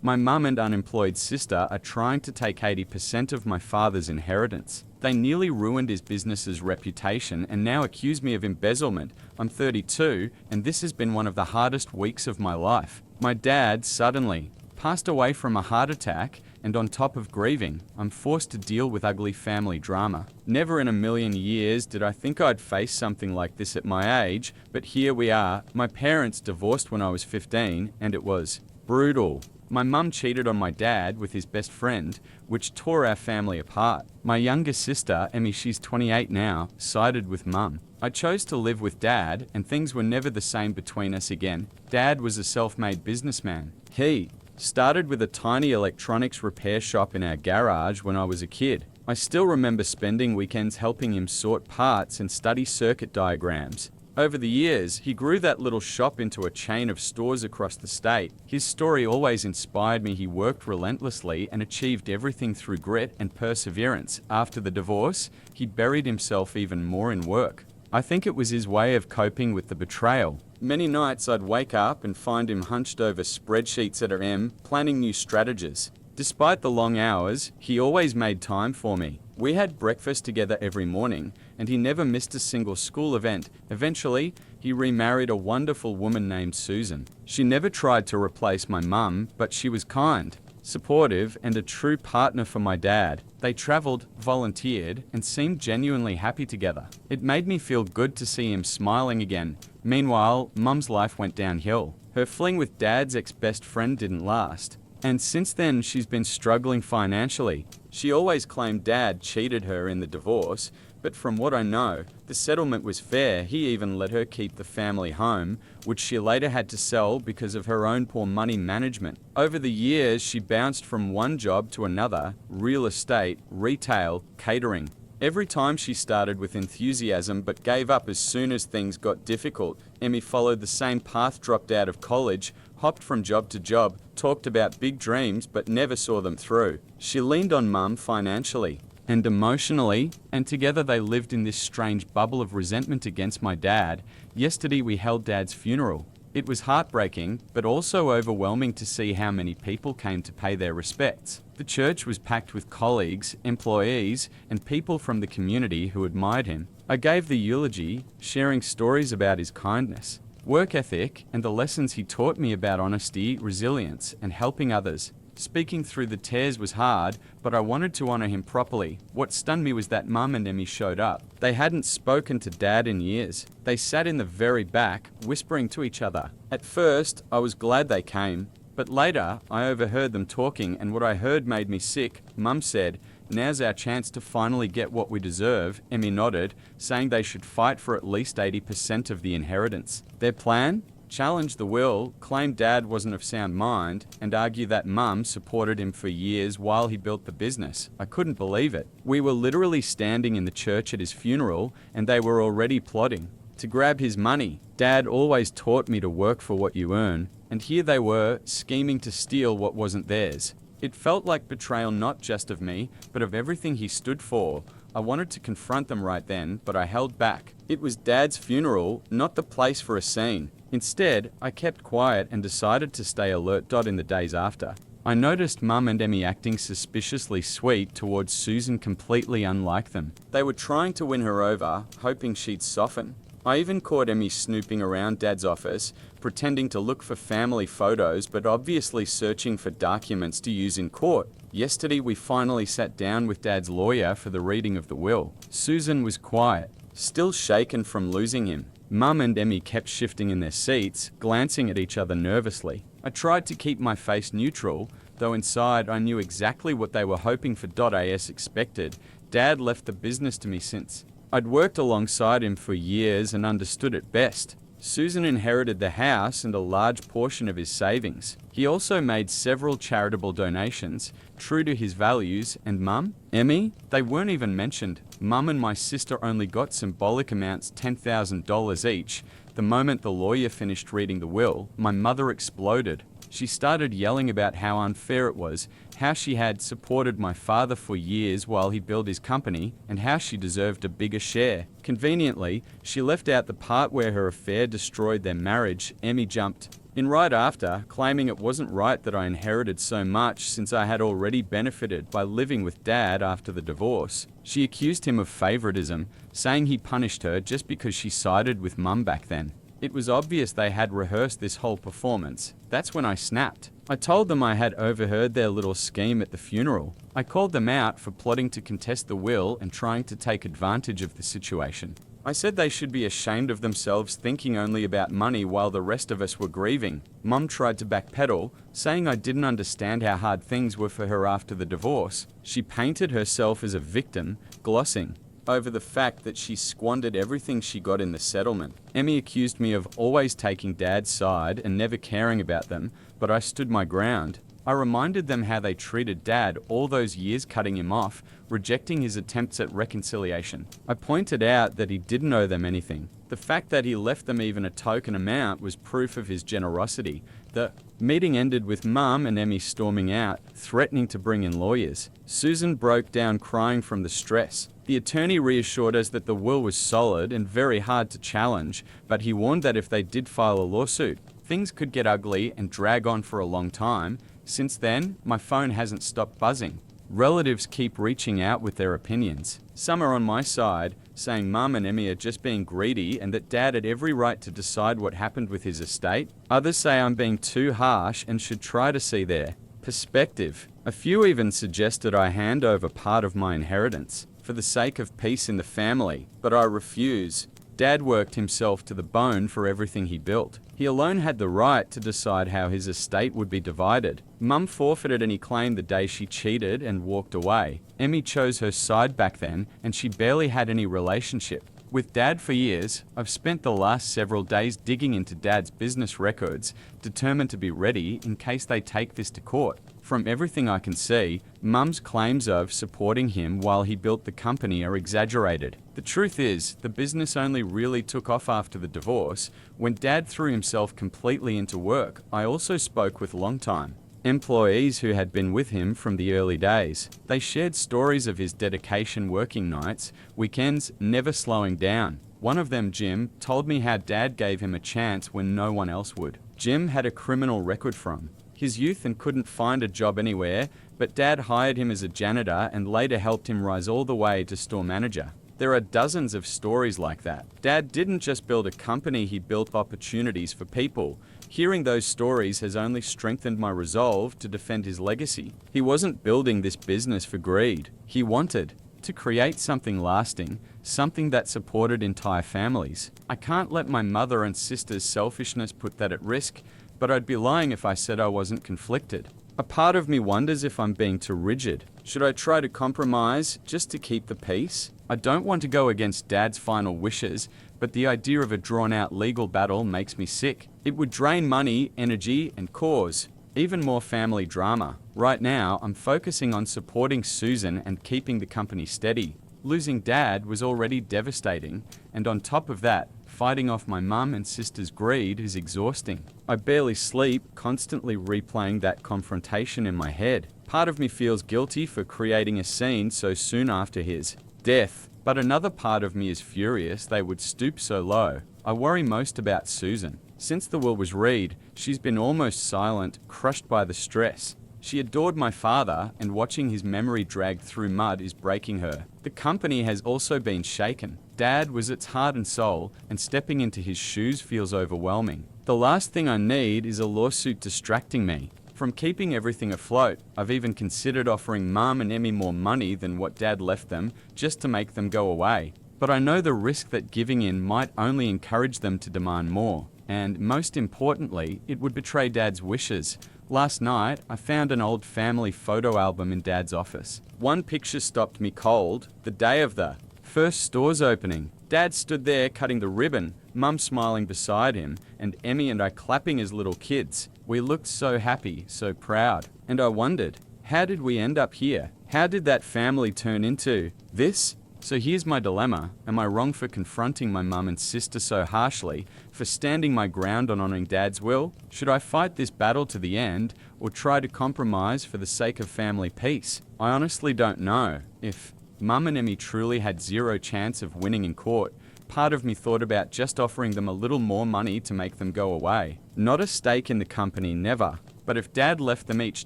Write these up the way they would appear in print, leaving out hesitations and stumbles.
My mum and unemployed sister are trying to take 80% of my father's inheritance. They nearly ruined his business's reputation and now accuse me of embezzlement. I'm 32, and this has been one of the hardest weeks of my life. My dad suddenly passed away from a heart attack, and on top of grieving, I'm forced to deal with ugly family drama. Never in a million years did I think I'd face something like this at my age, but here we are. My parents divorced when I was 15, and it was brutal. My mum cheated on my dad with his best friend, which tore our family apart. My younger sister, Emmy, she's 28 now, sided with mum. I chose to live with dad, and things were never the same between us again. Dad was a self-made businessman. He started with a tiny electronics repair shop in our garage when I was a kid. I still remember spending weekends helping him sort parts and study circuit diagrams. Over the years, he grew that little shop into a chain of stores across the state. His story always inspired me. He worked relentlessly and achieved everything through grit and perseverance. After the divorce, he buried himself even more in work. I think it was his way of coping with the betrayal. Many nights I'd wake up and find him hunched over spreadsheets at RM, planning new strategies. Despite the long hours, he always made time for me. We had breakfast together every morning, and he never missed a single school event. Eventually, he remarried a wonderful woman named Susan. She never tried to replace my mum, but she was kind, supportive, and a true partner for my dad. They traveled, volunteered, and seemed genuinely happy together. It made me feel good to see him smiling again. Meanwhile, mum's life went downhill. Her fling with dad's ex-best friend didn't last, and since then she's been struggling financially. She always claimed dad cheated her in the divorce, but from what I know, the settlement was fair. He even let her keep the family home, which she later had to sell because of her own poor money management. Over the years, she bounced from one job to another: real estate, retail, catering. Every time she started with enthusiasm but gave up as soon as things got difficult. Emmy followed the same path, dropped out of college, hopped from job to job, talked about big dreams but never saw them through. She leaned on mum financially and emotionally, and together they lived in this strange bubble of resentment against my dad. Yesterday we held dad's funeral. It was heartbreaking, but also overwhelming to see how many people came to pay their respects. The church was packed with colleagues, employees, and people from the community who admired him. I gave the eulogy, sharing stories about his kindness, work ethic, and the lessons he taught me about honesty, resilience, and helping others. Speaking through the tears was hard, but I wanted to honor him properly. What stunned me was that mum and Emmy showed up. They hadn't spoken to dad in years. They sat in the very back, whispering to each other. At first, I was glad they came, but later I overheard them talking, and what I heard made me sick. Mum said, "Now's our chance to finally get what we deserve." Emmy nodded, saying they should fight for at least 80% of the inheritance. Their plan? Challenge the will, claim dad wasn't of sound mind, and argue that mum supported him for years while he built the business. I couldn't believe it. We were literally standing in the church at his funeral, and they were already plotting to grab his money. Dad always taught me to work for what you earn, and here they were, scheming to steal what wasn't theirs. It felt like betrayal, not just of me, but of everything he stood for. I wanted to confront them right then, but I held back. It was Dad's funeral, not the place for a scene. Instead, I kept quiet and decided to stay alert. In the days after, I noticed Mum and Emmy acting suspiciously sweet towards Susan, completely unlike them. They were trying to win her over, hoping she'd soften. I even caught Emmy snooping around Dad's office, pretending to look for family photos, but obviously searching for documents to use in court. Yesterday, we finally sat down with Dad's lawyer for the reading of the will. Susan was quiet, still shaken from losing him. Mum and Emmy kept shifting in their seats, glancing at each other nervously. I tried to keep my face neutral, though inside I knew exactly what they were hoping for. As expected, Dad left the business to me since I'd worked alongside him for years and understood it best. Susan inherited the house and a large portion of his savings. He also made several charitable donations, true to his values, and Mum, Emmy, they weren't even mentioned. Mum and my sister only got symbolic amounts, $10,000 each. The moment the lawyer finished reading the will, my mother exploded. She started yelling about how unfair it was, how she had supported my father for years while he built his company, and how she deserved a bigger share. Conveniently, she left out the part where her affair destroyed their marriage. Emmy jumped In right after, claiming it wasn't right that I inherited so much since I had already benefited by living with Dad after the divorce, she accused him of favoritism, saying he punished her just because she sided with Mum back then. It was obvious they had rehearsed this whole performance. That's when I snapped. I told them I had overheard their little scheme at the funeral. I called them out for plotting to contest the will and trying to take advantage of the situation. I said they should be ashamed of themselves thinking only about money while the rest of us were grieving. Mum tried to backpedal, saying I didn't understand how hard things were for her after the divorce. She painted herself as a victim, glossing over the fact that she squandered everything she got in the settlement. Emmy accused me of always taking Dad's side and never caring about them, but I stood my ground. I reminded them how they treated Dad all those years, cutting him off, rejecting his attempts at reconciliation. I pointed out that he didn't owe them anything. The fact that he left them even a token amount was proof of his generosity. The meeting ended with Mum and Emmy storming out, threatening to bring in lawyers. Susan broke down crying from the stress. The attorney reassured us that the will was solid and very hard to challenge, but he warned that if they did file a lawsuit, things could get ugly and drag on for a long time. Since then, my phone hasn't stopped buzzing. Relatives keep reaching out with their opinions. Some are on my side, saying Mum and Emmy are just being greedy and that Dad had every right to decide what happened with his estate. Others say I'm being too harsh and should try to see their perspective. A few even suggested I hand over part of my inheritance for the sake of peace in the family, but I refuse. Dad worked himself to the bone for everything he built. He alone had the right to decide how his estate would be divided. Mum forfeited any claim the day she cheated and walked away. Emmy chose her side back then, and she barely had any relationship with Dad for years. I've spent the last several days digging into Dad's business records, determined to be ready in case they take this to court. From everything I can see, Mum's claims of supporting him while he built the company are exaggerated. The truth is, the business only really took off after the divorce, when Dad threw himself completely into work. I also spoke with longtime employees who had been with him from the early days. They shared stories of his dedication, working nights, weekends, never slowing down. One of them, Jim, told me how Dad gave him a chance when no one else would. Jim had a criminal record from his youth and couldn't find a job anywhere, but Dad hired him as a janitor and later helped him rise all the way to store manager. There are dozens of stories like that. Dad didn't just build a company, he built opportunities for people. Hearing those stories has only strengthened my resolve to defend his legacy. He wasn't building this business for greed. He wanted to create something lasting, something that supported entire families. I can't let my mother and sister's selfishness put that at risk, but I'd be lying if I said I wasn't conflicted. A part of me wonders if I'm being too rigid. Should I try to compromise just to keep the peace? I don't want to go against Dad's final wishes, but the idea of a drawn-out legal battle makes me sick. It would drain money, energy, and cause even more family drama. Right now, I'm focusing on supporting Susan and keeping the company steady. Losing Dad was already devastating, and on top of that, fighting off my mum and sister's greed is exhausting. I barely sleep, constantly replaying that confrontation in my head. Part of me feels guilty for creating a scene so soon after his death, but another part of me is furious they would stoop so low. I worry most about Susan. Since the will was read, she's been almost silent, crushed by the stress. She adored my father, and watching his memory drag through mud is breaking her. The company has also been shaken. Dad was its heart and soul, and stepping into his shoes feels overwhelming. The last thing I need is a lawsuit distracting me from keeping everything afloat. I've even considered offering Mum and Emmy more money than what Dad left them, just to make them go away. But I know the risk that giving in might only encourage them to demand more. And most importantly, it would betray Dad's wishes. Last night, I found an old family photo album in Dad's office. One picture stopped me cold, the day of the first store's opening. Dad stood there cutting the ribbon, Mum smiling beside him, and Emmy and I clapping as little kids. We looked so happy, so proud. And I wondered, how did we end up here? How did that family turn into this? So here's my dilemma. Am I wrong for confronting my mum and sister so harshly, for standing my ground on honoring Dad's will? Should I fight this battle to the end, or try to compromise for the sake of family peace? I honestly don't know. If Mum and Emmy truly had zero chance of winning in court, part of me thought about just offering them a little more money to make them go away. Not a stake in the company, never. But if Dad left them each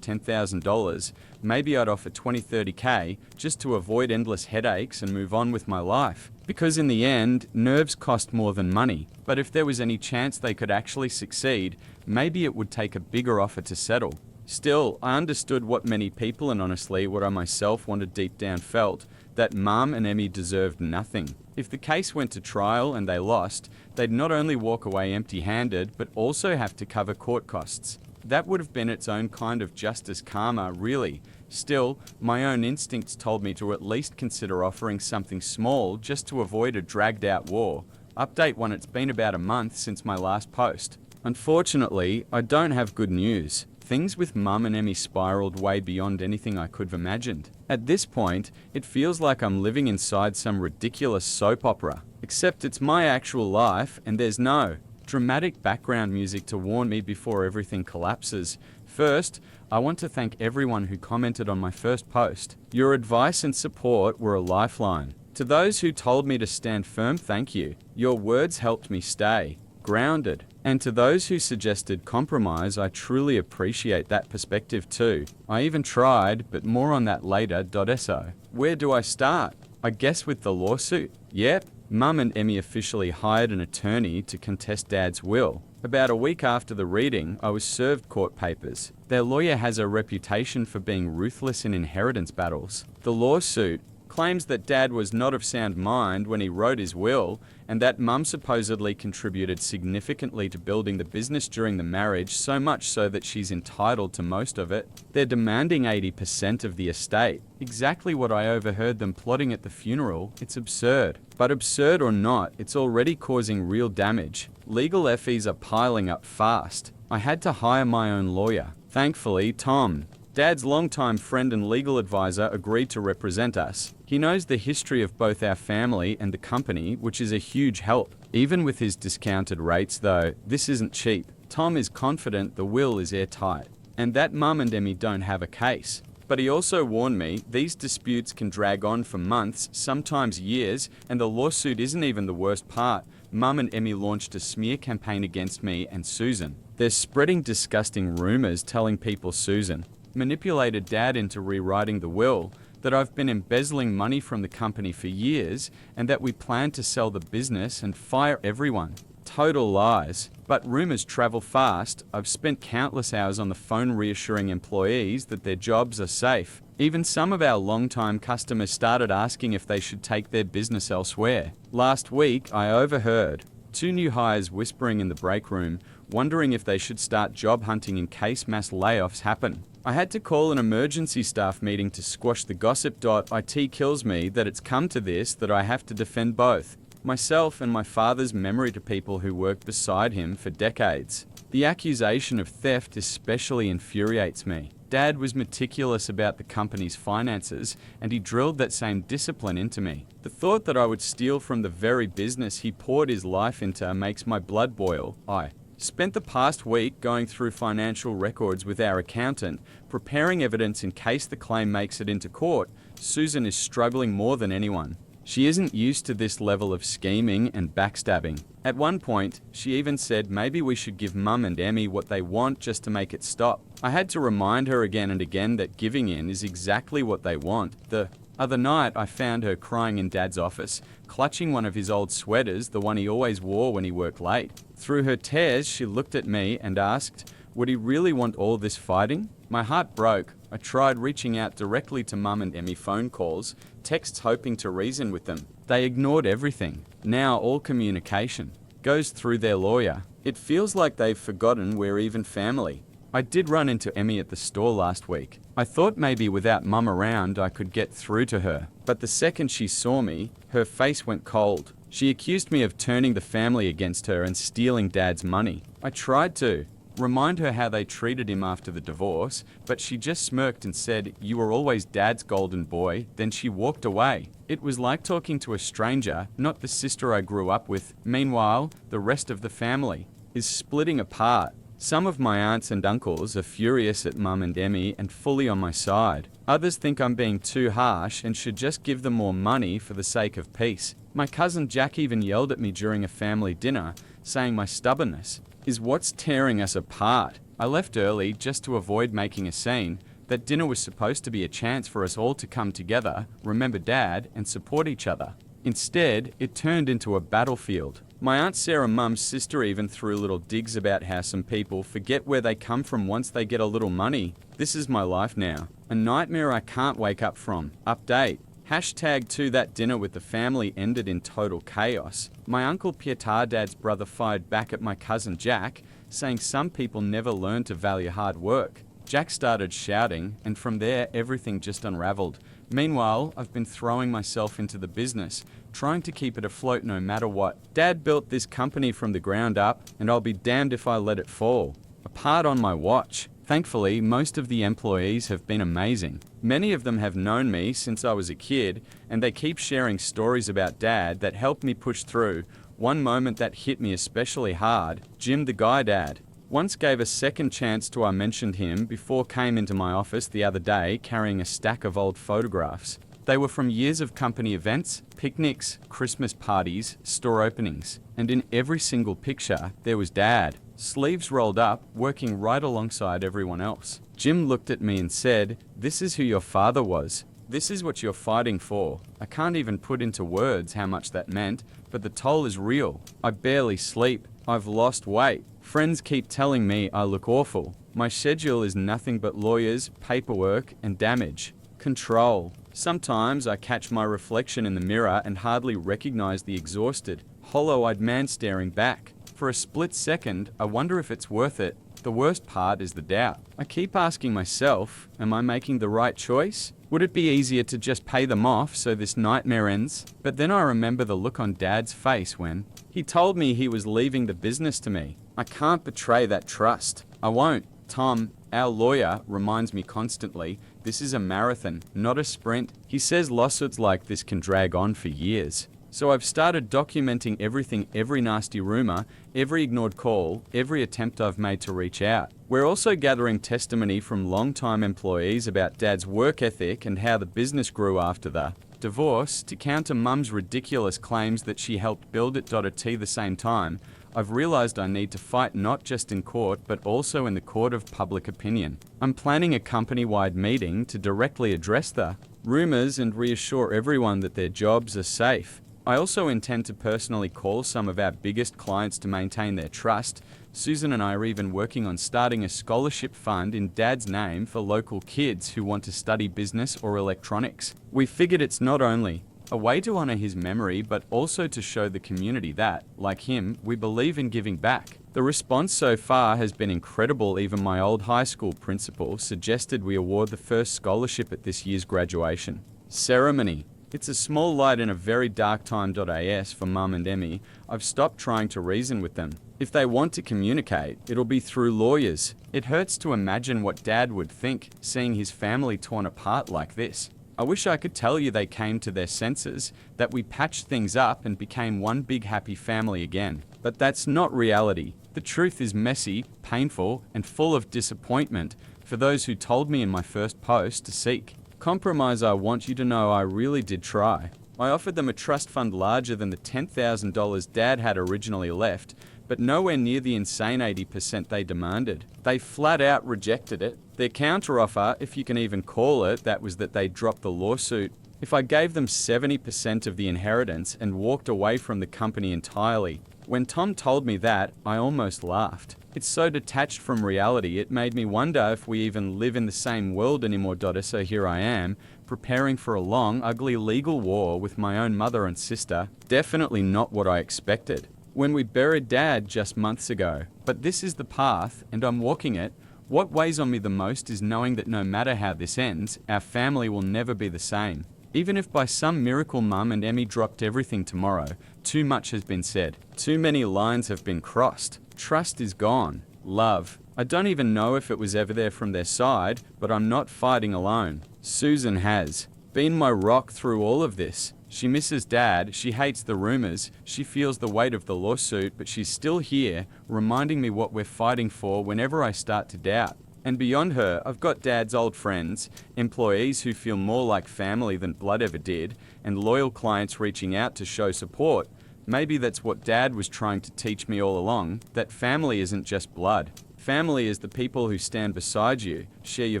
$10,000, maybe I'd offer 20-30K just to avoid endless headaches and move on with my life. Because in the end, nerves cost more than money. But if there was any chance they could actually succeed, maybe it would take a bigger offer to settle. Still, I understood what many people, and honestly what I myself wanted deep down, felt, that Mum and Emmy deserved nothing. If the case went to trial and they lost, they'd not only walk away empty-handed, but also have to cover court costs. That would have been its own kind of justice karma, really. Still, my own instincts told me to at least consider offering something small just to avoid a dragged-out war. Update 1: it's been about a month since my last post. Unfortunately, I don't have good news. Things with Mum and Emmy spiraled way beyond anything I could have imagined. At this point, it feels like I'm living inside some ridiculous soap opera. Except it's my actual life, and there's no dramatic background music to warn me before everything collapses. First, I want to thank everyone who commented on my first post. Your advice and support were a lifeline. To those who told me to stand firm, thank you. Your words helped me stay grounded. And to those who suggested compromise, I truly appreciate that perspective too. I even tried, but more on that later. So, where do I start? I guess with the lawsuit. Yep. Mum and Emmy officially hired an attorney to contest Dad's will. About a week after the reading, I was served court papers. Their lawyer has a reputation for being ruthless in inheritance battles. The lawsuit claims that Dad was not of sound mind when he wrote his will, and that Mum supposedly contributed significantly to building the business during the marriage, so much so that she's entitled to most of it. They're demanding 80% of the estate. Exactly what I overheard them plotting at the funeral. It's absurd. But absurd or not, it's already causing real damage. Legal fees are piling up fast. I had to hire my own lawyer. Thankfully, Tom, Dad's longtime friend and legal advisor, agreed to represent us. He knows the history of both our family and the company, which is a huge help. Even with his discounted rates though, this isn't cheap. Tom is confident the will is airtight, and that Mum and Emmy don't have a case. But he also warned me these disputes can drag on for months, sometimes years, and the lawsuit isn't even the worst part. Mum and Emmy launched a smear campaign against me and Susan. They're spreading disgusting rumors telling people Susan manipulated Dad into rewriting the will, that I've been embezzling money from the company for years, and that we plan to sell the business and fire everyone. Total lies. But rumors travel fast. I've spent countless hours on the phone reassuring employees that their jobs are safe. Even some of our long-time customers started asking if they should take their business elsewhere. Last week, I overheard 2 new hires whispering in the break room, wondering if they should start job hunting in case mass layoffs happen. I had to call an emergency staff meeting to squash the gossip. It kills me that it's come to this, that I have to defend both myself and my father's memory to people who worked beside him for decades. The accusation of theft especially infuriates me. Dad was meticulous about the company's finances, and he drilled that same discipline into me. The thought that I would steal from the very business he poured his life into makes my blood boil. I spent the past week going through financial records with our accountant, preparing evidence in case the claim makes it into court. Susan is struggling more than anyone. She isn't used to this level of scheming and backstabbing. At one point, she even said maybe we should give Mum and Emmy what they want just to make it stop. I had to remind her again and again that giving in is exactly what they want. The other night, I found her crying in Dad's office, clutching one of his old sweaters, the one he always wore when he worked late. Through her tears, she looked at me and asked, would he really want all this fighting? My heart broke. I tried reaching out directly to Mum and Emmy, phone calls, texts hoping to reason with them. They ignored everything. Now all communication goes through their lawyer. It feels like they've forgotten we're even family. I did run into Emmy at the store last week. I thought maybe without Mum around I could get through to her. But the second she saw me, her face went cold. She accused me of turning the family against her and stealing Dad's money. I tried to remind her how they treated him after the divorce, but she just smirked and said, "You were always Dad's golden boy." Then she walked away. It was like talking to a stranger, not the sister I grew up with. Meanwhile, the rest of the family is splitting apart. Some of my aunts and uncles are furious at Mum and Emmy and fully on my side. Others think I'm being too harsh and should just give them more money for the sake of peace. My cousin Jack even yelled at me during a family dinner, saying my stubbornness is what's tearing us apart. I left early just to avoid making a scene. That dinner was supposed to be a chance for us all to come together, remember Dad, and support each other. Instead, it turned into a battlefield. My Aunt Sarah Mum's sister even threw little digs about how some people forget where they come from once they get a little money. This is my life now. A nightmare I can't wake up from. Update. #2 that dinner with the family ended in total chaos. My uncle Pietar Dad's brother fired back at my cousin Jack, saying some people never learn to value hard work. Jack started shouting, and from there everything just unraveled. Meanwhile, I've been throwing myself into the business, trying to keep it afloat no matter what. Dad built this company from the ground up, and I'll be damned if I let it fall. Apart on my watch. Thankfully, most of the employees have been amazing. Many of them have known me since I was a kid, and they keep sharing stories about Dad that helped me push through. One moment that hit me especially hard, Jim the guy dad once gave a second chance to I mentioned him before came into my office the other day carrying a stack of old photographs. They were from years of company events, picnics, Christmas parties, store openings, and in every single picture there was Dad, sleeves rolled up, working right alongside everyone else. Jim looked at me and said, "This is who your father was. This is what you're fighting for." I can't even put into words how much that meant, but the toll is real. I barely sleep. I've lost weight. Friends keep telling me I look awful. My schedule is nothing but lawyers, paperwork, and damage. Control. Sometimes I catch my reflection in the mirror and hardly recognize the exhausted, hollow-eyed man staring back. For a split second, I wonder if it's worth it. The worst part is the doubt. I keep asking myself, am I making the right choice? Would it be easier to just pay them off so this nightmare ends? But then I remember the look on Dad's face when he told me he was leaving the business to me. I can't betray that trust. I won't. Tom, our lawyer, reminds me constantly, this is a marathon, not a sprint. He says lawsuits like this can drag on for years. So I've started documenting everything, every nasty rumor, every ignored call, every attempt I've made to reach out. We're also gathering testimony from long-time employees about Dad's work ethic and how the business grew after the divorce to counter Mum's ridiculous claims that she helped build it. At the same time, I've realized I need to fight not just in court, but also in the court of public opinion. I'm planning a company-wide meeting to directly address the rumors and reassure everyone that their jobs are safe. I also intend to personally call some of our biggest clients to maintain their trust. Susan and I are even working on starting a scholarship fund in Dad's name for local kids who want to study business or electronics. We figured it's not only a way to honor his memory, but also to show the community that, like him, we believe in giving back. The response so far has been incredible. Even my old high school principal suggested we award the first scholarship at this year's graduation ceremony. It's a small light in a very dark time. As for Mum and Emmy, I've stopped trying to reason with them. If they want to communicate, it'll be through lawyers. It hurts to imagine what Dad would think, seeing his family torn apart like this. I wish I could tell you they came to their senses, that we patched things up and became one big happy family again. But that's not reality. The truth is messy, painful, and full of disappointment for those who told me in my first post to seek compromise. I want you to know I really did try. I offered them a trust fund larger than the $10,000 Dad had originally left, but nowhere near the insane 80% they demanded. They flat out rejected it. Their counteroffer, if you can even call it, that was that they dropped the lawsuit. If I gave them 70% of the inheritance and walked away from the company entirely. When Tom told me that, I almost laughed. It's so detached from reality, it made me wonder if we even live in the same world anymore. So here I am, preparing for a long, ugly legal war with my own mother and sister. Definitely not what I expected when we buried Dad just months ago. But this is the path, and I'm walking it. What weighs on me the most is knowing that no matter how this ends, our family will never be the same. Even if by some miracle Mum and Emmy dropped everything tomorrow, too much has been said. Too many lines have been crossed. Trust is gone. Love. I don't even know if it was ever there from their side, but I'm not fighting alone. Susan has been my rock through all of this. She misses Dad, she hates the rumors, she feels the weight of the lawsuit, but she's still here, reminding me what we're fighting for whenever I start to doubt. And beyond her, I've got Dad's old friends, employees who feel more like family than blood ever did, and loyal clients reaching out to show support. Maybe that's what Dad was trying to teach me all along, that family isn't just blood. Family is the people who stand beside you, share your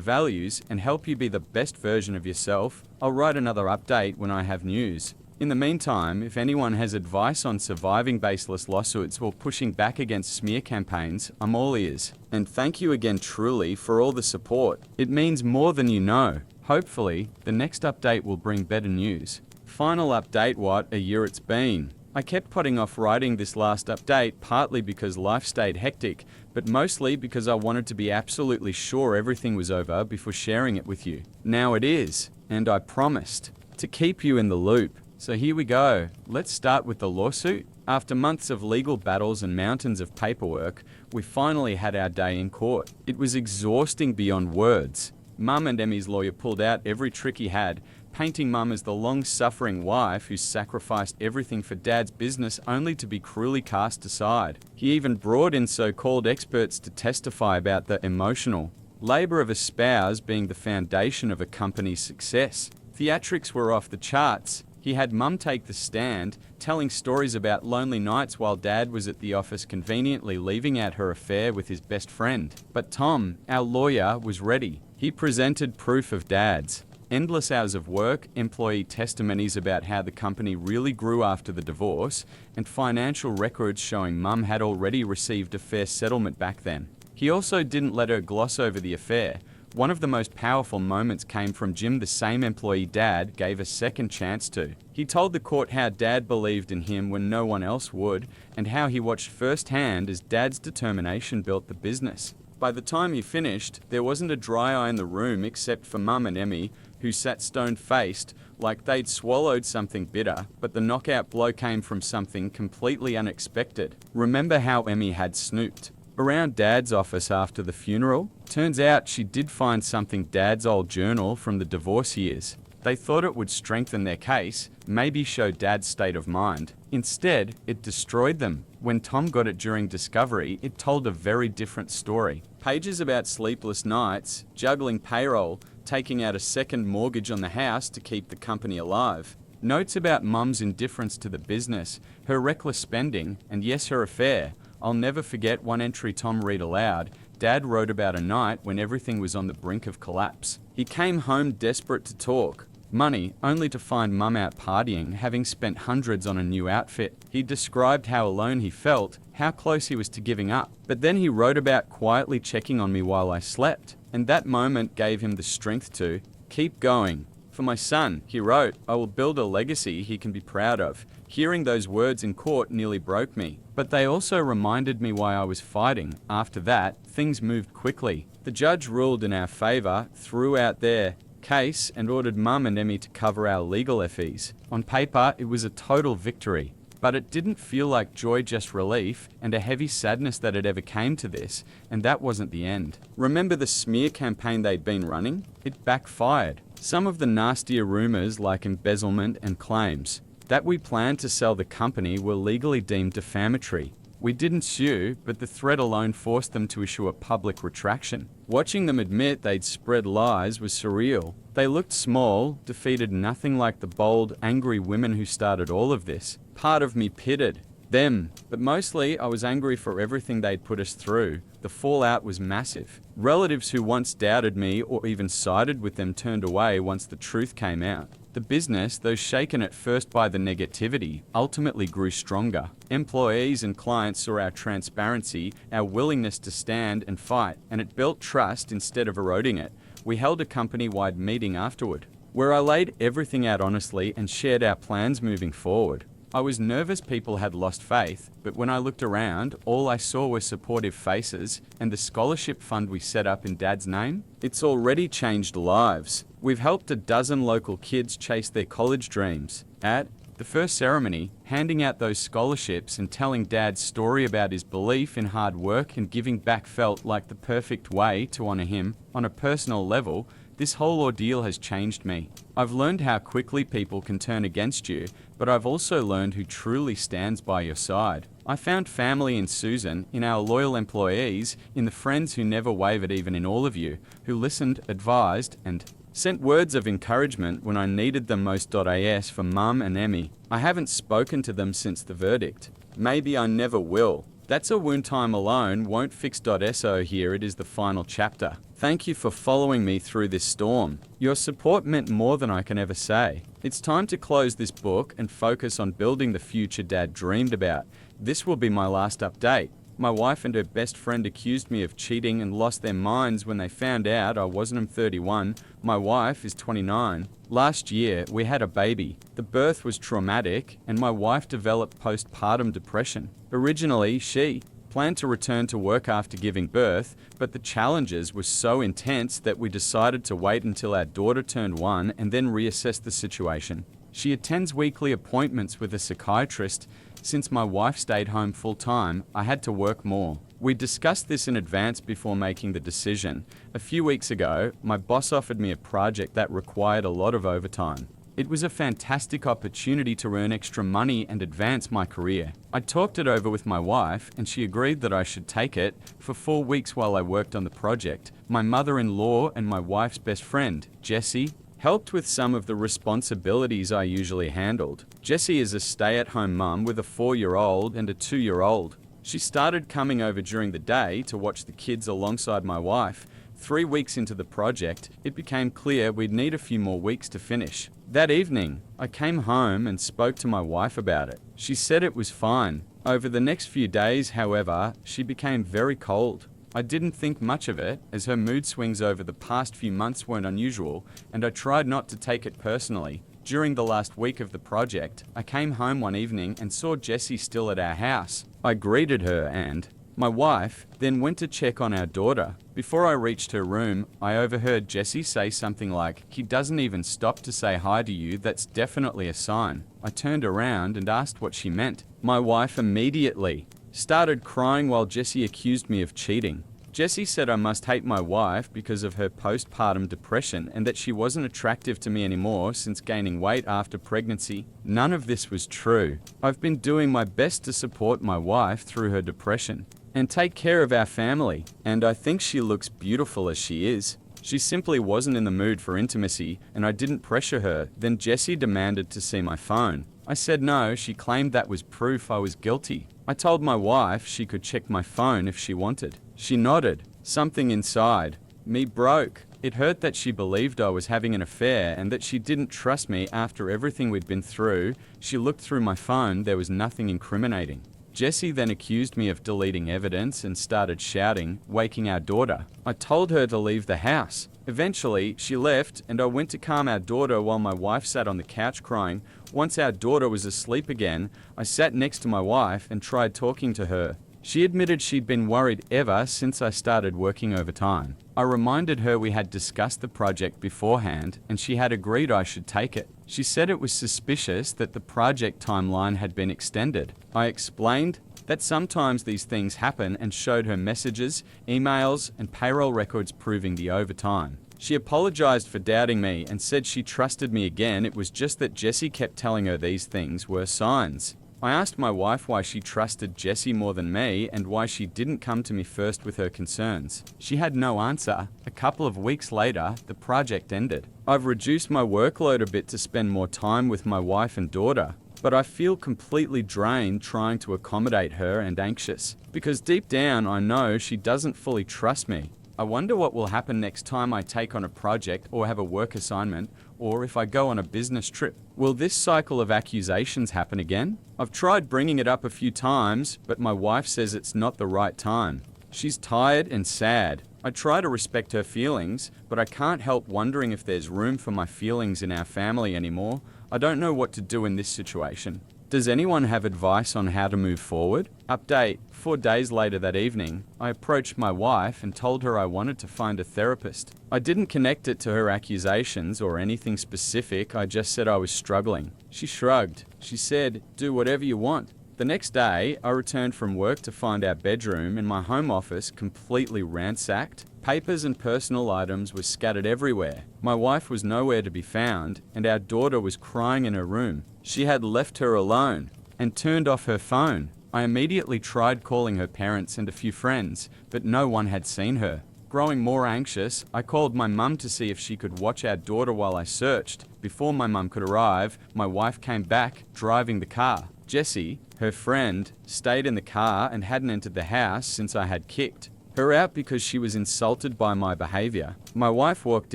values, and help you be the best version of yourself. I'll write another update when I have news. In the meantime, if anyone has advice on surviving baseless lawsuits or pushing back against smear campaigns, I'm all ears. And thank you again truly for all the support. It means more than you know. Hopefully, the next update will bring better news. Final update, what a year it's been. I kept putting off writing this last update partly because life stayed hectic, but mostly because I wanted to be absolutely sure everything was over before sharing it with you. Now it is, and I promised to keep you in the loop. So here we go. Let's start with the lawsuit. After months of legal battles and mountains of paperwork, we finally had our day in court. It was exhausting beyond words. Mum and Emmy's lawyer pulled out every trick he had, painting Mum as the long-suffering wife who sacrificed everything for Dad's business only to be cruelly cast aside. He even brought in so-called experts to testify about the emotional labor of a spouse being the foundation of a company's success. Theatrics were off the charts. He had Mum take the stand, telling stories about lonely nights while Dad was at the office conveniently leaving out her affair with his best friend. But Tom, our lawyer, was ready. He presented proof of Dad's endless hours of work, employee testimonies about how the company really grew after the divorce, and financial records showing Mum had already received a fair settlement back then. He also didn't let her gloss over the affair. One of the most powerful moments came from Jim, the same employee Dad gave a second chance to. He told the court how Dad believed in him when no one else would, and how he watched firsthand as Dad's determination built the business. By the time he finished, there wasn't a dry eye in the room except for Mum and Emmy, who sat stone-faced, like they'd swallowed something bitter, but the knockout blow came from something completely unexpected. Remember how Emmy had snooped around Dad's office after the funeral? Turns out she did find something Dad's old journal from the divorce years. They thought it would strengthen their case, maybe show Dad's state of mind. Instead, it destroyed them. When Tom got it during discovery, it told a very different story. Pages about sleepless nights, juggling payroll, taking out a second mortgage on the house to keep the company alive. Notes about Mum's indifference to the business, her reckless spending, and yes, her affair. I'll never forget one entry Tom read aloud. Dad wrote about a night when everything was on the brink of collapse. He came home desperate to talk money, only to find Mum out partying, having spent hundreds on a new outfit. He described how alone he felt, how close he was to giving up. But then he wrote about quietly checking on me while I slept. And that moment gave him the strength to keep going. For my son, he wrote, I will build a legacy he can be proud of. Hearing those words in court nearly broke me. But they also reminded me why I was fighting. After that, things moved quickly. The judge ruled in our favor, threw out their case, and ordered Mum and Emmy to cover our legal fees. On paper, it was a total victory. But it didn't feel like joy, just relief, and a heavy sadness that it ever came to this, and that wasn't the end. Remember the smear campaign they'd been running? It backfired. Some of the nastier rumors, like embezzlement and claims that we planned to sell the company, were legally deemed defamatory. We didn't sue, but the threat alone forced them to issue a public retraction. Watching them admit they'd spread lies was surreal. They looked small, defeated, nothing like the bold, angry women who started all of this. Part of me pitted them, but mostly I was angry for everything they'd put us through. The fallout was massive. Relatives who once doubted me or even sided with them turned away once the truth came out. The business, though shaken at first by the negativity, ultimately grew stronger. Employees and clients saw our transparency, our willingness to stand and fight, and it built trust instead of eroding it. We held a company-wide meeting afterward, where I laid everything out honestly and shared our plans moving forward. I was nervous people had lost faith, but when I looked around, all I saw were supportive faces, and the scholarship fund we set up in Dad's name, it's already changed lives. We've helped a dozen local kids chase their college dreams. At the first ceremony, handing out those scholarships and telling Dad's story about his belief in hard work and giving back felt like the perfect way to honor him on a personal level. This whole ordeal has changed me. I've learned how quickly people can turn against you, but I've also learned who truly stands by your side. I found family in Susan, in our loyal employees, in the friends who never wavered even in all of you, who listened, advised, and sent words of encouragement when I needed them most. As for Mum and Emmy, I haven't spoken to them since the verdict. Maybe I never will. That's a wound time alone won't fix. So here it is, the final chapter. Thank you for following me through this storm. Your support meant more than I can ever say. It's time to close this book and focus on building the future Dad dreamed about. This will be my last update. My wife and her best friend accused me of cheating and lost their minds when they found out I wasn't. I'm 31. My wife is 29. Last year, we had a baby. The birth was traumatic, and my wife developed postpartum depression. Originally, she planned to return to work after giving birth, but the challenges were so intense that we decided to wait until our daughter turned 1 and then reassess the situation. She attends weekly appointments with a psychiatrist. Since my wife stayed home full-time, I had to work more. We discussed this in advance before making the decision. A few weeks ago, my boss offered me a project that required a lot of overtime. It was a fantastic opportunity to earn extra money and advance my career. I talked it over with my wife, and she agreed that I should take it for 4 weeks while I worked on the project. My mother-in-law and my wife's best friend, Jessie, helped with some of the responsibilities I usually handled. Jessie is a stay-at-home mum with a 4-year-old and a 2-year-old. She started coming over during the day to watch the kids alongside my wife. 3 weeks into the project, it became clear we'd need a few more weeks to finish. That evening, I came home and spoke to my wife about it. She said it was fine. Over the next few days, however, she became very cold. I didn't think much of it, as her mood swings over the past few months weren't unusual, and I tried not to take it personally. During the last week of the project, I came home one evening and saw Jessie still at our house. I greeted her and my wife then went to check on our daughter. Before I reached her room, I overheard Jessie say something like, "He doesn't even stop to say hi to you, that's definitely a sign." I turned around and asked what she meant. My wife immediately started crying while Jessie accused me of cheating. Jessie said I must hate my wife because of her postpartum depression and that she wasn't attractive to me anymore since gaining weight after pregnancy. None of this was true. I've been doing my best to support my wife through her depression and take care of our family, and I think she looks beautiful as she is. She simply wasn't in the mood for intimacy, and I didn't pressure her. Then Jessie demanded to see my phone. I said no. She claimed that was proof I was guilty. I told my wife she could check my phone if she wanted. She nodded. Something inside me broke. It hurt that she believed I was having an affair and that she didn't trust me after everything we'd been through. She looked through my phone. There was nothing incriminating. Jessie then accused me of deleting evidence and started shouting, waking our daughter. I told her to leave the house. Eventually, she left, and I went to calm our daughter while my wife sat on the couch crying. Once our daughter was asleep again, I sat next to my wife and tried talking to her. She admitted she'd been worried ever since I started working overtime. I reminded her we had discussed the project beforehand, and she had agreed I should take it. She said it was suspicious that the project timeline had been extended. I explained that sometimes these things happen and showed her messages, emails, and payroll records proving the overtime. She apologized for doubting me and said she trusted me again. It was just that Jessie kept telling her these things were signs. I asked my wife why she trusted Jessie more than me and why she didn't come to me first with her concerns. She had no answer. A couple of weeks later, the project ended. I've reduced my workload a bit to spend more time with my wife and daughter, but I feel completely drained trying to accommodate her and anxious, because deep down I know she doesn't fully trust me. I wonder what will happen next time I take on a project or have a work assignment, or if I go on a business trip. Will this cycle of accusations happen again? I've tried bringing it up a few times, but my wife says it's not the right time. She's tired and sad. I try to respect her feelings, but I can't help wondering if there's room for my feelings in our family anymore. I don't know what to do in this situation. Does anyone have advice on how to move forward? Update: 4 days later that evening, I approached my wife and told her I wanted to find a therapist. I didn't connect it to her accusations or anything specific, I just said I was struggling. She shrugged. She said, "Do whatever you want." The next day, I returned from work to find our bedroom and my home office completely ransacked. Papers and personal items were scattered everywhere. My wife was nowhere to be found, and our daughter was crying in her room. She had left her alone and turned off her phone. I immediately tried calling her parents and a few friends, but no one had seen her. Growing more anxious, I called my mum to see if she could watch our daughter while I searched. Before my mum could arrive, my wife came back, driving the car. Jessie, her friend, stayed in the car and hadn't entered the house since I had kicked her out because she was insulted by my behavior. My wife walked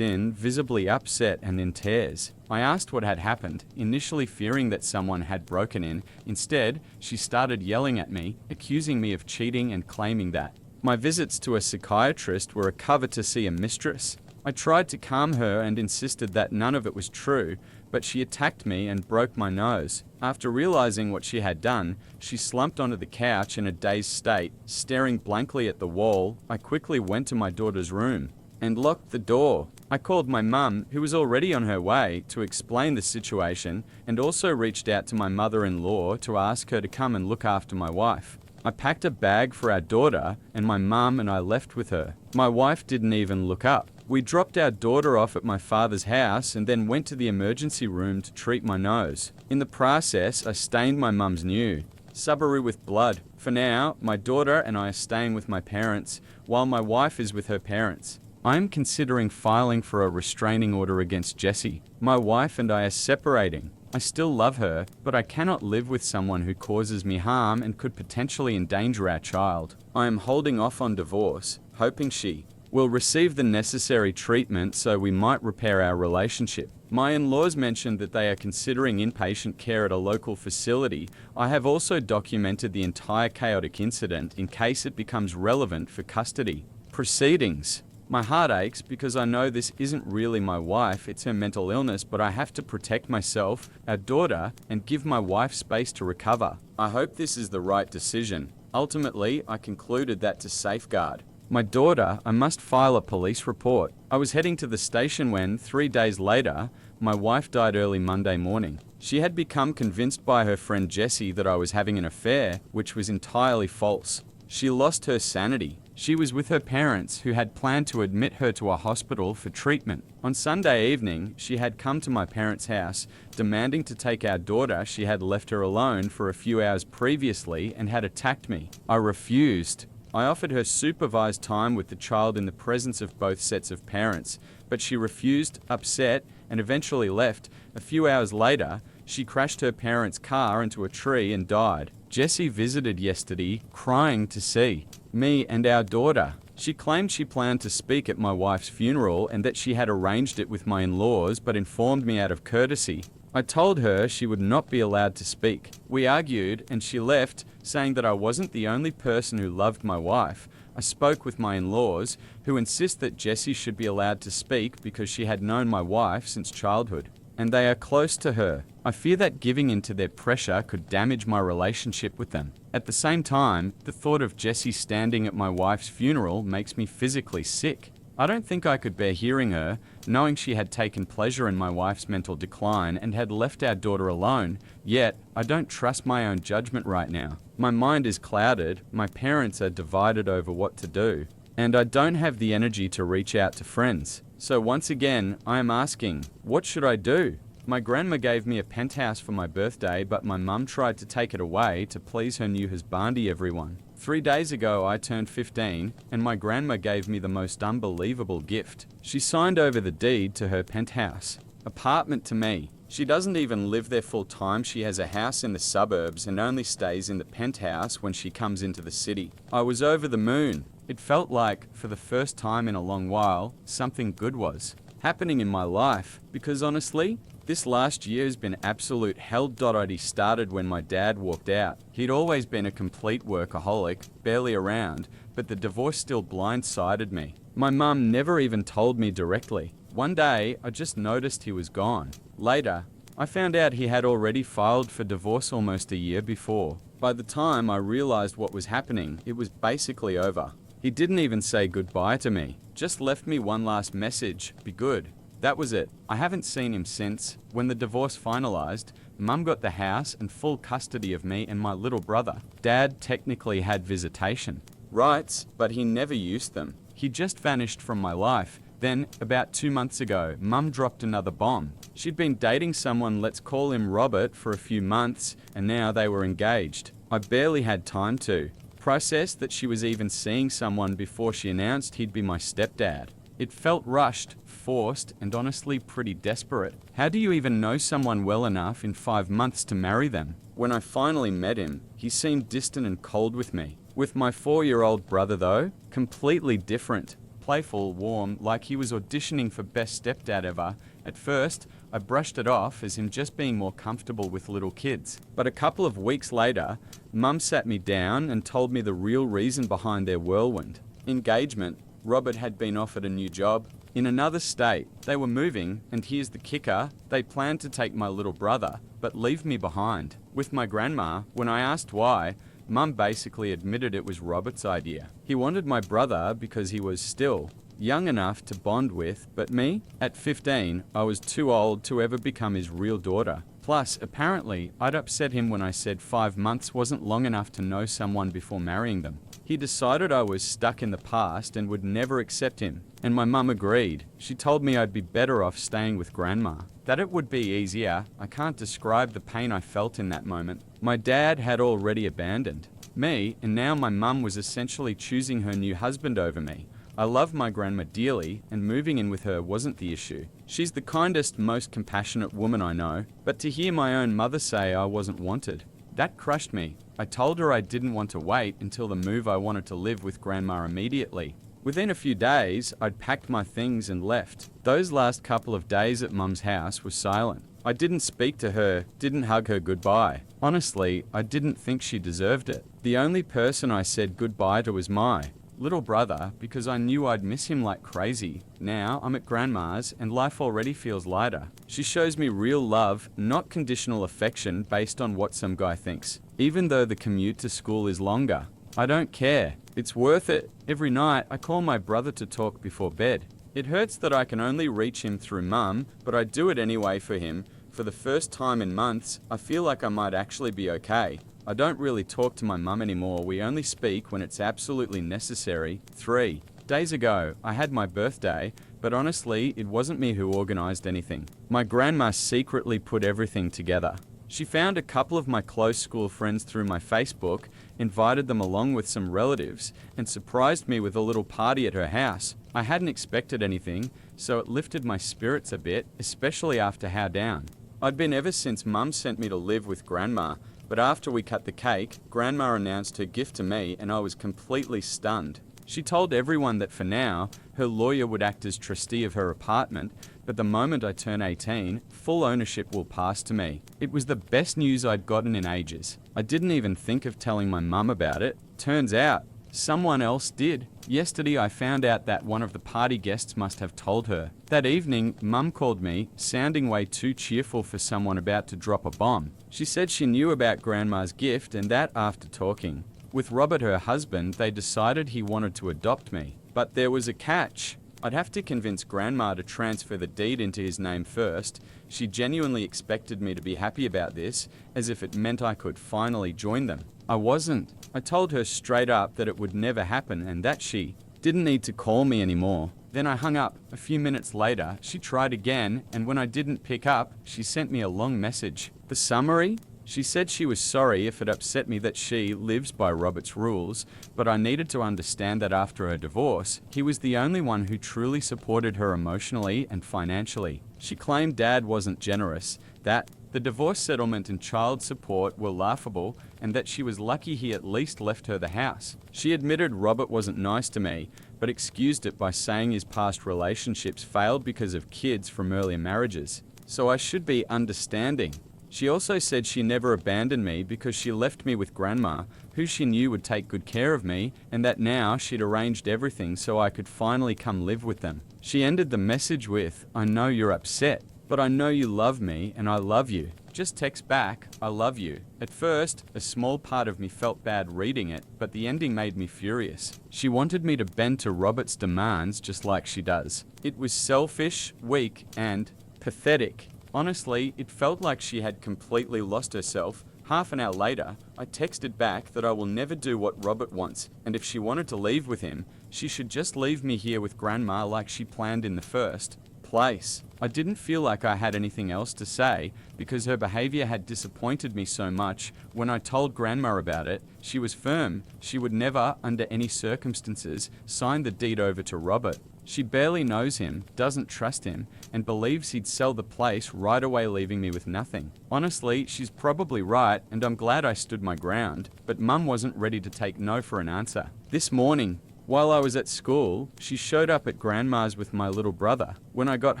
in, visibly upset and in tears. I asked what had happened, initially fearing that someone had broken in. Instead, she started yelling at me, accusing me of cheating and claiming that my visits to a psychiatrist were a cover to see a mistress. I tried to calm her and insisted that none of it was true, but she attacked me and broke my nose. After realizing what she had done, she slumped onto the couch in a dazed state, staring blankly at the wall. I quickly went to my daughter's room and locked the door. I called my mum, who was already on her way, to explain the situation, and also reached out to my mother-in-law to ask her to come and look after my wife. I packed a bag for our daughter, and my mum and I left with her. My wife didn't even look up. We dropped our daughter off at my father's house and then went to the emergency room to treat my nose. In the process, I stained my mum's new Subaru with blood. For now, my daughter and I are staying with my parents, while my wife is with her parents. I am considering filing for a restraining order against Jessie. My wife and I are separating. I still love her, but I cannot live with someone who causes me harm and could potentially endanger our child. I am holding off on divorce, hoping she will receive the necessary treatment so we might repair our relationship. My in-laws mentioned that they are considering inpatient care at a local facility. I have also documented the entire chaotic incident in case it becomes relevant for custody proceedings. My heart aches because I know this isn't really my wife, it's her mental illness, but I have to protect myself, our daughter, and give my wife space to recover. I hope this is the right decision. Ultimately, I concluded that to safeguard my daughter, I must file a police report. I was heading to the station when, 3 days later, my wife died early Monday morning. She had become convinced by her friend Jessie that I was having an affair, which was entirely false. She lost her sanity. She was with her parents, who had planned to admit her to a hospital for treatment. On Sunday evening, she had come to my parents' house, demanding to take our daughter. She had left her alone for a few hours previously and had attacked me. I refused. I offered her supervised time with the child in the presence of both sets of parents, but she refused, upset, and eventually left. A few hours later, she crashed her parents' car into a tree and died. Jessie visited yesterday, crying to see me and our daughter. She claimed she planned to speak at my wife's funeral and that she had arranged it with my in-laws, but informed me out of courtesy. I told her she would not be allowed to speak. We argued and she left, saying that I wasn't the only person who loved my wife. I spoke with my in-laws, who insist that Jessie should be allowed to speak because she had known my wife since childhood, and they are close to her. I fear that giving in to their pressure could damage my relationship with them. At the same time, the thought of Jessie standing at my wife's funeral makes me physically sick. I don't think I could bear hearing her, knowing she had taken pleasure in my wife's mental decline and had left our daughter alone, yet I don't trust my own judgment right now. My mind is clouded, my parents are divided over what to do, and I don't have the energy to reach out to friends. So once again, I am asking, what should I do? My grandma gave me a penthouse for my birthday, but my mum tried to take it away to please her new husbandi everyone. 3 days ago, I turned 15, and my grandma gave me the most unbelievable gift. She signed over the deed to her penthouse apartment to me. She doesn't even live there full time. She has a house in the suburbs and only stays in the penthouse when she comes into the city. I was over the moon. It felt like, for the first time in a long while, something good was happening in my life, because honestly, this last year has been absolute hell. It started when my dad walked out. He'd always been a complete workaholic, barely around, but the divorce still blindsided me. My mum never even told me directly. One day, I just noticed he was gone. Later, I found out he had already filed for divorce almost a year before. By the time I realized what was happening, it was basically over. He didn't even say goodbye to me, just left me one last message, be good. That was it. I haven't seen him since. When the divorce finalized, Mum got the house and full custody of me and my little brother. Dad technically had visitation rights, but he never used them. He just vanished from my life. Then, about 2 months ago, Mum dropped another bomb. She'd been dating someone, let's call him Robert, for a few months, and now they were engaged. I barely had time to process that she was even seeing someone before she announced he'd be my stepdad. It felt rushed, forced, and honestly pretty desperate. How do you even know someone well enough in 5 months to marry them? When I finally met him, he seemed distant and cold with me. With my 4-year-old brother though, completely different. Playful, warm, like he was auditioning for best stepdad ever. At first, I brushed it off as him just being more comfortable with little kids. But a couple of weeks later, Mum sat me down and told me the real reason behind their whirlwind. Engagement. Robert had been offered a new job in another state. They were moving, and here's the kicker, they planned to take my little brother, but leave me behind. With my grandma, when I asked why, Mum basically admitted it was Robert's idea. He wanted my brother because he was still young enough to bond with, but me? At 15, I was too old to ever become his real daughter. Plus, apparently, I'd upset him when I said 5 months wasn't long enough to know someone before marrying them. He decided I was stuck in the past and would never accept him. And my mum agreed. She told me I'd be better off staying with grandma. That it would be easier. I can't describe the pain I felt in that moment. My dad had already abandoned me, and now my mum was essentially choosing her new husband over me. I love my grandma dearly, and moving in with her wasn't the issue. She's the kindest, most compassionate woman I know, but to hear my own mother say I wasn't wanted, that crushed me. I told her I didn't want to wait until the move. I wanted to live with grandma immediately. Within a few days, I'd packed my things and left. Those last couple of days at Mum's house were silent. I didn't speak to her, didn't hug her goodbye. Honestly, I didn't think she deserved it. The only person I said goodbye to was my little brother, because I knew I'd miss him like crazy. Now I'm at grandma's and life already feels lighter. She shows me real love, not conditional affection based on what some guy thinks. Even though the commute to school is longer, I don't care. It's worth it. Every night I call my brother to talk before bed. It hurts that I can only reach him through Mum, but I do it anyway for him. For the first time in months, I feel like I might actually be okay. I don't really talk to my mum anymore. We only speak when it's absolutely necessary. 3 days ago, I had my birthday, but honestly, it wasn't me who organized anything. My grandma secretly put everything together. She found a couple of my close school friends through my Facebook, invited them along with some relatives, and surprised me with a little party at her house. I hadn't expected anything, so it lifted my spirits a bit, especially after how down I'd been ever since Mum sent me to live with grandma. But after we cut the cake, grandma announced her gift to me and I was completely stunned. She told everyone that for now, her lawyer would act as trustee of her apartment, but the moment I turn 18, full ownership will pass to me. It was the best news I'd gotten in ages. I didn't even think of telling my mum about it. Turns out, someone else did. Yesterday I found out that one of the party guests must have told her. That evening, Mum called me, sounding way too cheerful for someone about to drop a bomb. She said she knew about grandma's gift and that after talking with Robert, her husband, they decided he wanted to adopt me. But there was a catch. I'd have to convince grandma to transfer the deed into his name first. She genuinely expected me to be happy about this, as if it meant I could finally join them. I wasn't. I told her straight up that it would never happen and that she didn't need to call me anymore. Then I hung up. A few minutes later, she tried again, and when I didn't pick up, she sent me a long message. The summary? She said she was sorry if it upset me that she lives by Robert's rules, but I needed to understand that after her divorce, he was the only one who truly supported her emotionally and financially. She claimed Dad wasn't generous, that the divorce settlement and child support were laughable, and that she was lucky he at least left her the house. She admitted Robert wasn't nice to me, but excused it by saying his past relationships failed because of kids from earlier marriages. So I should be understanding. She also said she never abandoned me because she left me with grandma, who she knew would take good care of me, and that now she'd arranged everything so I could finally come live with them. She ended the message with, "I know you're upset, But I know you love me and I love you. Just text back, I love you. At first, a small part of me felt bad reading it, but the ending made me furious. She wanted me to bend to Robert's demands just like she does. It was selfish, weak, and pathetic. Honestly, it felt like she had completely lost herself. Half an hour later, I texted back that I will never do what Robert wants, and if she wanted to leave with him, she should just leave me here with Grandma like she planned in the first place. I didn't feel like I had anything else to say because her behavior had disappointed me so much. When I told Grandma about it, she was firm. She would never, under any circumstances, sign the deed over to Robert. She barely knows him, doesn't trust him, and believes he'd sell the place right away, leaving me with nothing. Honestly, she's probably right, and I'm glad I stood my ground, but Mum wasn't ready to take no for an answer. This morning, while I was at school, she showed up at Grandma's with my little brother. When I got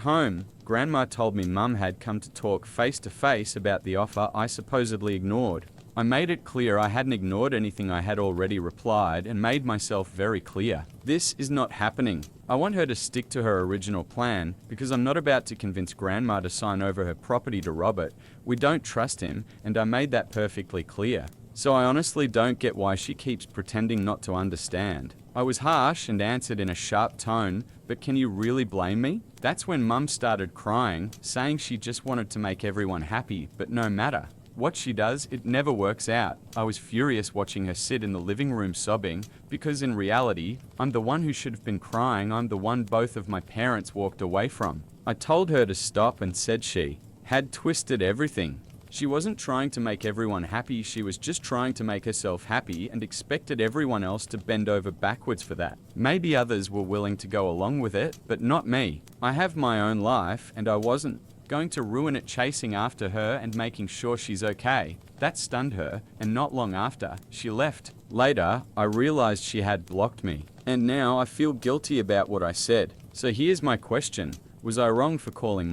home, Grandma told me Mum had come to talk face to face about the offer I supposedly ignored. I made it clear I hadn't ignored anything I had already replied and made myself very clear. This is not happening. I want her to stick to her original plan because I'm not about to convince Grandma to sign over her property to Robert. We don't trust him, and I made that perfectly clear. So I honestly don't get why she keeps pretending not to understand. I was harsh and answered in a sharp tone, but can you really blame me? That's when Mum started crying, saying she just wanted to make everyone happy, but no matter what she does, it never works out. I was furious watching her sit in the living room sobbing, because in reality, I'm the one who should have been crying. I'm the one both of my parents walked away from. I told her to stop and said she had twisted everything. She wasn't trying to make everyone happy, she was just trying to make herself happy and expected everyone else to bend over backwards for that. Maybe others were willing to go along with it, but not me. I have my own life, and I wasn't going to ruin it chasing after her and making sure she's okay. That stunned her, and not long after, she left. Later, I realized she had blocked me, and now I feel guilty about what I said. So here's my question. Was I wrong for calling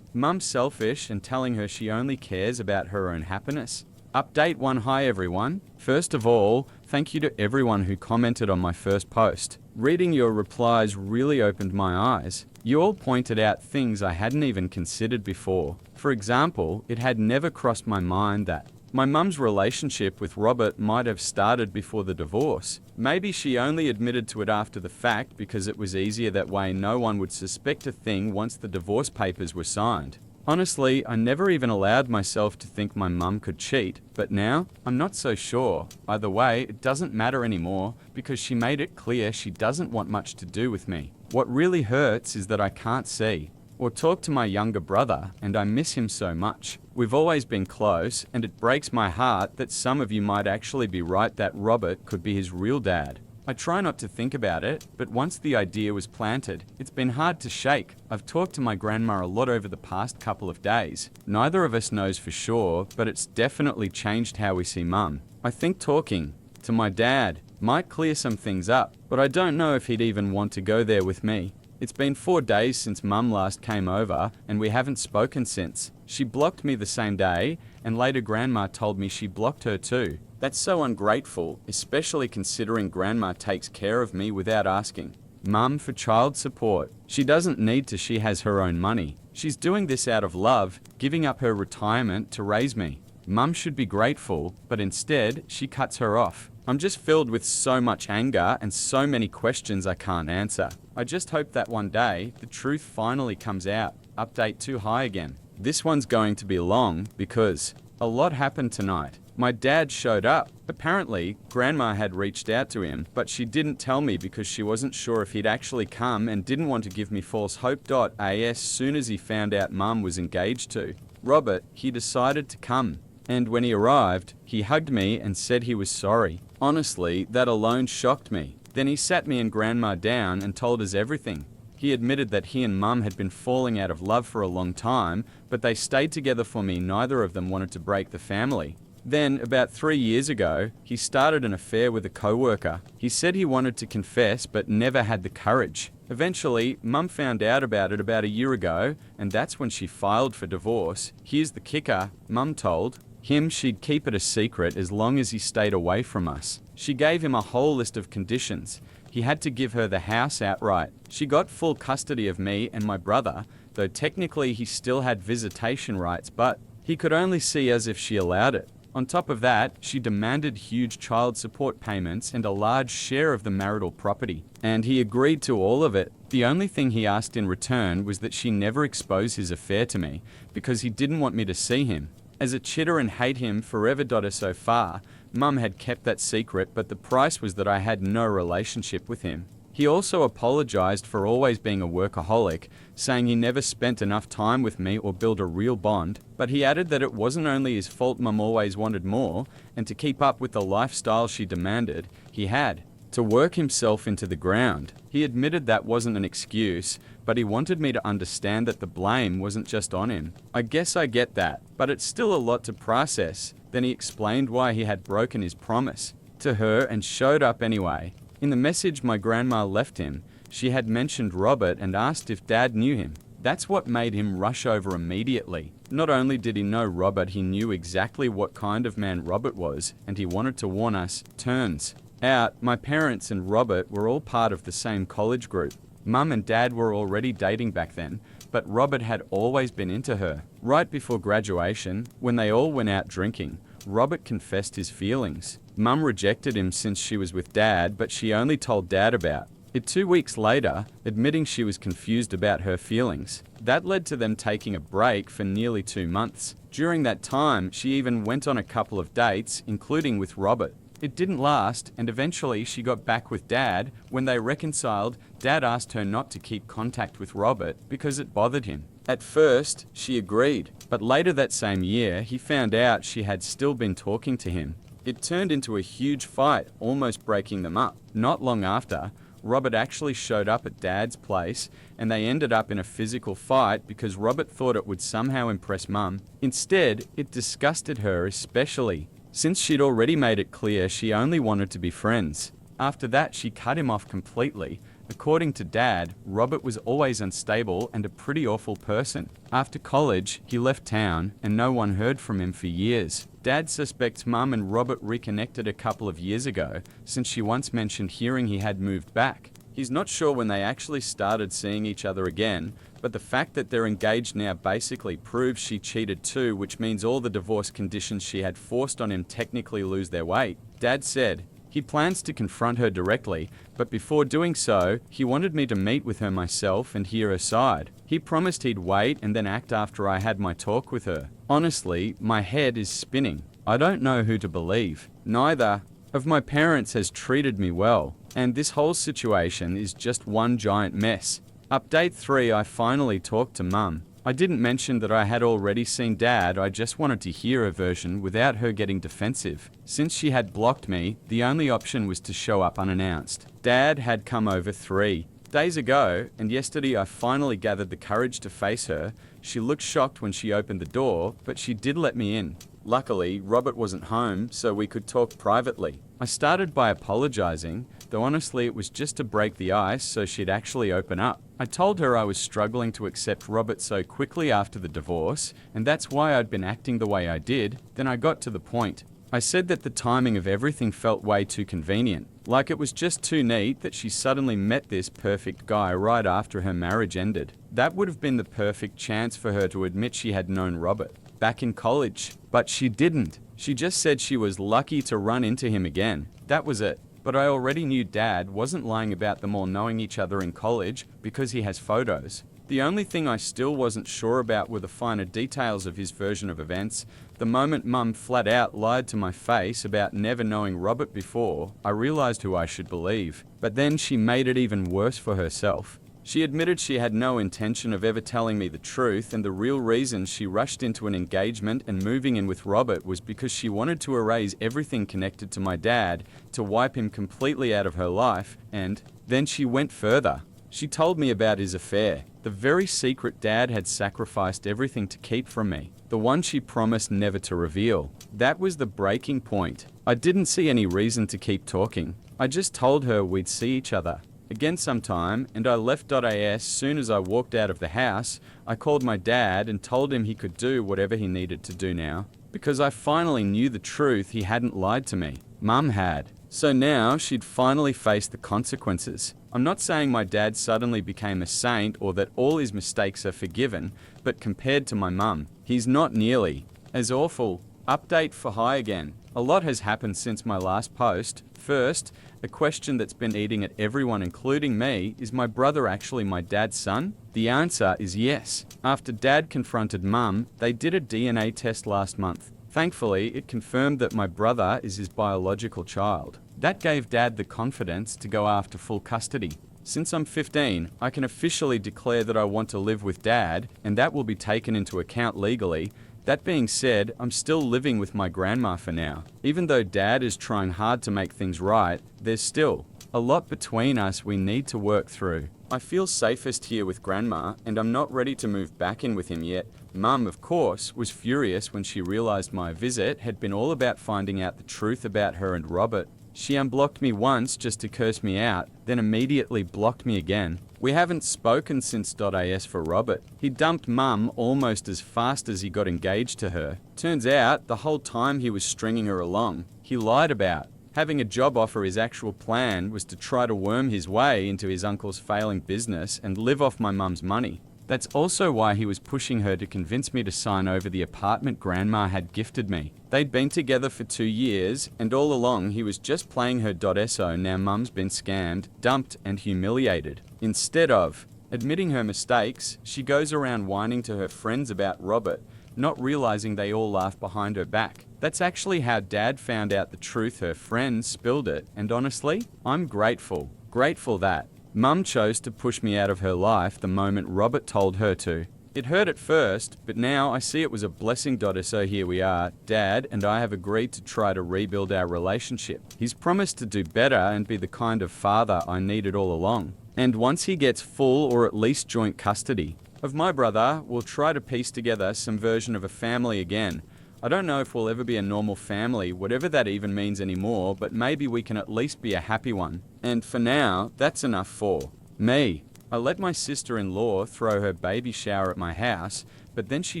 Mum selfish and telling her she only cares about her own happiness? Update 1. Hi everyone. First of all, thank you to everyone who commented on my first post. Reading your replies really opened my eyes. You all pointed out things I hadn't even considered before. For example, it had never crossed my mind that my mum's relationship with Robert might have started before the divorce. Maybe she only admitted to it after the fact because it was easier that way. No one would suspect a thing once the divorce papers were signed. Honestly, I never even allowed myself to think my mum could cheat, but now, I'm not so sure. Either way, it doesn't matter anymore because she made it clear she doesn't want much to do with me. What really hurts is that I can't see or talk to my younger brother, and I miss him so much. We've always been close, and it breaks my heart that some of you might actually be right that Robert could be his real dad. I try not to think about it, but once the idea was planted, it's been hard to shake. I've talked to my grandma a lot over the past couple of days. Neither of us knows for sure, but it's definitely changed how we see Mum. I think talking to my dad might clear some things up, but I don't know if he'd even want to go there with me. It's been 4 days since Mum last came over, and we haven't spoken since. She blocked me the same day, and later Grandma told me she blocked her too. That's so ungrateful, especially considering Grandma takes care of me without asking Mum for child support. She doesn't need to, she has her own money. She's doing this out of love, giving up her retirement to raise me. Mum should be grateful, but instead, she cuts her off. I'm just filled with so much anger and so many questions I can't answer. I just hope that one day, the truth finally comes out. Update 2. Hi again. This one's going to be long because a lot happened tonight. My dad showed up. Apparently, Grandma had reached out to him, but she didn't tell me because she wasn't sure if he'd actually come and didn't want to give me false hope. As soon as he found out Mum was engaged to Robert, he decided to come. And when he arrived, he hugged me and said he was sorry. Honestly, that alone shocked me. Then he sat me and Grandma down and told us everything. He admitted that he and Mum had been falling out of love for a long time, but they stayed together for me. Neither of them wanted to break the family. Then, about 3 years ago, he started an affair with a co-worker. He said he wanted to confess, but never had the courage. Eventually, Mum found out about it about a year ago, and that's when she filed for divorce. Here's the kicker. Mum told him she'd keep it a secret as long as he stayed away from us. She gave him a whole list of conditions. He had to give her the house outright. She got full custody of me and my brother. though technically he still had visitation rights, but he could only see as if she allowed it. On top of that, she demanded huge child support payments and a large share of the marital property, and he agreed to all of it. The only thing he asked in return was that she never expose his affair to me, because he didn't want me to see him. As a chitter and hate him forever. So far, Mum had kept that secret, but the price was that I had no relationship with him. He also apologized for always being a workaholic, saying he never spent enough time with me or built a real bond, but he added that it wasn't only his fault Mum always wanted more, and to keep up with the lifestyle she demanded, he had to work himself into the ground. He admitted that wasn't an excuse, but he wanted me to understand that the blame wasn't just on him. I guess I get that, but it's still a lot to process. Then he explained why he had broken his promise to her and showed up anyway. In the message my grandma left him, she had mentioned Robert and asked if Dad knew him. That's what made him rush over immediately. Not only did he know Robert, he knew exactly what kind of man Robert was, and he wanted to warn us. Turns out, my parents and Robert were all part of the same college group. Mum and Dad were already dating back then, but Robert had always been into her. Right before graduation, when they all went out drinking, Robert confessed his feelings. Mum rejected him since she was with Dad, but she only told Dad about it 2 weeks later, admitting she was confused about her feelings. That led to them taking a break for nearly 2 months. During that time, she even went on a couple of dates, including with Robert. It didn't last, and eventually she got back with Dad. When they reconciled, Dad asked her not to keep contact with Robert because it bothered him. At first, she agreed, but later that same year, he found out she had still been talking to him. It turned into a huge fight, almost breaking them up. Not long after, Robert actually showed up at Dad's place, and they ended up in a physical fight because Robert thought it would somehow impress Mum. Instead, it disgusted her especially, since she'd already made it clear she only wanted to be friends. After that, she cut him off completely. According to Dad, Robert was always unstable and a pretty awful person. After college, he left town, and no one heard from him for years. Dad suspects Mum and Robert reconnected a couple of years ago, since she once mentioned hearing he had moved back. He's not sure when they actually started seeing each other again, but the fact that they're engaged now basically proves she cheated too, which means all the divorce conditions she had forced on him technically lose their weight. Dad said he plans to confront her directly, but before doing so, he wanted me to meet with her myself and hear her side. He promised he'd wait and then act after I had my talk with her. Honestly, my head is spinning. I don't know who to believe. Neither of my parents has treated me well, and this whole situation is just one giant mess. Update 3, I finally talked to Mum. I didn't mention that I had already seen Dad, I just wanted to hear her version without her getting defensive. Since she had blocked me, the only option was to show up unannounced. Dad had come over 3 days ago, and yesterday I finally gathered the courage to face her. She looked shocked when she opened the door, but she did let me in. Luckily, Robert wasn't home, so we could talk privately. I started by apologizing, though honestly it was just to break the ice so she'd actually open up. I told her I was struggling to accept Robert so quickly after the divorce, and that's why I'd been acting the way I did. Then I got to the point. I said that the timing of everything felt way too convenient, like it was just too neat that she suddenly met this perfect guy right after her marriage ended. That would have been the perfect chance for her to admit she had known Robert back in college, but she didn't. She just said she was lucky to run into him again. That was it. But I already knew Dad wasn't lying about them all knowing each other in college because he has photos. The only thing I still wasn't sure about were the finer details of his version of events. The moment Mum flat out lied to my face about never knowing Robert before, I realized who I should believe. But then she made it even worse for herself. She admitted she had no intention of ever telling me the truth, and the real reason she rushed into an engagement and moving in with Robert was because she wanted to erase everything connected to my dad, to wipe him completely out of her life, and then she went further. She told me about his affair, the very secret Dad had sacrificed everything to keep from me, the one she promised never to reveal. That was the breaking point. I didn't see any reason to keep talking. I just told her we'd see each other again sometime, and I left. As soon as I walked out of the house, I called my dad and told him he could do whatever he needed to do now, because I finally knew the truth. He hadn't lied to me. Mum had. So now she'd finally face the consequences. I'm not saying my dad suddenly became a saint or that all his mistakes are forgiven, but compared to my mum, he's not nearly as awful. Update for Hi again. A lot has happened since my last post. First, a question that's been eating at everyone including me, is my brother actually my dad's son? The answer is yes. After dad confronted mum, they did a DNA test last month. Thankfully, it confirmed that my brother is his biological child. That gave dad the confidence to go after full custody. Since I'm 15, I can officially declare that I want to live with dad, and that will be taken into account legally. That being said, I'm still living with my grandma for now. Even though dad is trying hard to make things right, there's still a lot between us we need to work through. I feel safest here with grandma, and I'm not ready to move back in with him yet. Mum, of course, was furious when she realized my visit had been all about finding out the truth about her and Robert. She unblocked me once just to curse me out, then immediately blocked me again. We haven't spoken since .as for Robert. He dumped mum almost as fast as he got engaged to her. Turns out, the whole time he was stringing her along, he lied about having a job offer. His actual plan was to try to worm his way into his uncle's failing business and live off my mum's money. That's also why he was pushing her to convince me to sign over the apartment grandma had gifted me. They'd been together for 2 years, and all along he was just playing her .so. Now mum's been scammed, dumped, and humiliated. Instead of admitting her mistakes, she goes around whining to her friends about Robert, not realizing they all laugh behind her back. That's actually how dad found out the truth. Her friends spilled it, and honestly, I'm grateful. Grateful that mum chose to push me out of her life the moment Robert told her to. It hurt at first, but now I see it was a blessing. So here we are. Dad and I have agreed to try to rebuild our relationship. He's promised to do better and be the kind of father I needed all along. And once he gets full or at least joint custody of my brother, we'll try to piece together some version of a family again. I don't know if we'll ever be a normal family, whatever that even means anymore, but maybe we can at least be a happy one. And for now, that's enough for me. I let my sister-in-law throw her baby shower at my house, but then she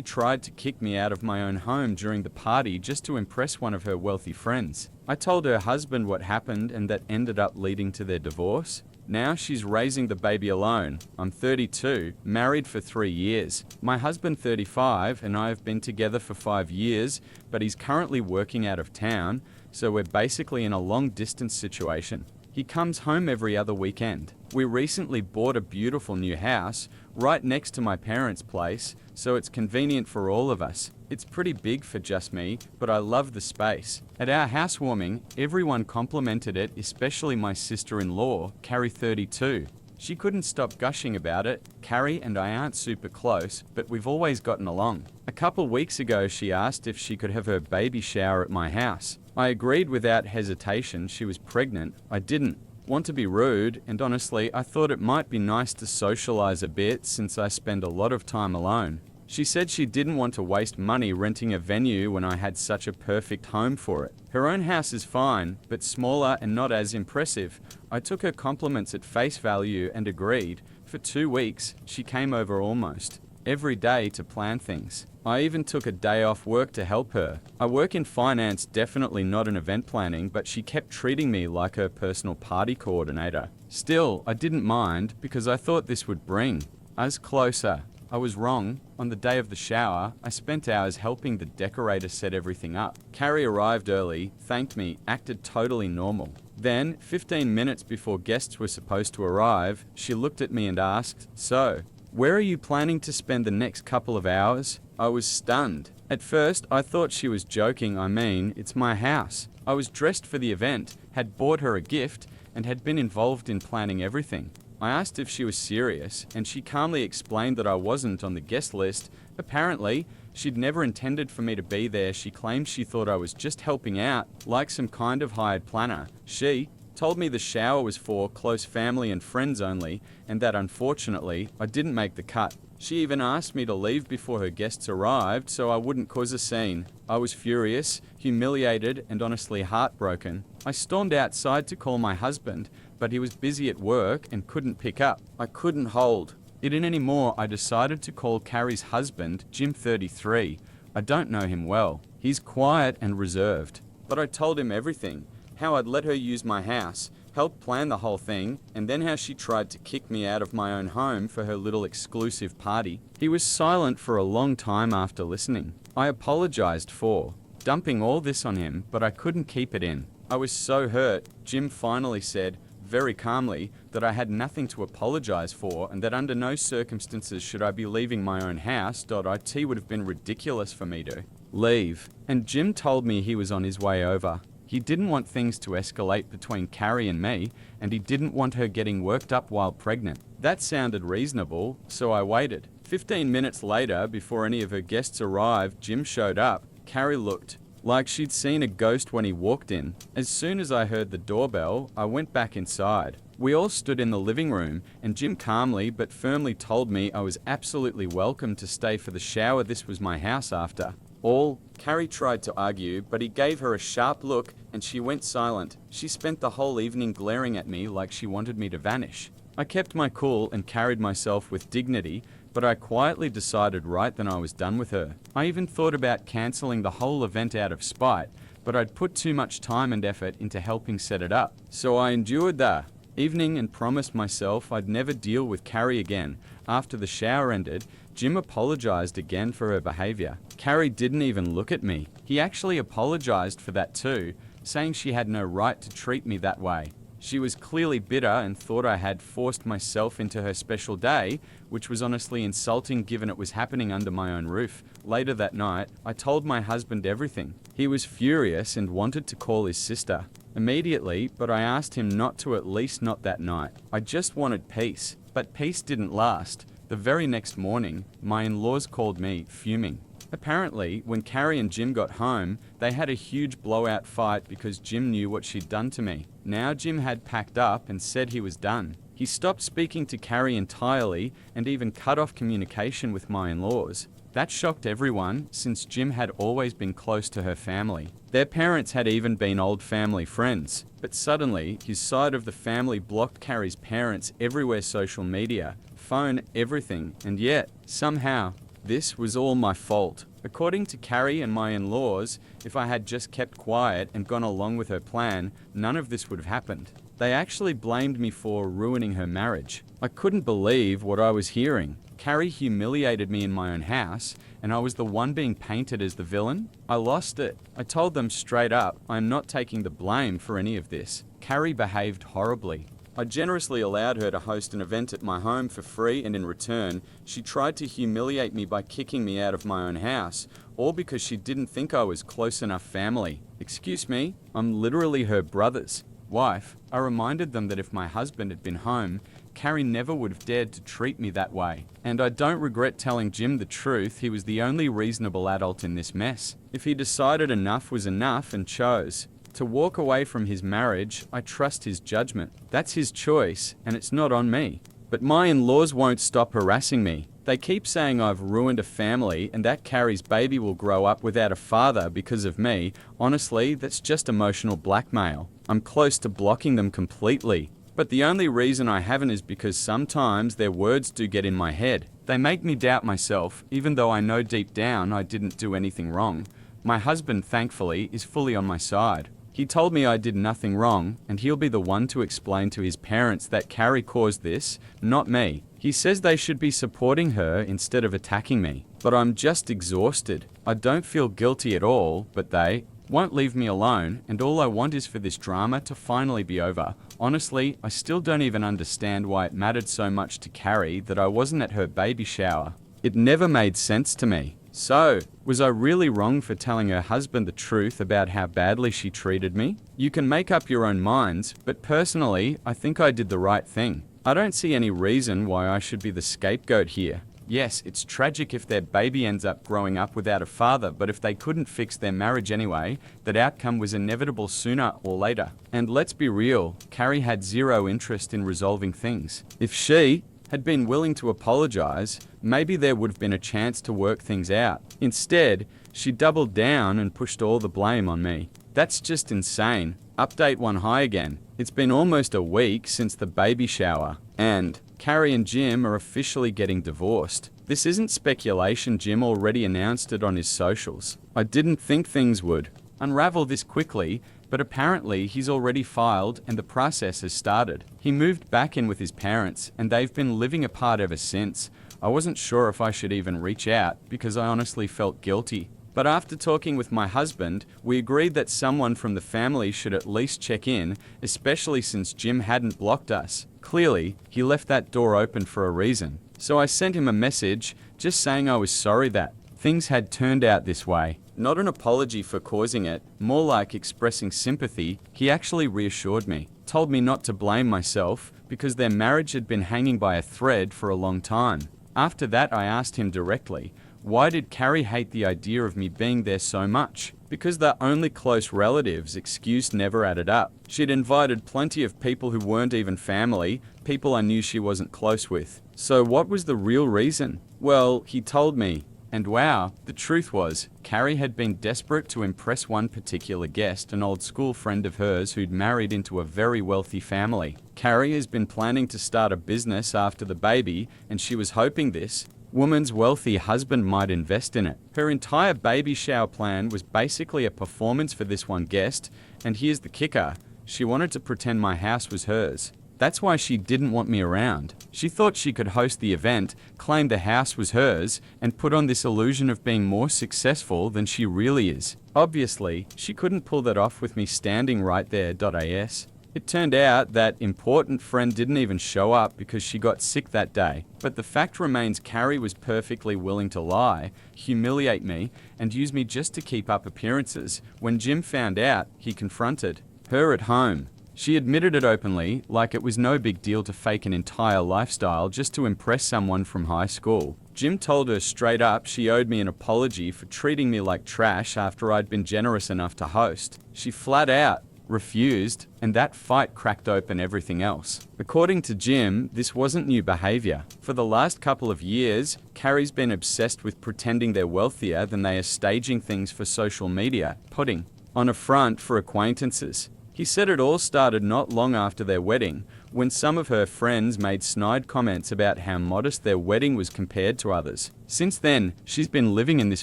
tried to kick me out of my own home during the party just to impress one of her wealthy friends. I told her husband what happened, and that ended up leading to their divorce. Now she's raising the baby alone. I'm 32, married for 3 years. My husband 35, and I have been together for 5 years, but he's currently working out of town, so we're basically in a long-distance situation. He comes home every other weekend. We recently bought a beautiful new house right next to my parents' place, so it's convenient for all of us. It's pretty big for just me, but I love the space. At our housewarming, everyone complimented it, especially my sister-in-law, Carrie 32. She couldn't stop gushing about it. Carrie and I aren't super close, but we've always gotten along. A couple weeks ago, she asked if she could have her baby shower at my house. I agreed without hesitation. She was pregnant. I didn't want to be rude, and honestly, I thought it might be nice to socialize a bit since I spend a lot of time alone. She said she didn't want to waste money renting a venue when I had such a perfect home for it. Her own house is fine, but smaller and not as impressive. I took her compliments at face value and agreed. For 2 weeks, she came over almost every day to plan things. I even took a day off work to help her. I work in finance, definitely not in event planning, but she kept treating me like her personal party coordinator. Still, I didn't mind because I thought this would bring us closer. I was wrong. On the day of the shower, I spent hours helping the decorator set everything up. Carrie arrived early, thanked me, acted totally normal. Then, 15 minutes before guests were supposed to arrive, she looked at me and asked, "So, where are you planning to spend the next couple of hours?" I was stunned. At first, I thought she was joking. I mean, it's my house. I was dressed for the event, had bought her a gift, and had been involved in planning everything. I asked if she was serious, and she calmly explained that I wasn't on the guest list. Apparently, she'd never intended for me to be there. She claimed she thought I was just helping out, like some kind of hired planner. She told me the shower was for close family and friends only, and that unfortunately, I didn't make the cut. She even asked me to leave before her guests arrived so I wouldn't cause a scene. I was furious, humiliated, and honestly heartbroken. I stormed outside to call my husband, but he was busy at work and couldn't pick up. I couldn't hold it in anymore. I decided to call Carrie's husband, Jim 33. I don't know him well. He's quiet and reserved, but I told him everything. how I'd let her use my house, helped plan the whole thing, and then how she tried to kick me out of my own home for her little exclusive party. He was silent for a long time after listening. I apologized for dumping all this on him, but I couldn't keep it in. I was so hurt. Jim finally said, very calmly, that I had nothing to apologize for and that under no circumstances should I be leaving my own house. It would have been ridiculous for me to leave. And Jim told me he was on his way over. He didn't want things to escalate between Carrie and me, and he didn't want her getting worked up while pregnant. That sounded reasonable, so I waited. 15 minutes later, before any of her guests arrived, Jim showed up. Carrie looked like she'd seen a ghost when he walked in. As soon as I heard the doorbell, I went back inside. We all stood in the living room, and Jim calmly but firmly told me I was absolutely welcome to stay for the shower. This was my house after all. Carrie tried to argue, but he gave her a sharp look and she went silent. She spent the whole evening glaring at me like she wanted me to vanish. I kept my cool and carried myself with dignity, but I quietly decided right then I was done with her. I even thought about cancelling the whole event out of spite, but I'd put too much time and effort into helping set it up. So I endured the evening and promised myself I'd never deal with Carrie again. After the shower ended, Jim apologized again for her behavior. Carrie didn't even look at me. He actually apologized for that too, saying she had no right to treat me that way. She was clearly bitter and thought I had forced myself into her special day, which was honestly insulting given it was happening under my own roof. Later that night, I told my husband everything. He was furious and wanted to call his sister immediately, but I asked him not to, at least not that night. I just wanted peace, but peace didn't last. The very next morning, my in-laws called me, fuming. Apparently, when Carrie and Jim got home, they had a huge blowout fight because Jim knew what she'd done to me. Now Jim had packed up and said he was done. He stopped speaking to Carrie entirely and even cut off communication with my in-laws. That shocked everyone, since Jim had always been close to her family. Their parents had even been old family friends. But suddenly, his side of the family blocked Carrie's parents everywhere: social media, phone, everything. And yet, somehow, this was all my fault. According to Carrie and my in-laws, if I had just kept quiet and gone along with her plan, none of this would have happened. They actually blamed me for ruining her marriage. I couldn't believe what I was hearing. Carrie humiliated me in my own house, and I was the one being painted as the villain. I lost it. I told them straight up, I am not taking the blame for any of this. Carrie behaved horribly. I generously allowed her to host an event at my home for free, and in return, she tried to humiliate me by kicking me out of my own house, all because she didn't think I was close enough family. Excuse me, I'm literally her brother's wife. I reminded them that if my husband had been home, Carrie never would have dared to treat me that way. And I don't regret telling Jim the truth. He was the only reasonable adult in this mess. If he decided enough was enough and chose to walk away from his marriage, I trust his judgment. That's his choice, and it's not on me. But my in-laws won't stop harassing me. They keep saying I've ruined a family and that Carrie's baby will grow up without a father because of me. Honestly, that's just emotional blackmail. I'm close to blocking them completely. But the only reason I haven't is because sometimes their words do get in my head. They make me doubt myself, even though I know deep down I didn't do anything wrong. My husband, thankfully, is fully on my side. He told me I did nothing wrong, and he'll be the one to explain to his parents that Carrie caused this, not me. He says they should be supporting her instead of attacking me. But I'm just exhausted. I don't feel guilty at all, but they won't leave me alone, and all I want is for this drama to finally be over. Honestly, I still don't even understand why it mattered so much to Carrie that I wasn't at her baby shower. It never made sense to me. So, was I really wrong for telling her husband the truth about how badly she treated me? You can make up your own minds, but personally, I think I did the right thing. I don't see any reason why I should be the scapegoat here. Yes, it's tragic if their baby ends up growing up without a father, but if they couldn't fix their marriage anyway, that outcome was inevitable sooner or later. And let's be real, Carrie had zero interest in resolving things. If she had been willing to apologize, maybe there would have been a chance to work things out. Instead, she doubled down and pushed all the blame on me. That's just insane. Update 1 high again. It's been almost a week since the baby shower, and Carrie and Jim are officially getting divorced. This isn't speculation, Jim already announced it on his socials. I didn't think things would unravel this quickly. but apparently he's already filed and the process has started. He moved back in with his parents and they've been living apart ever since. I wasn't sure if I should even reach out because I honestly felt guilty. But after talking with my husband, we agreed that someone from the family should at least check in, especially since Jim hadn't blocked us. Clearly, he left that door open for a reason. So I sent him a message just saying I was sorry that things had turned out this way. Not an apology for causing it, more like expressing sympathy. He actually reassured me, told me not to blame myself because their marriage had been hanging by a thread for a long time. After that, I asked him directly, why did Carrie hate the idea of me being there so much? Because they're only close relatives, excuse never added up. She'd invited plenty of people who weren't even family, people I knew she wasn't close with. So what was the real reason? Well, he told me. And wow, the truth was, Carrie had been desperate to impress one particular guest, an old school friend of hers who'd married into a very wealthy family. Carrie has been planning to start a business after the baby, and she was hoping this woman's wealthy husband might invest in it. Her entire baby shower plan was basically a performance for this one guest, and here's the kicker, she wanted to pretend my house was hers. That's why she didn't want me around. She thought she could host the event, claim the house was hers, and put on this illusion of being more successful than she really is. Obviously, she couldn't pull that off with me standing right there. As. It turned out that important friend didn't even show up because she got sick that day. But the fact remains Carrie was perfectly willing to lie, humiliate me, and use me just to keep up appearances. When Jim found out, he confronted her at home. She admitted it openly, like it was no big deal to fake an entire lifestyle just to impress someone from high school. Jim told her straight up she owed me an apology for treating me like trash after I'd been generous enough to host. She flat out refused, and that fight cracked open everything else. According to Jim, this wasn't new behavior. For the last couple of years, Carrie's been obsessed with pretending they're wealthier than they are, staging things for social media, putting on a front for acquaintances. He said it all started not long after their wedding, when some of her friends made snide comments about how modest their wedding was compared to others. Since then, she's been living in this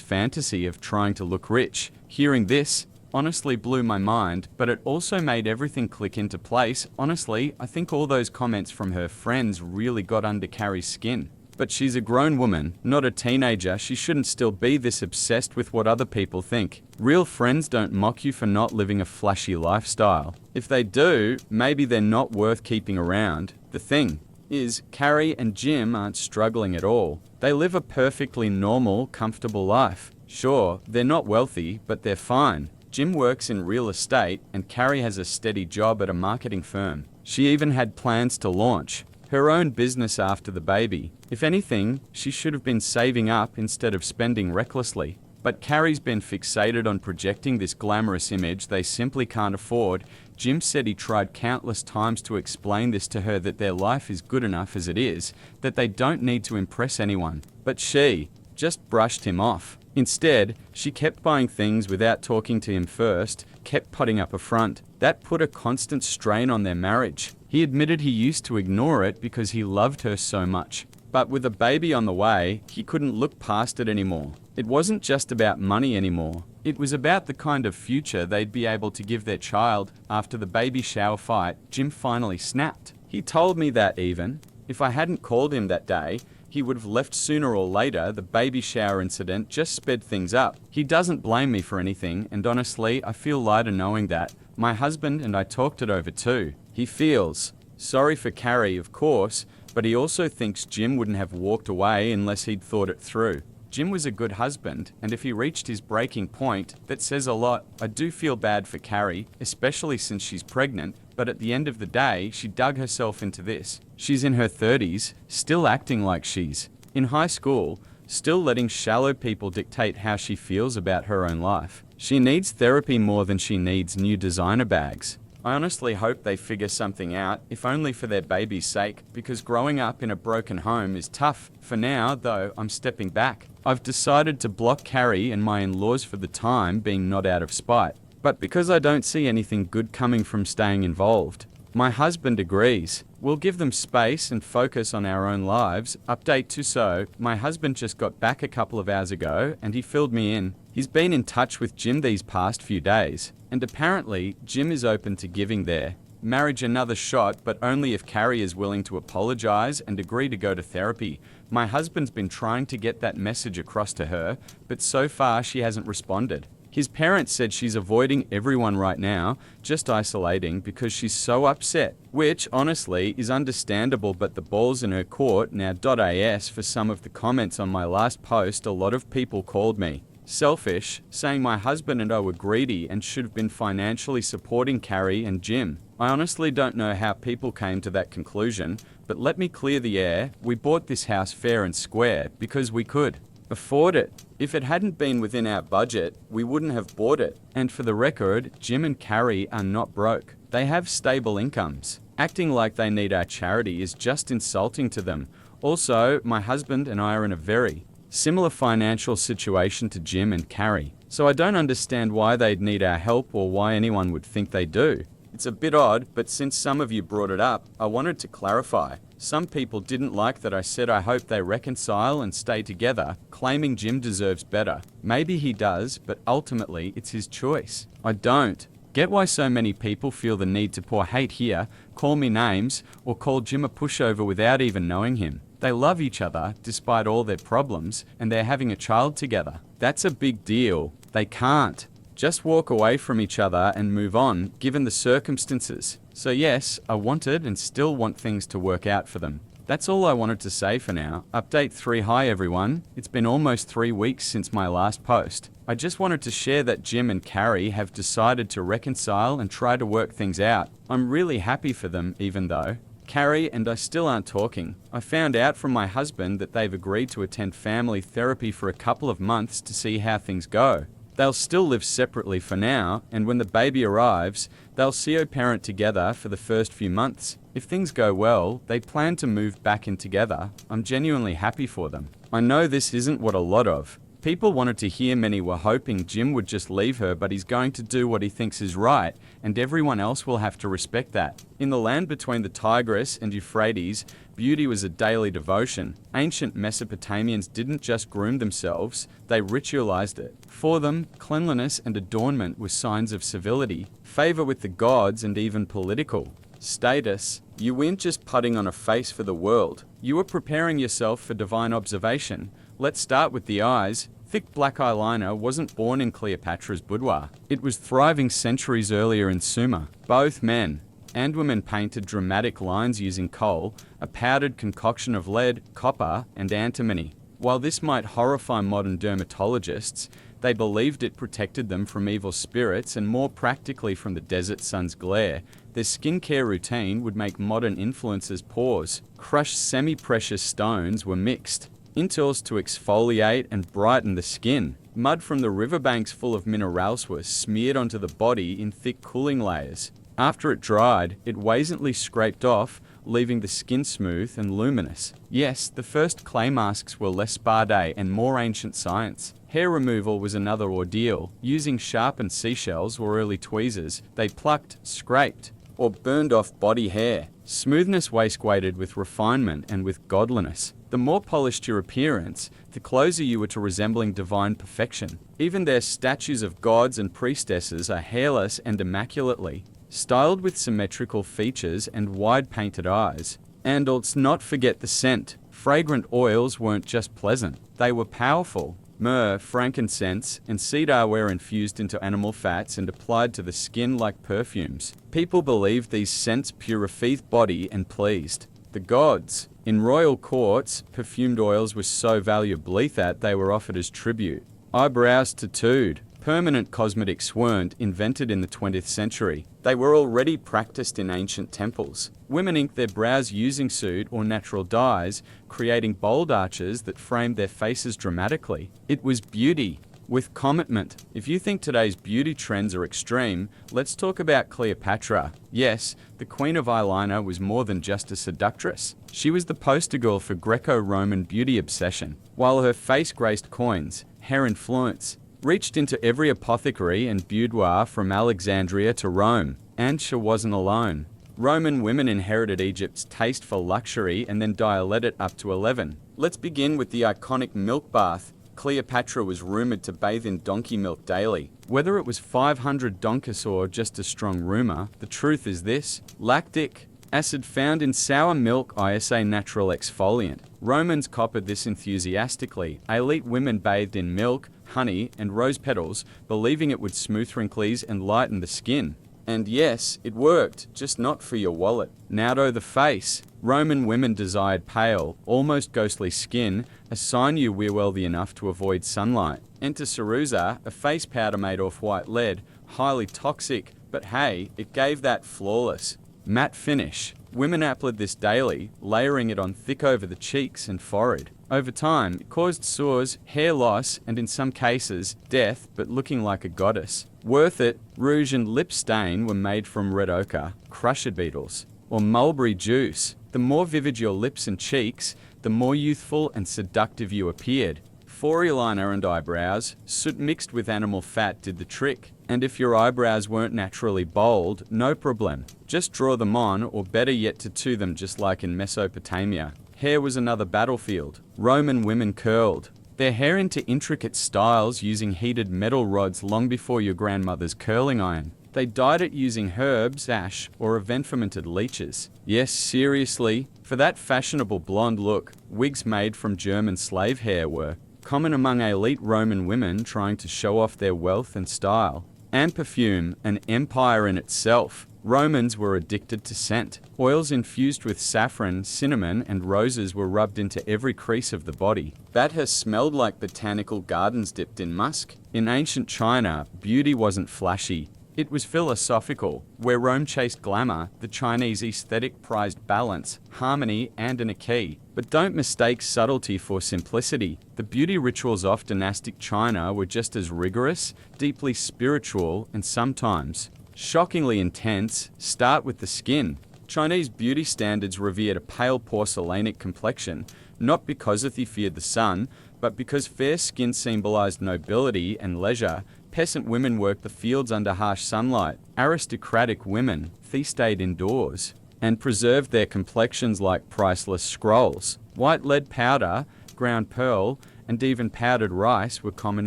fantasy of trying to look rich. Hearing this honestly blew my mind, but it also made everything click into place. Honestly, I think all those comments from her friends really got under Carrie's skin. But she's a grown woman, not a teenager. She shouldn't still be this obsessed with what other people think. Real friends don't mock you for not living a flashy lifestyle. If they do, maybe they're not worth keeping around. The thing is, Carrie and Jim aren't struggling at all. They live a perfectly normal, comfortable life. Sure, they're not wealthy, but they're fine. Jim works in real estate and Carrie has a steady job at a marketing firm. She even had plans to launch her own business after the baby. If anything, she should have been saving up instead of spending recklessly. But Carrie's been fixated on projecting this glamorous image they simply can't afford. Jim said he tried countless times to explain this to her, that their life is good enough as it is, that they don't need to impress anyone. But she just brushed him off. Instead, she kept buying things without talking to him first, kept putting up a front. That put a constant strain on their marriage. He admitted he used to ignore it because he loved her so much. But with a baby on the way, he couldn't look past it anymore. It wasn't just about money anymore. It was about the kind of future they'd be able to give their child. After the baby shower fight, Jim finally snapped. He told me that even if I hadn't called him that day, he would have left sooner or later. The baby shower incident just sped things up. He doesn't blame me for anything, and honestly, I feel lighter knowing that. My husband and I talked it over too. He feels sorry for Carrie, of course, but he also thinks Jim wouldn't have walked away unless he'd thought it through. Jim was a good husband, and if he reached his breaking point, that says a lot. I do feel bad for Carrie, especially since she's pregnant, but at the end of the day, she dug herself into this. She's in her 30s, still acting like she's in high school, still letting shallow people dictate how she feels about her own life. She needs therapy more than she needs new designer bags. I honestly hope they figure something out, if only for their baby's sake, because growing up in a broken home is tough. For now, though, I'm stepping back. I've decided to block Carrie and my in-laws for the time being, not out of spite, but because I don't see anything good coming from staying involved. My husband agrees. We'll give them space and focus on our own lives. Update to so, my husband just got back a couple of hours ago and he filled me in. He's been in touch with Jim these past few days. And apparently, Jim is open to giving their marriage another shot, but only if Carrie is willing to apologize and agree to go to therapy. My husband's been trying to get that message across to her, but so far she hasn't responded. His parents said she's avoiding everyone right now, just isolating because she's so upset, which honestly is understandable, but the ball's in her court now. .as for some of the comments on my last post, a lot of people called me selfish, saying my husband and I were greedy and should have been financially supporting Carrie and Jim. I honestly don't know how people came to that conclusion, but let me clear the air. We bought this house fair and square because we could afford it. If it hadn't been within our budget, we wouldn't have bought it. And for the record, Jim and Carrie are not broke. They have stable incomes. Acting like they need our charity is just insulting to them. Also, my husband and I are in a very similar financial situation to Jim and Carrie, so I don't understand why they'd need our help or why anyone would think they do. It's a bit odd, but since some of you brought it up, I wanted to clarify. Some people didn't like that I said I hope they reconcile and stay together, claiming Jim deserves better. Maybe he does, but ultimately it's his choice. I don't get why so many people feel the need to pour hate here, call me names, or call Jim a pushover without even knowing him. They love each other despite all their problems, and they're having a child together. That's a big deal. They can't just walk away from each other and move on, given the circumstances. So yes, I wanted and still want things to work out for them. That's all I wanted to say for now. Update 3. Hi everyone. It's been almost 3 weeks since my last post. I just wanted to share that Jim and Carrie have decided to reconcile and try to work things out. I'm really happy for them, even though Carrie and I still aren't talking. I found out from my husband that they've agreed to attend family therapy for a couple of months to see how things go. They'll still live separately for now, and when the baby arrives, they'll see her parent together for the first few months. If things go well, they plan to move back in together. I'm genuinely happy for them. I know this isn't what a lot of people wanted to hear. Many were hoping Jim would just leave her, but he's going to do what he thinks is right, and everyone else will have to respect that. In the land between the Tigris and Euphrates, beauty was a daily devotion. Ancient Mesopotamians didn't just groom themselves, they ritualized it. For them, cleanliness and adornment were signs of civility, favor with the gods, and even political status. You weren't just putting on a face for the world. You were preparing yourself for divine observation. Let's start with the eyes. Thick black eyeliner wasn't born in Cleopatra's boudoir. It was thriving centuries earlier in Sumer. Both men and women painted dramatic lines using kohl, a powdered concoction of lead, copper, and antimony. While this might horrify modern dermatologists, they believed it protected them from evil spirits and more practically from the desert sun's glare. Their skincare routine would make modern influencers pause. Crushed semi-precious stones were mixed intils to exfoliate and brighten the skin. Mud from the riverbanks full of minerals was smeared onto the body in thick cooling layers. After it dried, it wasently scraped off, leaving the skin smooth and luminous. Yes, the first clay masks were less spa day and more ancient science. Hair removal was another ordeal. Using sharpened seashells or early tweezers, they plucked, scraped, or burned off body hair. Smoothness waist-weighted with refinement and with godliness. The more polished your appearance, the closer you were to resembling divine perfection. Even their statues of gods and priestesses are hairless and immaculately styled with symmetrical features and wide painted eyes. And let's not forget the scent. Fragrant oils weren't just pleasant, they were powerful. Myrrh, frankincense, and cedar were infused into animal fats and applied to the skin like perfumes. People believed these scents purified body and pleased the gods. In royal courts, perfumed oils were so valuable that they were offered as tribute. Eyebrows tattooed. Permanent cosmetics weren't invented in the 20th century. They were already practiced in ancient temples. Women inked their brows using soot or natural dyes, creating bold arches that framed their faces dramatically. It was beauty with commitment. If you think today's beauty trends are extreme, let's talk about Cleopatra. Yes, the queen of eyeliner was more than just a seductress. She was the poster girl for Greco-Roman beauty obsession. While her face graced coins, her influence reached into every apothecary and boudoir from Alexandria to Rome. And she wasn't alone. Roman women inherited Egypt's taste for luxury and then dilated it up to 11. Let's begin with the iconic milk bath. Cleopatra was rumored to bathe in donkey milk daily. Whether it was 500 donkus or just a strong rumor, the truth is this: lactic acid found in sour milk is a natural exfoliant. Romans copied this enthusiastically. Elite women bathed in milk, honey, and rose petals, believing it would smooth wrinkles and lighten the skin. And yes, it worked, just not for your wallet. Now to the face. Roman women desired pale, almost ghostly skin, a sign you were wealthy enough to avoid sunlight. Enter ceruza, a face powder made off white lead, highly toxic, but hey, it gave that flawless, matte finish. Women applied this daily, layering it on thick over the cheeks and forehead. Over time, it caused sores, hair loss, and in some cases, death, but looking like a goddess. Worth it, rouge and lip stain were made from red ochre, crusher beetles, or mulberry juice. The more vivid your lips and cheeks, the more youthful and seductive you appeared. Foreigner and eyebrows, soot mixed with animal fat did the trick. And if your eyebrows weren't naturally bold, no problem. Just draw them on, or better yet tattoo them just like in Mesopotamia. Hair was another battlefield. Roman women curled their hair into intricate styles using heated metal rods long before your grandmother's curling iron. They dyed it using herbs, ash, or event-fermented leeches. Yes, seriously, for that fashionable blonde look, wigs made from German slave hair were common among elite Roman women trying to show off their wealth and style. And perfume, an empire in itself. Romans were addicted to scent. Oils infused with saffron, cinnamon, and roses were rubbed into every crease of the body. That has smelled like botanical gardens dipped in musk. In ancient China, beauty wasn't flashy. It was philosophical. Where Rome chased glamour, the Chinese aesthetic prized balance, harmony, and an key. But don't mistake subtlety for simplicity. The beauty rituals of dynastic China were just as rigorous, deeply spiritual, and sometimes shockingly intense. Start with the skin. Chinese beauty standards revered a pale porcelainic complexion, not because they feared the sun, but because fair skin symbolized nobility and leisure. Peasant women worked the fields under harsh sunlight. Aristocratic women feasted indoors and preserved their complexions like priceless scrolls. White lead powder, ground pearl, and even powdered rice were common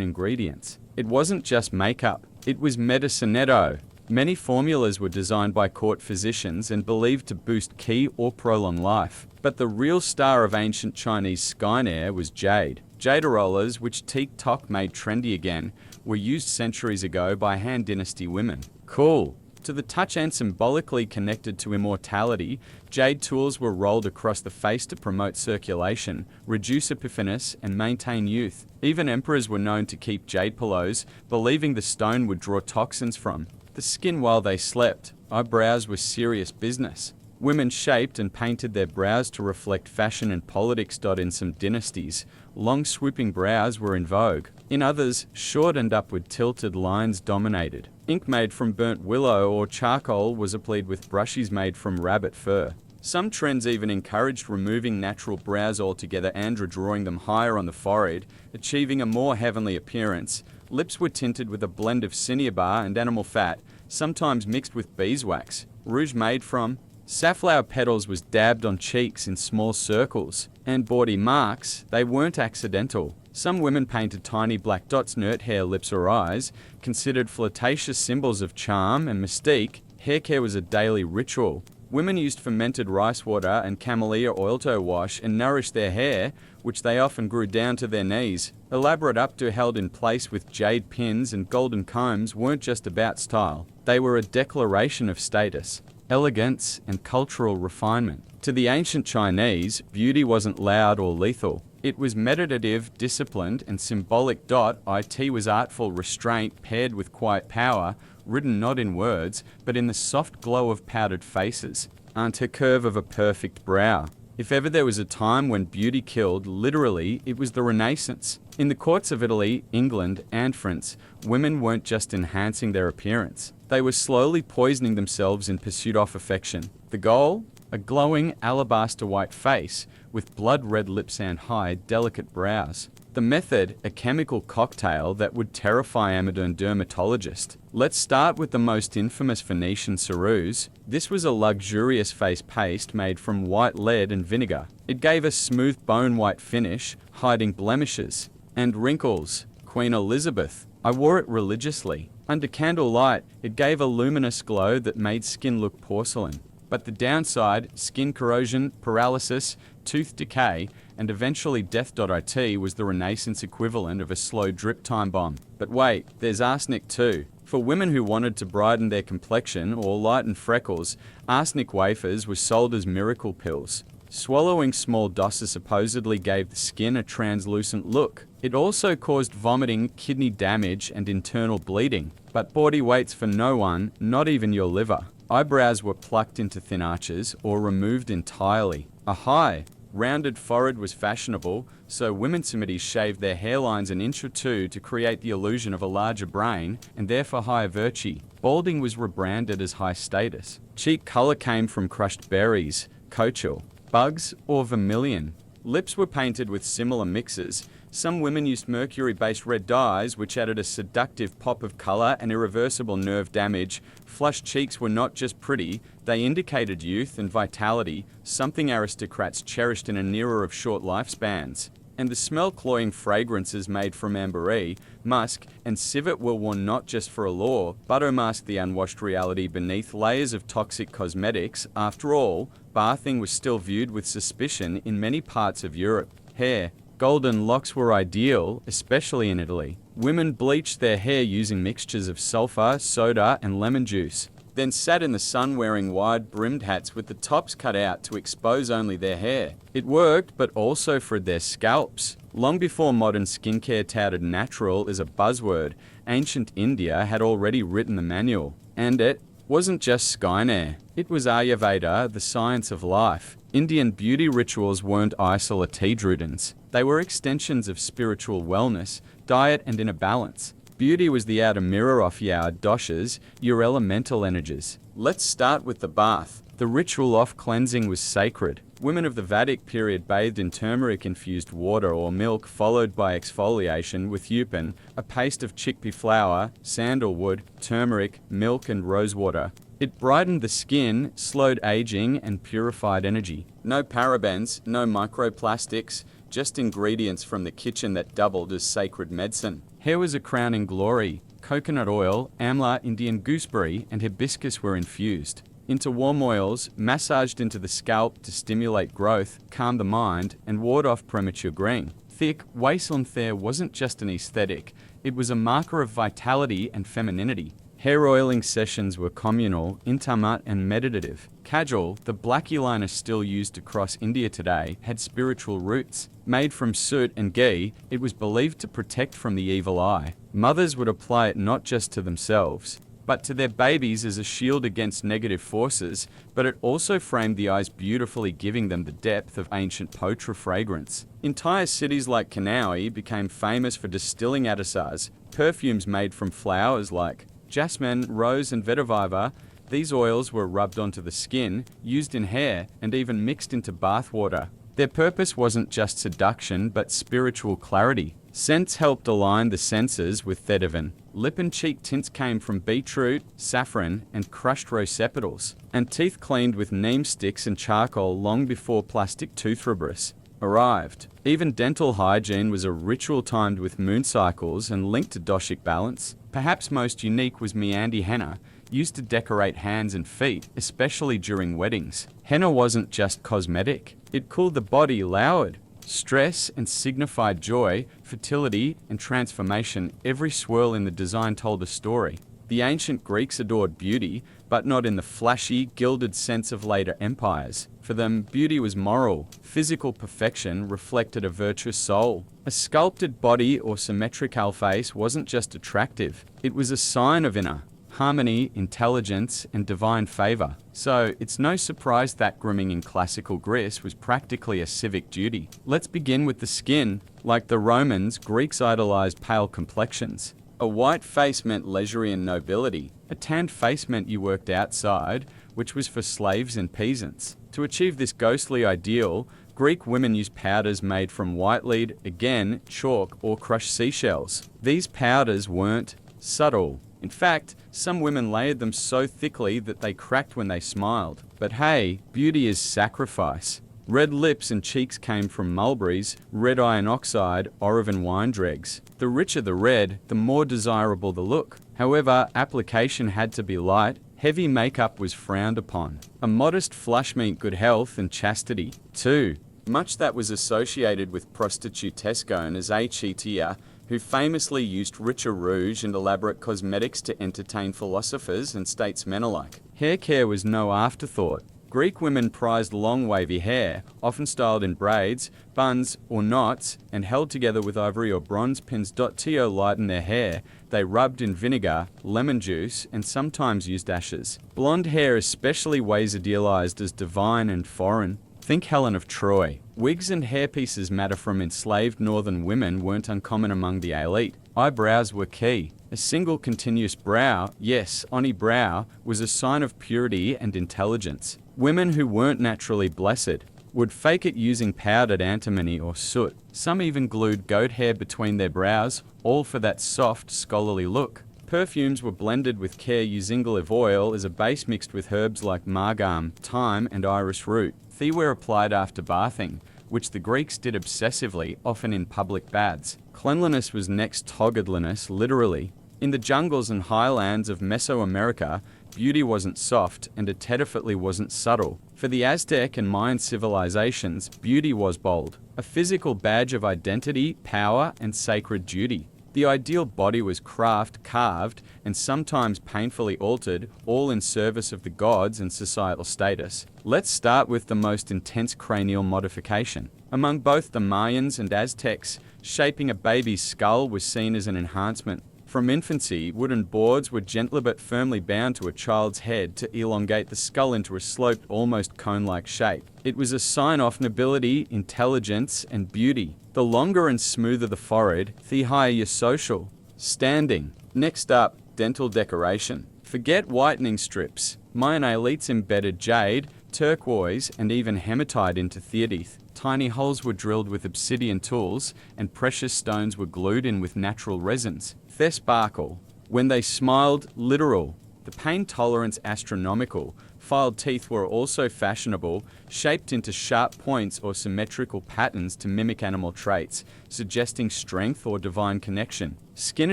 ingredients. It wasn't just makeup, it was medicinetto. Many formulas were designed by court physicians and believed to boost ki or prolong life. But the real star of ancient Chinese skynair was jade. Jade rollers, which TikTok made trendy again, were used centuries ago by Han Dynasty women. Cool. To the touch and symbolically connected to immortality, jade tools were rolled across the face to promote circulation, reduce epiphanis, and maintain youth. Even emperors were known to keep jade pillows, believing the stone would draw toxins from the skin while they slept. Eyebrows were serious business. Women shaped and painted their brows to reflect fashion and politics. In some dynasties, long swooping brows were in vogue. In others, short and upward tilted lines dominated. Ink made from burnt willow or charcoal was applied with brushes made from rabbit fur. Some trends even encouraged removing natural brows altogether and drawing them higher on the forehead, achieving a more heavenly appearance. Lips were tinted with a blend of cinnabar and animal fat, sometimes mixed with beeswax. Rouge made from safflower petals was dabbed on cheeks in small circles. And bawdy marks, they weren't accidental. Some women painted tiny black dots near hair, lips, or eyes, considered flirtatious symbols of charm and mystique. Hair care was a daily ritual. Women used fermented rice water and camellia oil to wash and nourish their hair, which they often grew down to their knees. Elaborate updo held in place with jade pins and golden combs weren't just about style. They were a declaration of status, elegance, and cultural refinement. To the ancient Chinese, beauty wasn't loud or lethal. It was meditative, disciplined, and symbolic. It was artful restraint paired with quiet power, written not in words, but in the soft glow of powdered faces, and a curve of a perfect brow. If ever there was a time when beauty killed, literally, it was the Renaissance. In the courts of Italy, England, and France, women weren't just enhancing their appearance. They were slowly poisoning themselves in pursuit of affection. The goal? A glowing alabaster white face with blood-red lips and high, delicate brows. The method, a chemical cocktail that would terrify a modern dermatologist. Let's start with the most infamous Venetian ceruse. This was a luxurious face paste made from white lead and vinegar. It gave a smooth bone-white finish, hiding blemishes. And wrinkles. Queen Elizabeth. I wore it religiously. Under candlelight, it gave a luminous glow that made skin look porcelain. But the downside, skin corrosion, paralysis, tooth decay, and eventually death.it was the Renaissance equivalent of a slow drip time bomb. But wait, there's arsenic too. For women who wanted to brighten their complexion or lighten freckles, arsenic wafers were sold as miracle pills. Swallowing small doses supposedly gave the skin a translucent look. It also caused vomiting, kidney damage, and internal bleeding. But body weights for no one, not even your liver. Eyebrows were plucked into thin arches or removed entirely. A high, rounded forehead was fashionable, so women Semites shaved their hairlines an inch or two to create the illusion of a larger brain and therefore higher virtue. Balding was rebranded as high status. Cheek color came from crushed berries, kochel, bugs, or vermilion. Lips were painted with similar mixes. Some women used mercury-based red dyes, which added a seductive pop of color and irreversible nerve damage. Flushed cheeks were not just pretty, they indicated youth and vitality, something aristocrats cherished in an era of short lifespans. And the smell-cloying fragrances made from ambergris, musk, and civet were worn not just for allure, but to mask the unwashed reality beneath layers of toxic cosmetics. After all, bathing was still viewed with suspicion in many parts of Europe. Hair. Golden locks were ideal, especially in Italy. Women bleached their hair using mixtures of sulfur, soda, and lemon juice, then sat in the sun wearing wide-brimmed hats with the tops cut out to expose only their hair. It worked, but also fried their scalps. Long before modern skincare touted natural as a buzzword, ancient India had already written the manual. And it wasn't just Skynair. It was Ayurveda, the science of life. Indian beauty rituals weren't isolate routines. They were extensions of spiritual wellness, diet, and inner balance. Beauty was the outer mirror of your doshas, your elemental energies. Let's start with the bath. The ritual of cleansing was sacred. Women of the Vedic period bathed in turmeric-infused water or milk, followed by exfoliation with upin, a paste of chickpea flour, sandalwood, turmeric, milk, and rosewater. It brightened the skin, slowed aging, and purified energy. No parabens, no microplastics, just ingredients from the kitchen that doubled as sacred medicine. Hair was a crowning glory. Coconut oil, amla, Indian gooseberry, and hibiscus were infused into warm oils, massaged into the scalp to stimulate growth, calm the mind, and ward off premature graying. Thick, waist-length hair wasn't just an aesthetic, it was a marker of vitality and femininity. Hair oiling sessions were communal, intimate, and meditative. Kajal, the black eyeliner still used across India today, had spiritual roots. Made from soot and ghee, it was believed to protect from the evil eye. Mothers would apply it not just to themselves, but to their babies as a shield against negative forces, but it also framed the eyes beautifully, giving them the depth of ancient potra fragrance. Entire cities like Kanaui became famous for distilling adhesars, perfumes made from flowers like jasmine, rose, and vetiver. These oils were rubbed onto the skin, used in hair, and even mixed into bath water. Their purpose wasn't just seduction, but spiritual clarity. Scents helped align the senses with thetavan. Lip and cheek tints came from beetroot, saffron, and crushed rose sepals. And teeth cleaned with neem sticks and charcoal long before plastic toothbrush arrived. Even dental hygiene was a ritual timed with moon cycles and linked to doshic balance. Perhaps most unique was Meandi henna, used to decorate hands and feet, especially during weddings. Henna wasn't just cosmetic. It cooled the body, lowered stress, and signified joy, fertility, and transformation. Every swirl in the design told a story. The ancient Greeks adored beauty, but not in the flashy, gilded sense of later empires. For them, beauty was moral. Physical perfection reflected a virtuous soul. A sculpted body or symmetrical face wasn't just attractive. It was a sign of inner harmony, intelligence, and divine favor. So, it's no surprise that grooming in classical Greece was practically a civic duty. Let's begin with the skin. Like the Romans, Greeks idolized pale complexions. A white face meant leisure and nobility. A tanned face meant you worked outside, which was for slaves and peasants. To achieve this ghostly ideal, Greek women used powders made from white lead, again, chalk, or crushed seashells. These powders weren't subtle. In fact, some women layered them so thickly that they cracked when they smiled. But hey, beauty is sacrifice. Red lips and cheeks came from mulberries, red iron oxide, Orevan wine dregs. The richer the red, the more desirable the look. However, application had to be light. Heavy makeup was frowned upon. A modest flush meant good health and chastity. 2. Much that was associated with prostitutesque owners Hetia, who famously used richer rouge and elaborate cosmetics to entertain philosophers and statesmen alike. Hair care was no afterthought. Greek women prized long wavy hair, often styled in braids, buns, or knots, and held together with ivory or bronze pins. To lighten their hair, they rubbed in vinegar, lemon juice, and sometimes used ashes. Blonde hair especially was idealized as divine and foreign. Think Helen of Troy. Wigs and hairpieces matter from enslaved northern women weren't uncommon among the elite. Eyebrows were key. A single continuous brow, yes, oni brow, was a sign of purity and intelligence. Women who weren't naturally blessed would fake it using powdered antimony or soot. Some even glued goat hair between their brows, all for that soft, scholarly look. Perfumes were blended with care using olive oil as a base mixed with herbs like margam, thyme, and iris root. They were applied after bathing, which the Greeks did obsessively, often in public baths. Cleanliness was next to godliness, literally. In the jungles and highlands of Mesoamerica, beauty wasn't soft and aesthetically wasn't subtle. For the Aztec and Mayan civilizations, beauty was bold, a physical badge of identity, power, and sacred duty. The ideal body was carved, and sometimes painfully altered, all in service of the gods and societal status. Let's start with the most intense cranial modification. Among both the Mayans and Aztecs, shaping a baby's skull was seen as an enhancement. From infancy, wooden boards were gently but firmly bound to a child's head to elongate the skull into a sloped, almost cone-like shape. It was a sign of nobility, intelligence, and beauty. The longer and smoother the forehead, the higher your social standing. Next up, dental decoration. Forget whitening strips. Mayan elites embedded jade, turquoise, and even hematite into teeth. Tiny holes were drilled with obsidian tools, and precious stones were glued in with natural resins. Their sparkle. When they smiled, literal. The pain tolerance astronomical. Filed teeth were also fashionable, shaped into sharp points or symmetrical patterns to mimic animal traits, suggesting strength or divine connection. Skin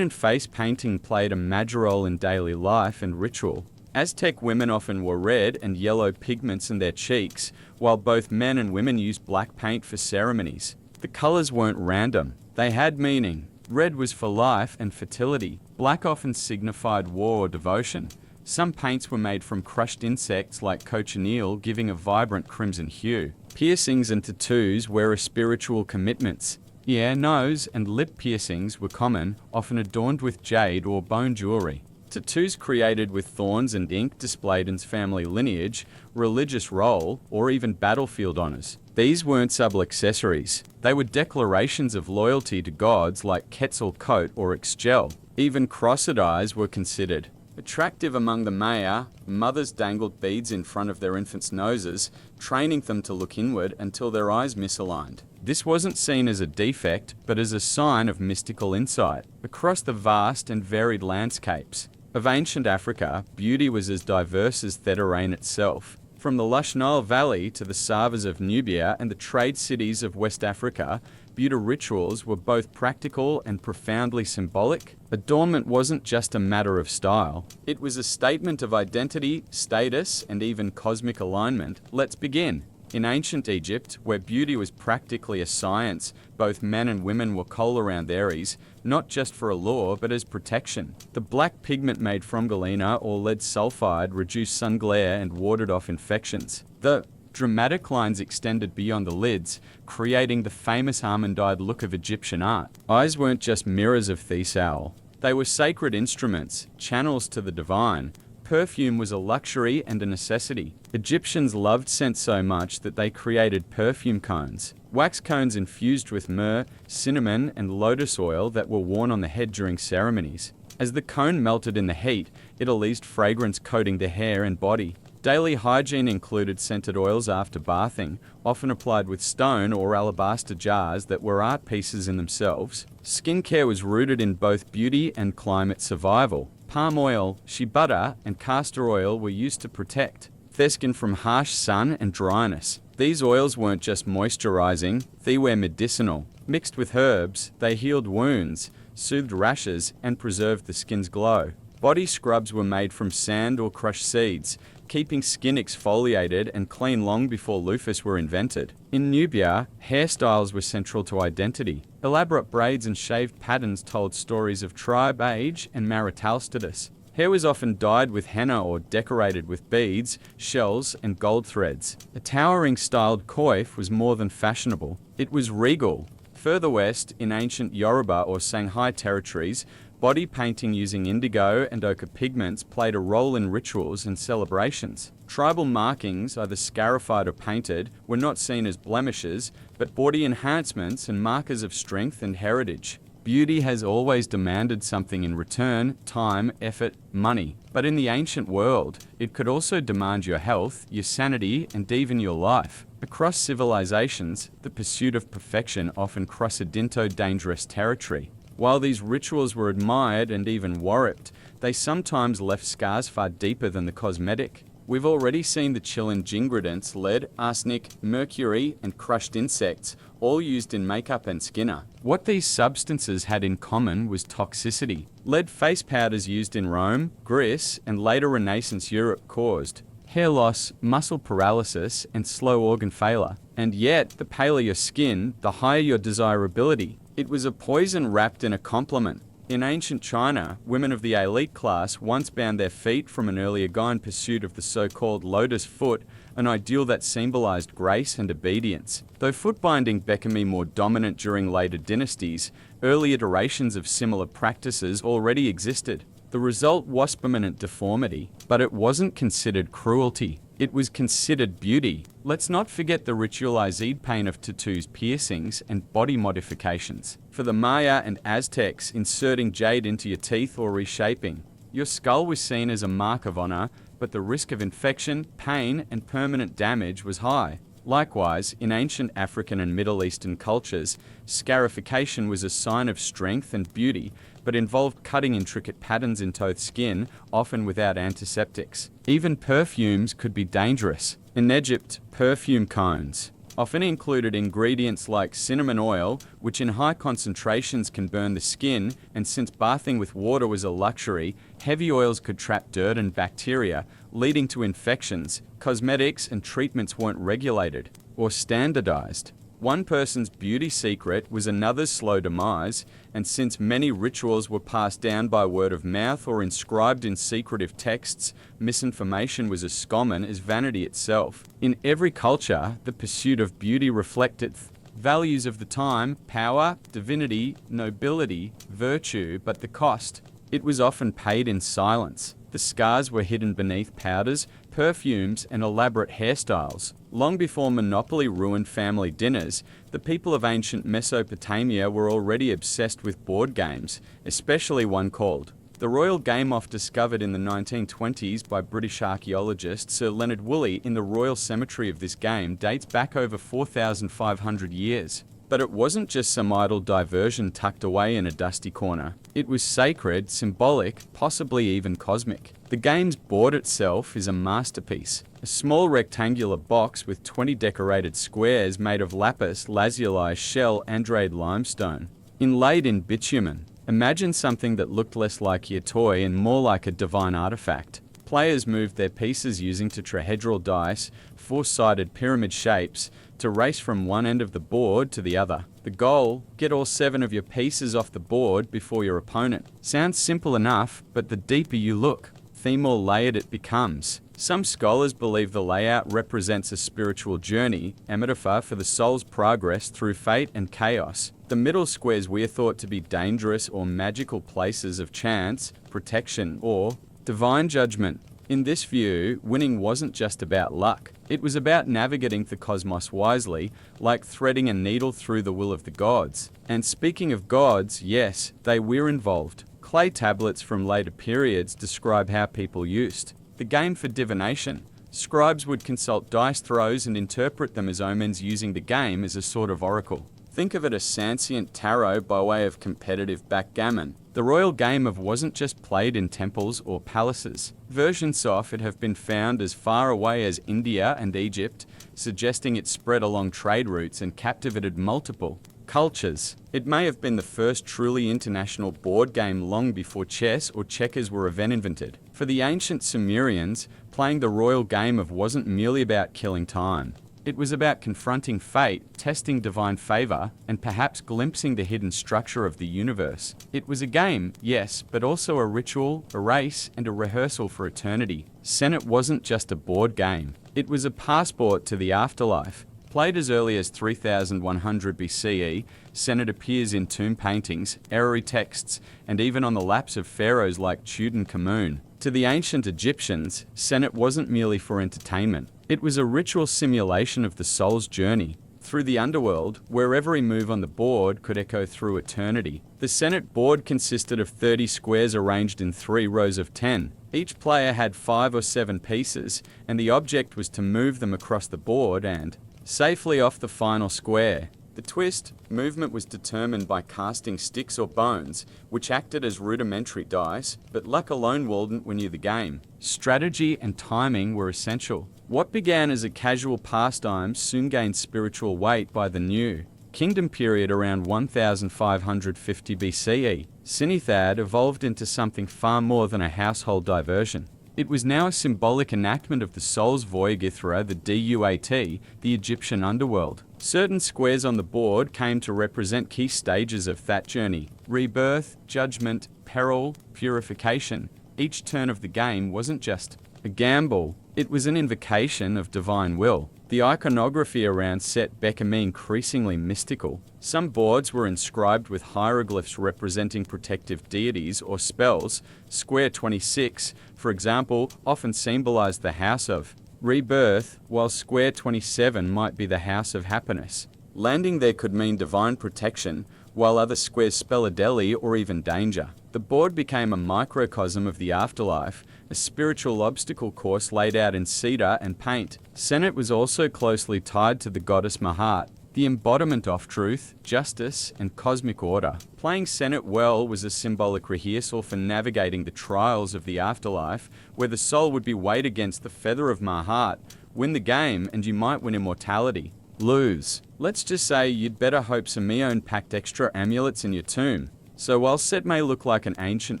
and face painting played a major role in daily life and ritual. Aztec women often wore red and yellow pigments in their cheeks, while both men and women used black paint for ceremonies. The colors weren't random. They had meaning. Red was for life and fertility. Black often signified war or devotion. Some paints were made from crushed insects like cochineal, giving a vibrant crimson hue. Piercings and tattoos were spiritual commitments. Ear, nose, and lip piercings were common, often adorned with jade or bone jewelry. Tattoos created with thorns and ink displayed in family lineage, religious role, or even battlefield honors. These weren't subtle accessories. They were declarations of loyalty to gods like Quetzalcoatl or Ixchel. Even crossed eyes were considered. Attractive among the Maya, mothers dangled beads in front of their infants' noses, training them to look inward until their eyes misaligned. This wasn't seen as a defect, but as a sign of mystical insight. Across the vast and varied landscapes of ancient Africa, beauty was as diverse as the terrain itself. From the lush Nile Valley to the Savas of Nubia and the trade cities of West Africa, beauty rituals were both practical and profoundly symbolic. Adornment wasn't just a matter of style. It was a statement of identity, status, and even cosmic alignment. Let's begin. In ancient Egypt, where beauty was practically a science, both men and women wore kohl around their ears, not just for allure, but as protection. The black pigment made from galena or lead sulfide reduced sun glare and warded off infections. The dramatic lines extended beyond the lids, creating the famous almond-eyed look of Egyptian art. Eyes weren't just mirrors of Thesaul. They were sacred instruments, channels to the divine. Perfume was a luxury and a necessity. Egyptians loved scent so much that they created perfume cones. Wax cones infused with myrrh, cinnamon, and lotus oil that were worn on the head during ceremonies. As the cone melted in the heat, it released fragrance coating the hair and body. Daily hygiene included scented oils after bathing, often applied with stone or alabaster jars that were art pieces in themselves. Skincare was rooted in both beauty and climate survival. Palm oil, shea butter, and castor oil were used to protect. Theskin from harsh sun and dryness. These oils weren't just moisturizing, they were medicinal. Mixed with herbs, they healed wounds, soothed rashes, and preserved the skin's glow. Body scrubs were made from sand or crushed seeds, keeping skin exfoliated and clean long before loofahs were invented. In Nubia, hairstyles were central to identity. Elaborate braids and shaved patterns told stories of tribe, age, and marital status. Hair was often dyed with henna or decorated with beads, shells, and gold threads. A towering-styled coif was more than fashionable. It was regal. Further west, in ancient Yoruba or Shanghai territories, body painting using indigo and ochre pigments played a role in rituals and celebrations. Tribal markings, either scarified or painted, were not seen as blemishes, but body enhancements and markers of strength and heritage. Beauty has always demanded something in return: time, effort, money. But in the ancient world, it could also demand your health, your sanity, and even your life. Across civilizations, the pursuit of perfection often crossed into dangerous territory. While these rituals were admired and even worshipped, they sometimes left scars far deeper than the cosmetic. We've already seen the chill ingredients: lead, arsenic, mercury, and crushed insects, all used in makeup and skinner. What these substances had in common was toxicity. Lead face powders used in Rome, Greece, and later Renaissance Europe caused hair loss, muscle paralysis, and slow organ failure. And yet, the paler your skin, the higher your desirability. It was a poison wrapped in a compliment. In ancient China, women of the elite class once bound their feet from an earlier guy in pursuit of the so-called lotus foot, an ideal that symbolized grace and obedience. Though foot binding became more dominant during later dynasties, early iterations of similar practices already existed. The result was permanent deformity, but it wasn't considered cruelty. It was considered beauty. Let's not forget the ritualized pain of tattoos, piercings, and body modifications. For the Maya and Aztecs, inserting jade into your teeth or reshaping. Your skull was seen as a mark of honor, but the risk of infection, pain, and permanent damage was high. Likewise, in ancient African and Middle Eastern cultures, scarification was a sign of strength and beauty, but involved cutting intricate patterns into skin, often without antiseptics. Even perfumes could be dangerous. In Egypt, perfume cones often included ingredients like cinnamon oil, which in high concentrations can burn the skin, and since bathing with water was a luxury, heavy oils could trap dirt and bacteria, leading to infections. Cosmetics and treatments weren't regulated or standardized. One person's beauty secret was another's slow demise, and since many rituals were passed down by word of mouth or inscribed in secretive texts, misinformation was as common as vanity itself. In every culture, the pursuit of beauty reflected values of the time: power, divinity, nobility, virtue, but the cost. It was often paid in silence. The scars were hidden beneath powders, perfumes, and elaborate hairstyles. Long before monopoly ruined family dinners, the people of ancient Mesopotamia were already obsessed with board games, especially one called the Royal Game-Off, discovered in the 1920s by British archaeologist Sir Leonard Woolley in the Royal Cemetery of this game, dates back over 4,500 years. But it wasn't just some idle diversion tucked away in a dusty corner. It was sacred, symbolic, possibly even cosmic. The game's board itself is a masterpiece. A small rectangular box with 20 decorated squares made of lapis lazuli shell andrade limestone, inlaid in bitumen. Imagine something that looked less like your toy and more like a divine artifact. Players moved their pieces using tetrahedral dice, four-sided pyramid shapes, to race from one end of the board to the other. The goal: get all 7 of your pieces off the board before your opponent. Sounds simple enough, but the deeper you look, the more layered it becomes. Some scholars believe the layout represents a spiritual journey, a metaphor for the soul's progress through fate and chaos. The middle squares were thought to be dangerous or magical places of chance, protection, or divine judgment. In this view, winning wasn't just about luck. It was about navigating the cosmos wisely, like threading a needle through the will of the gods. And speaking of gods, yes, they were involved. Clay tablets from later periods describe how people used the game for divination. Scribes would consult dice throws and interpret them as omens, using the game as a sort of oracle. Think of it as sentient tarot by way of competitive backgammon. The royal game of wasn't just played in temples or palaces. Versions of it have been found as far away as India and Egypt, suggesting it spread along trade routes and captivated multiple cultures. It may have been the first truly international board game long before chess or checkers were even invented. For the ancient Sumerians, playing the royal game of wasn't merely about killing time. It was about confronting fate, testing divine favor, and perhaps glimpsing the hidden structure of the universe. It was a game, yes, but also a ritual, a race, and a rehearsal for eternity. Senet wasn't just a board game. It was a passport to the afterlife. Played as early as 3100 BCE, Senet appears in tomb paintings, Erery texts, and even on the laps of pharaohs like Tutankhamun. To the ancient Egyptians, Senet wasn't merely for entertainment. It was a ritual simulation of the soul's journey through the underworld, where every move on the board could echo through eternity. The Senet board consisted of 30 squares arranged in 3 rows of 10. Each player had 5 or 7 pieces, and the object was to move them across the board and safely off the final square. The twist, movement was determined by casting sticks or bones, which acted as rudimentary dice, but luck alone wouldn't win you the game. Strategy and timing were essential. What began as a casual pastime soon gained spiritual weight by the new kingdom period around 1550 BCE. Sinithad evolved into something far more than a household diversion. It was now a symbolic enactment of the soul's Voyagithra, the Duat, the Egyptian underworld. Certain squares on the board came to represent key stages of that journey: rebirth, judgment, peril, purification. Each turn of the game wasn't just a gamble, it was an invocation of divine will. The iconography around Set became increasingly mystical. Some boards were inscribed with hieroglyphs representing protective deities or spells. Square 26, for example, often symbolized the house of rebirth, while Square 27 might be the house of happiness. Landing there could mean divine protection, while other squares spell a deli or even danger. The board became a microcosm of the afterlife, a spiritual obstacle course laid out in cedar and paint. Senet was also closely tied to the goddess Mahat, the embodiment of truth, justice, and cosmic order. Playing Senet well was a symbolic rehearsal for navigating the trials of the afterlife, where the soul would be weighed against the feather of Mahat. Win the game, and you might win immortality. Lose. Let's just say you'd better hope Simeon packed extra amulets in your tomb. So while Set may look like an ancient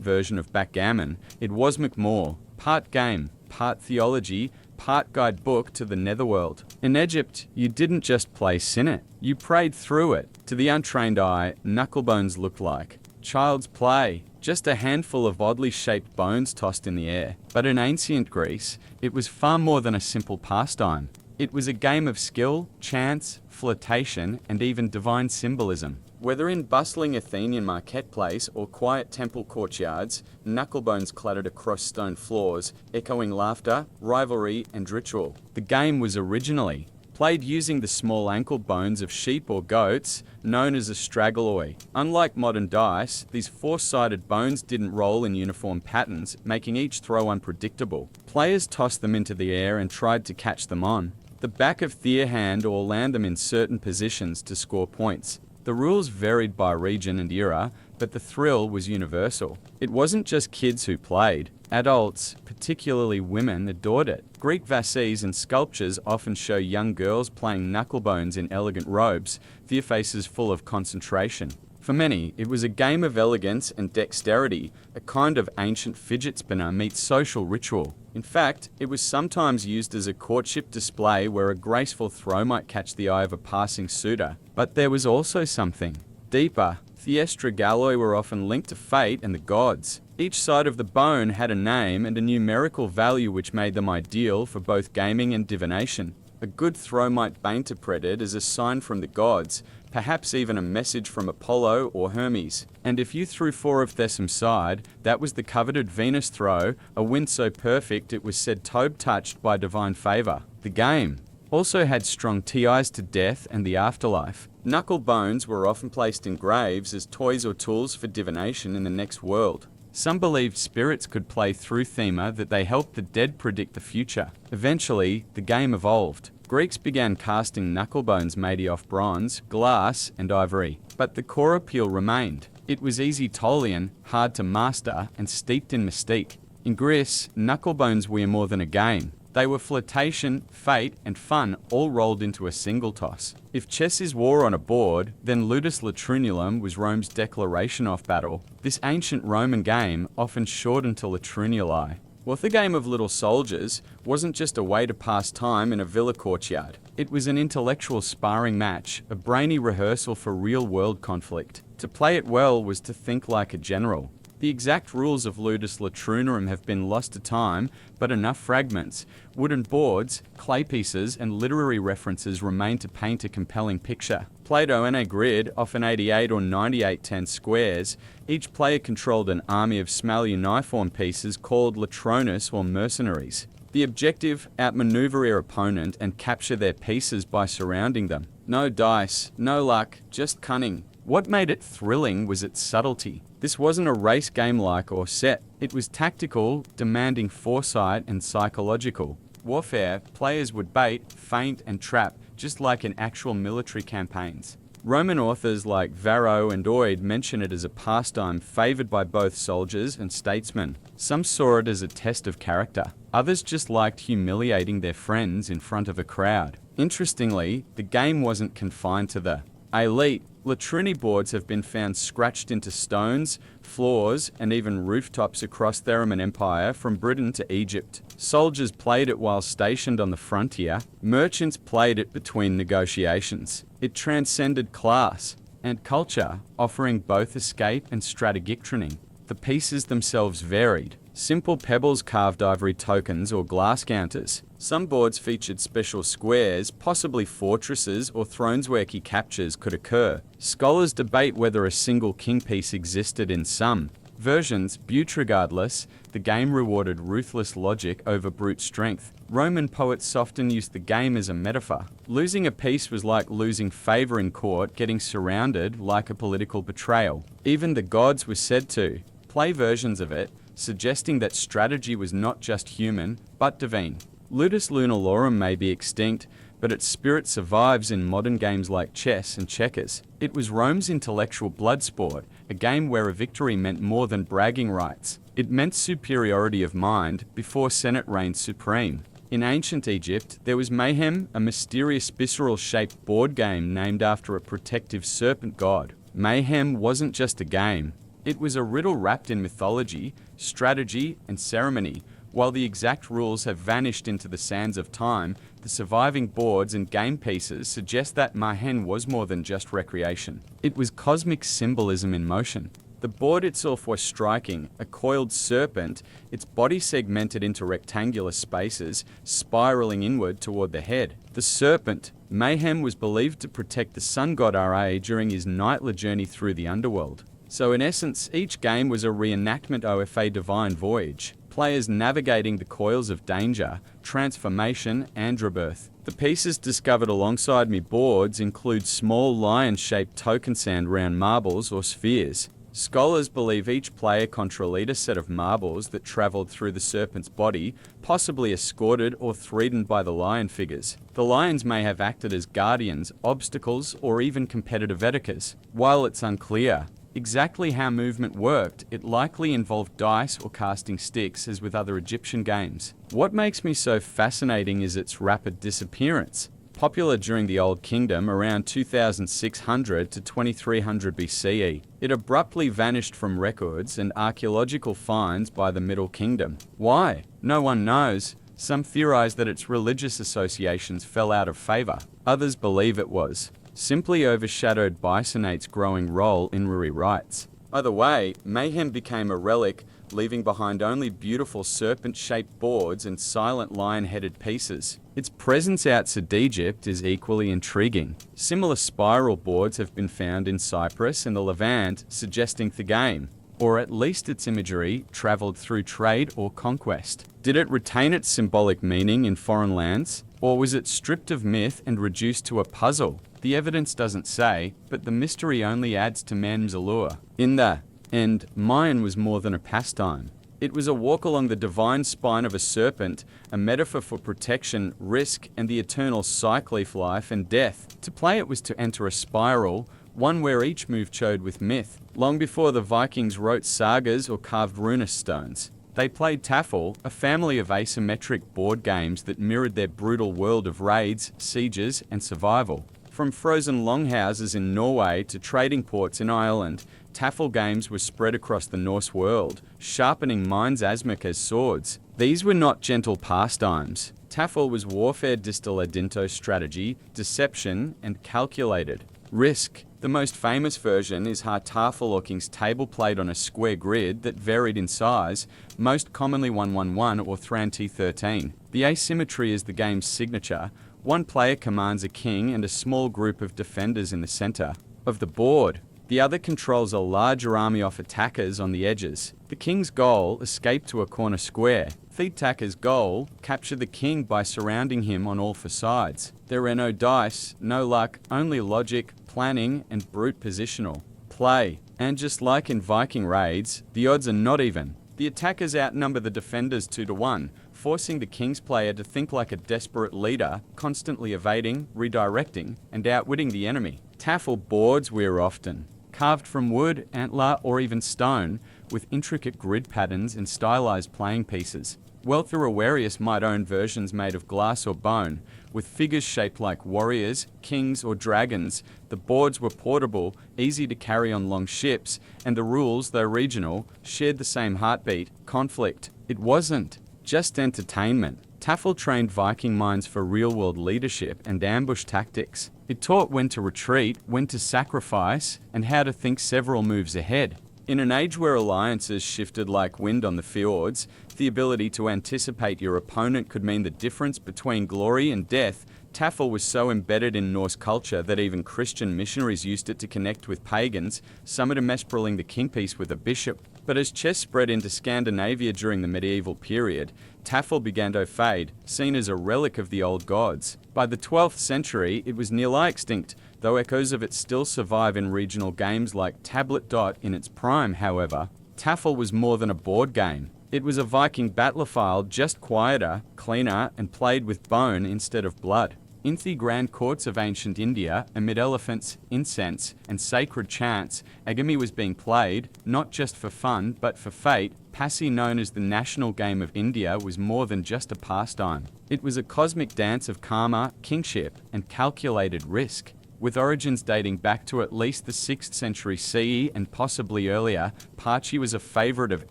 version of backgammon, it was McMore, part game, part theology, part guidebook to the netherworld. In Egypt, you didn't just play Senet, you prayed through it. To the untrained eye, knucklebones looked like child's play, just a handful of oddly shaped bones tossed in the air. But in ancient Greece, it was far more than a simple pastime. It was a game of skill, chance, flirtation, and even divine symbolism. Whether in bustling Athenian marketplace or quiet temple courtyards, knucklebones clattered across stone floors, echoing laughter, rivalry, and ritual. The game was originally played using the small ankle bones of sheep or goats, known as a straggleoi. Unlike modern dice, these four-sided bones didn't roll in uniform patterns, making each throw unpredictable. Players tossed them into the air and tried to catch them on the back of their hand or land them in certain positions to score points. The rules varied by region and era, but the thrill was universal. It wasn't just kids who played. Adults, particularly women, adored it. Greek vases and sculptures often show young girls playing knucklebones in elegant robes, their faces full of concentration. For many, it was a game of elegance and dexterity, a kind of ancient fidget spinner meets social ritual. In fact, it was sometimes used as a courtship display where a graceful throw might catch the eye of a passing suitor. But there was also something deeper. The estragalloi were often linked to fate and the gods. Each side of the bone had a name and a numerical value which made them ideal for both gaming and divination. A good throw might be interpreted as a sign from the gods, perhaps even a message from Apollo or Hermes. And if you threw 4 of Thesum's side, that was the coveted Venus throw, a wind so perfect it was said Tobe touched by divine favor. The game also had strong ties to death and the afterlife. Knuckle bones were often placed in graves as toys or tools for divination in the next world. Some believed spirits could play through thema that they helped the dead predict the future. Eventually, the game evolved. Greeks began casting knucklebones made of bronze, glass, and ivory, but the core appeal remained. It was easy Tolian, hard to master, and steeped in mystique. In Greece, knucklebones were more than a game. They were flirtation, fate, and fun all rolled into a single toss. If chess is war on a board, then ludus latrinulum was Rome's declaration of battle. This ancient Roman game often shortened to latrinulae. What the game of little soldiers wasn't just a way to pass time in a villa courtyard. It was an intellectual sparring match, a brainy rehearsal for real-world conflict. To play it well was to think like a general. The exact rules of ludus latrinarum have been lost to time, but enough fragments, wooden boards, clay pieces, and literary references remain to paint a compelling picture. Plato in a grid, often 88 or 98 10 squares, each player controlled an army of smaliuniform pieces called latronus or mercenaries. The objective, outmaneuver your opponent and capture their pieces by surrounding them. No dice, no luck, just cunning. What made it thrilling was its subtlety. This wasn't a race game like or set. It was tactical, demanding foresight and psychological. Warfare, players would bait, feint, and trap, just like in actual military campaigns. Roman authors like Varro and Oid mention it as a pastime favoured by both soldiers and statesmen. Some saw it as a test of character. Others just liked humiliating their friends in front of a crowd. Interestingly, the game wasn't confined to the elite. Latrini boards have been found scratched into stones, floors, and even rooftops across the Roman Empire from Britain to Egypt. Soldiers played it while stationed on the frontier. Merchants played it between negotiations. It transcended class and culture, offering both escape and strategic training. The pieces themselves varied. Simple pebbles carved ivory tokens or glass counters. Some boards featured special squares, possibly fortresses or thrones where key captures could occur. Scholars debate whether a single king piece existed in some versions, but regardless, the game rewarded ruthless logic over brute strength. Roman poets often used the game as a metaphor. Losing a piece was like losing favor in court, getting surrounded like a political betrayal. Even the gods were said to play versions of it, suggesting that strategy was not just human, but divine. Ludus lunalorum may be extinct, but its spirit survives in modern games like chess and checkers. It was Rome's intellectual blood sport, a game where a victory meant more than bragging rights. It meant superiority of mind before Senate reigned supreme. In ancient Egypt, there was mayhem, a mysterious visceral-shaped board game named after a protective serpent god. Mayhem wasn't just a game. It was a riddle wrapped in mythology, strategy, and ceremony. While the exact rules have vanished into the sands of time, the surviving boards and game pieces suggest that mayhem was more than just recreation. It was cosmic symbolism in motion. The board itself was striking, a coiled serpent, its body segmented into rectangular spaces, spiraling inward toward the head. The serpent, mayhem, was believed to protect the sun god Ra during his nightly journey through the underworld. So in essence, each game was a reenactment of a divine voyage. Players navigating the coils of danger, transformation, and rebirth. The pieces discovered alongside me boards include small lion-shaped token sand round marbles or spheres. Scholars believe each player controlled a set of marbles that travelled through the serpent's body, possibly escorted or threatened by the lion figures. The lions may have acted as guardians, obstacles, or even competitive etiquettes. While it's unclear exactly how movement worked, it likely involved dice or casting sticks as with other Egyptian games. What makes me so fascinating is its rapid disappearance. Popular during the Old Kingdom around 2600 to 2300 BCE, it abruptly vanished from records and archaeological finds by the Middle Kingdom. Why? No one knows. Some theorize that its religious associations fell out of favor. Others believe it was simply overshadowed Bisonate's growing role in Ruri rites. Either way, mayhem became a relic, leaving behind only beautiful serpent-shaped boards and silent lion-headed pieces. Its presence outside Egypt is equally intriguing. Similar spiral boards have been found in Cyprus and the Levant, suggesting the game, or at least its imagery, travelled through trade or conquest. Did it retain its symbolic meaning in foreign lands, or was it stripped of myth and reduced to a puzzle? The evidence doesn't say, but the mystery only adds to man's allure. In the end, Mayan was more than a pastime. It was a walk along the divine spine of a serpent, a metaphor for protection, risk, and the eternal cycle of life and death. To play it was to enter a spiral, one where each move chode with myth, long before the Vikings wrote sagas or carved runous stones. They played Taffel, a family of asymmetric board games that mirrored their brutal world of raids, sieges, and survival. From frozen longhouses in Norway to trading ports in Ireland, Taffel games were spread across the Norse world, sharpening minds as much as swords. These were not gentle pastimes. Taffel was warfare distilled into strategy, deception, and calculated risk. The most famous version is Heartfelt or King's table played on a square grid that varied in size, most commonly 1-1-1 or 3-13. The asymmetry is the game's signature. One player commands a king and a small group of defenders in the center of the board. The other controls a larger army of attackers on the edges. The king's goal, escape to a corner square. The attacker's goal, capture the king by surrounding him on all 4 sides. There are no dice, no luck, only logic, planning, and brute positional play. And just like in Viking raids, the odds are not even. The attackers outnumber the defenders 2-1, forcing the king's player to think like a desperate leader, constantly evading, redirecting, and outwitting the enemy. Taffel boards were often carved from wood, antler, or even stone, with intricate grid patterns and stylized playing pieces. Wealth or Awarius might own versions made of glass or bone, with figures shaped like warriors, kings, or dragons. The boards were portable, easy to carry on long ships, and the rules, though regional, shared the same heartbeat: conflict. It wasn't just entertainment. Taffel trained Viking minds for real-world leadership and ambush tactics. It taught when to retreat, when to sacrifice, and how to think several moves ahead. In an age where alliances shifted like wind on the fjords, the ability to anticipate your opponent could mean the difference between glory and death. Taffel was so embedded in Norse culture that even Christian missionaries used it to connect with pagans, some at mespreling the kingpiece with a bishop. But as chess spread into Scandinavia during the medieval period, Taffel began to fade, seen as a relic of the old gods. By the 12th century, it was nearly extinct, though echoes of it still survive in regional games like Tablet Dot. In its prime, however, Taffel was more than a board game. It was a Viking battlefield, just quieter, cleaner, and played with bone instead of blood. In the grand courts of ancient India, amid elephants, incense, and sacred chants, agami was being played, not just for fun, but for fate. Passi, known as the national game of India, was more than just a pastime. It was a cosmic dance of karma, kingship, and calculated risk. With origins dating back to at least the 6th century CE and possibly earlier, Pachi was a favorite of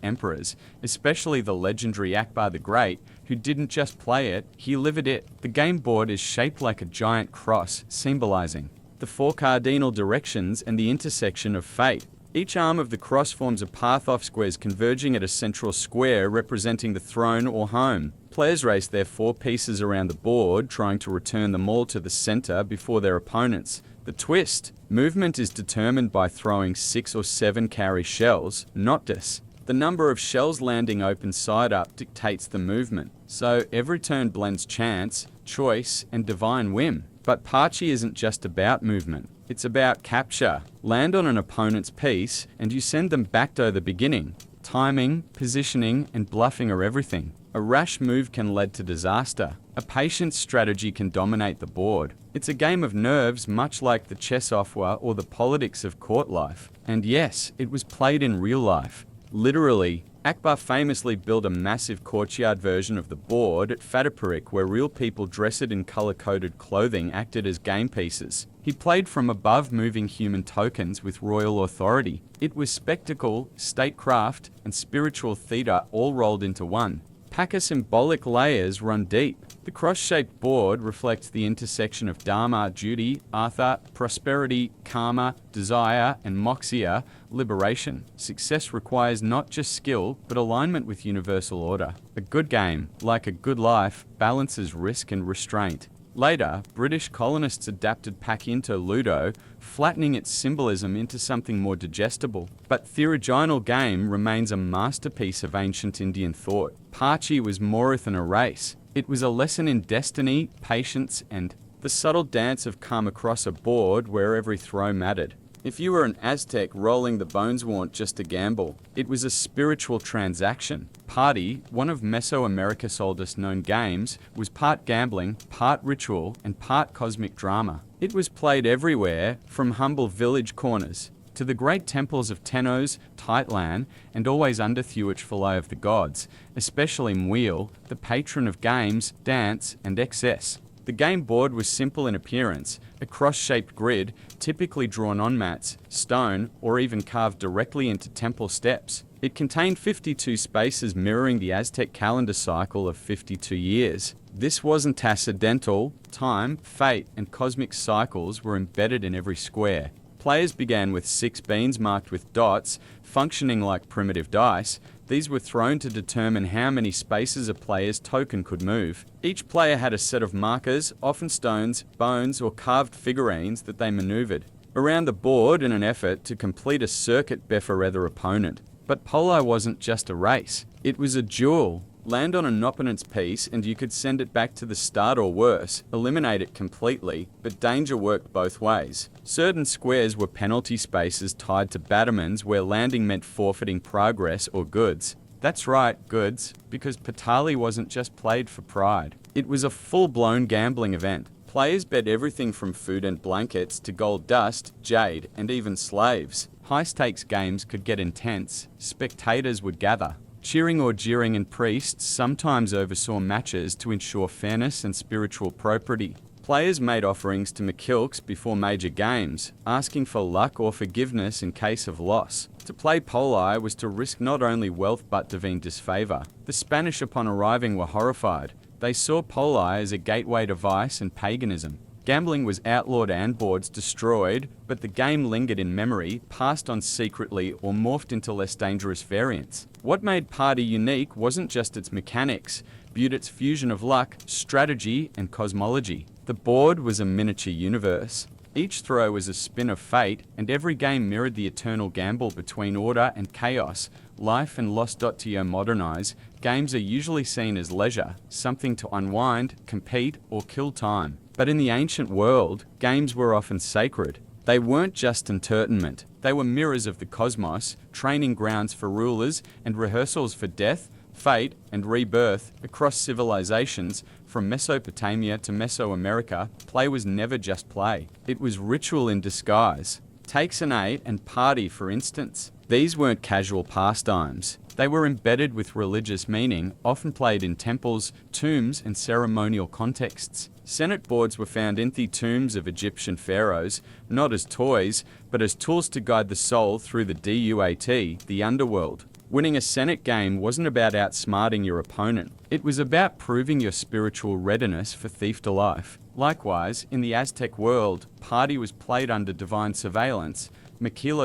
emperors, especially the legendary Akbar the Great, who didn't just play it, he lived it. The game board is shaped like a giant cross, symbolizing the 4 cardinal directions and the intersection of fate. Each arm of the cross forms a path of squares converging at a central square representing the throne or home. Players race their 4 pieces around the board, trying to return them all to the center before their opponents. The twist: movement is determined by throwing 6 or 7 carry shells, not dis. The number of shells landing open side up dictates the movement, so every turn blends chance, choice, and divine whim. But Pachi isn't just about movement. It's about capture. Land on an opponent's piece, and you send them back to the beginning. Timing, positioning, and bluffing are everything. A rash move can lead to disaster. A patient strategy can dominate the board. It's a game of nerves, much like the chess offer or the politics of court life. And yes, it was played in real life. Literally, Akbar famously built a massive courtyard version of the board at Fatapurik where real people dressed in color-coded clothing acted as game pieces. He played from above, moving human tokens with royal authority. It was spectacle, statecraft, and spiritual theatre all rolled into one. Paka symbolic layers run deep. The cross-shaped board reflects the intersection of Dharma, duty, Artha, prosperity, karma, desire, and moxia, liberation. Success requires not just skill, but alignment with universal order. A good game, like a good life, balances risk and restraint. Later, British colonists adapted Pak into Ludo, flattening its symbolism into something more digestible. But the original game remains a masterpiece of ancient Indian thought. Pachi was more than a race. It was a lesson in destiny, patience, and the subtle dance of calm across a board where every throw mattered. If you were an Aztec, rolling the bones weren't just a gamble. It was a spiritual transaction. Party, one of Mesoamerica's oldest known games, was part gambling, part ritual, and part cosmic drama. It was played everywhere, from humble village corners to the great temples of Tenos, Tightlan, and always under Thuitch of the gods, especially Mweil, the patron of games, dance, and excess. The game board was simple in appearance, a cross-shaped grid, typically drawn on mats, stone, or even carved directly into temple steps. It contained 52 spaces mirroring the Aztec calendar cycle of 52 years. This wasn't accidental. Time, fate, and cosmic cycles were embedded in every square. Players began with 6 beans marked with dots, functioning like primitive dice. These were thrown to determine how many spaces a player's token could move. Each player had a set of markers, often stones, bones, or carved figurines that they maneuvered around the board in an effort to complete a circuit before their opponent. But polo wasn't just a race. It was a duel. Land on an opponent's piece and you could send it back to the start or worse, eliminate it completely, but danger worked both ways. Certain squares were penalty spaces tied to battlements where landing meant forfeiting progress or goods. That's right, goods, because Patali wasn't just played for pride. It was a full-blown gambling event. Players bet everything from food and blankets to gold dust, jade, and even slaves. High-stakes games could get intense. Spectators would gather, cheering or jeering, and priests sometimes oversaw matches to ensure fairness and spiritual propriety. Players made offerings to McKilks before major games, asking for luck or forgiveness in case of loss. To play poli was to risk not only wealth but divine disfavor. The Spanish, upon arriving, were horrified. They saw poli as a gateway to vice and paganism. Gambling was outlawed and boards destroyed, but the game lingered in memory, passed on secretly, or morphed into less dangerous variants. What made Party unique wasn't just its mechanics, but its fusion of luck, strategy, and cosmology. The board was a miniature universe. Each throw was a spin of fate, and every game mirrored the eternal gamble between order and chaos, life and loss. To modernize, games are usually seen as leisure, something to unwind, compete, or kill time. But in the ancient world, games were often sacred. They weren't just entertainment. They were mirrors of the cosmos, training grounds for rulers, and rehearsals for death, fate, and rebirth. Across civilizations, from Mesopotamia to Mesoamerica, play was never just play. It was ritual in disguise. Take Senate and Party, for instance. These weren't casual pastimes. They were embedded with religious meaning, often played in temples, tombs, and ceremonial contexts. Senate boards were found in the tombs of Egyptian pharaohs, not as toys, but as tools to guide the soul through the DUAT, the underworld. Winning a Senate game wasn't about outsmarting your opponent. It was about proving your spiritual readiness for thief to life. Likewise, in the Aztec world, Party was played under divine surveillance.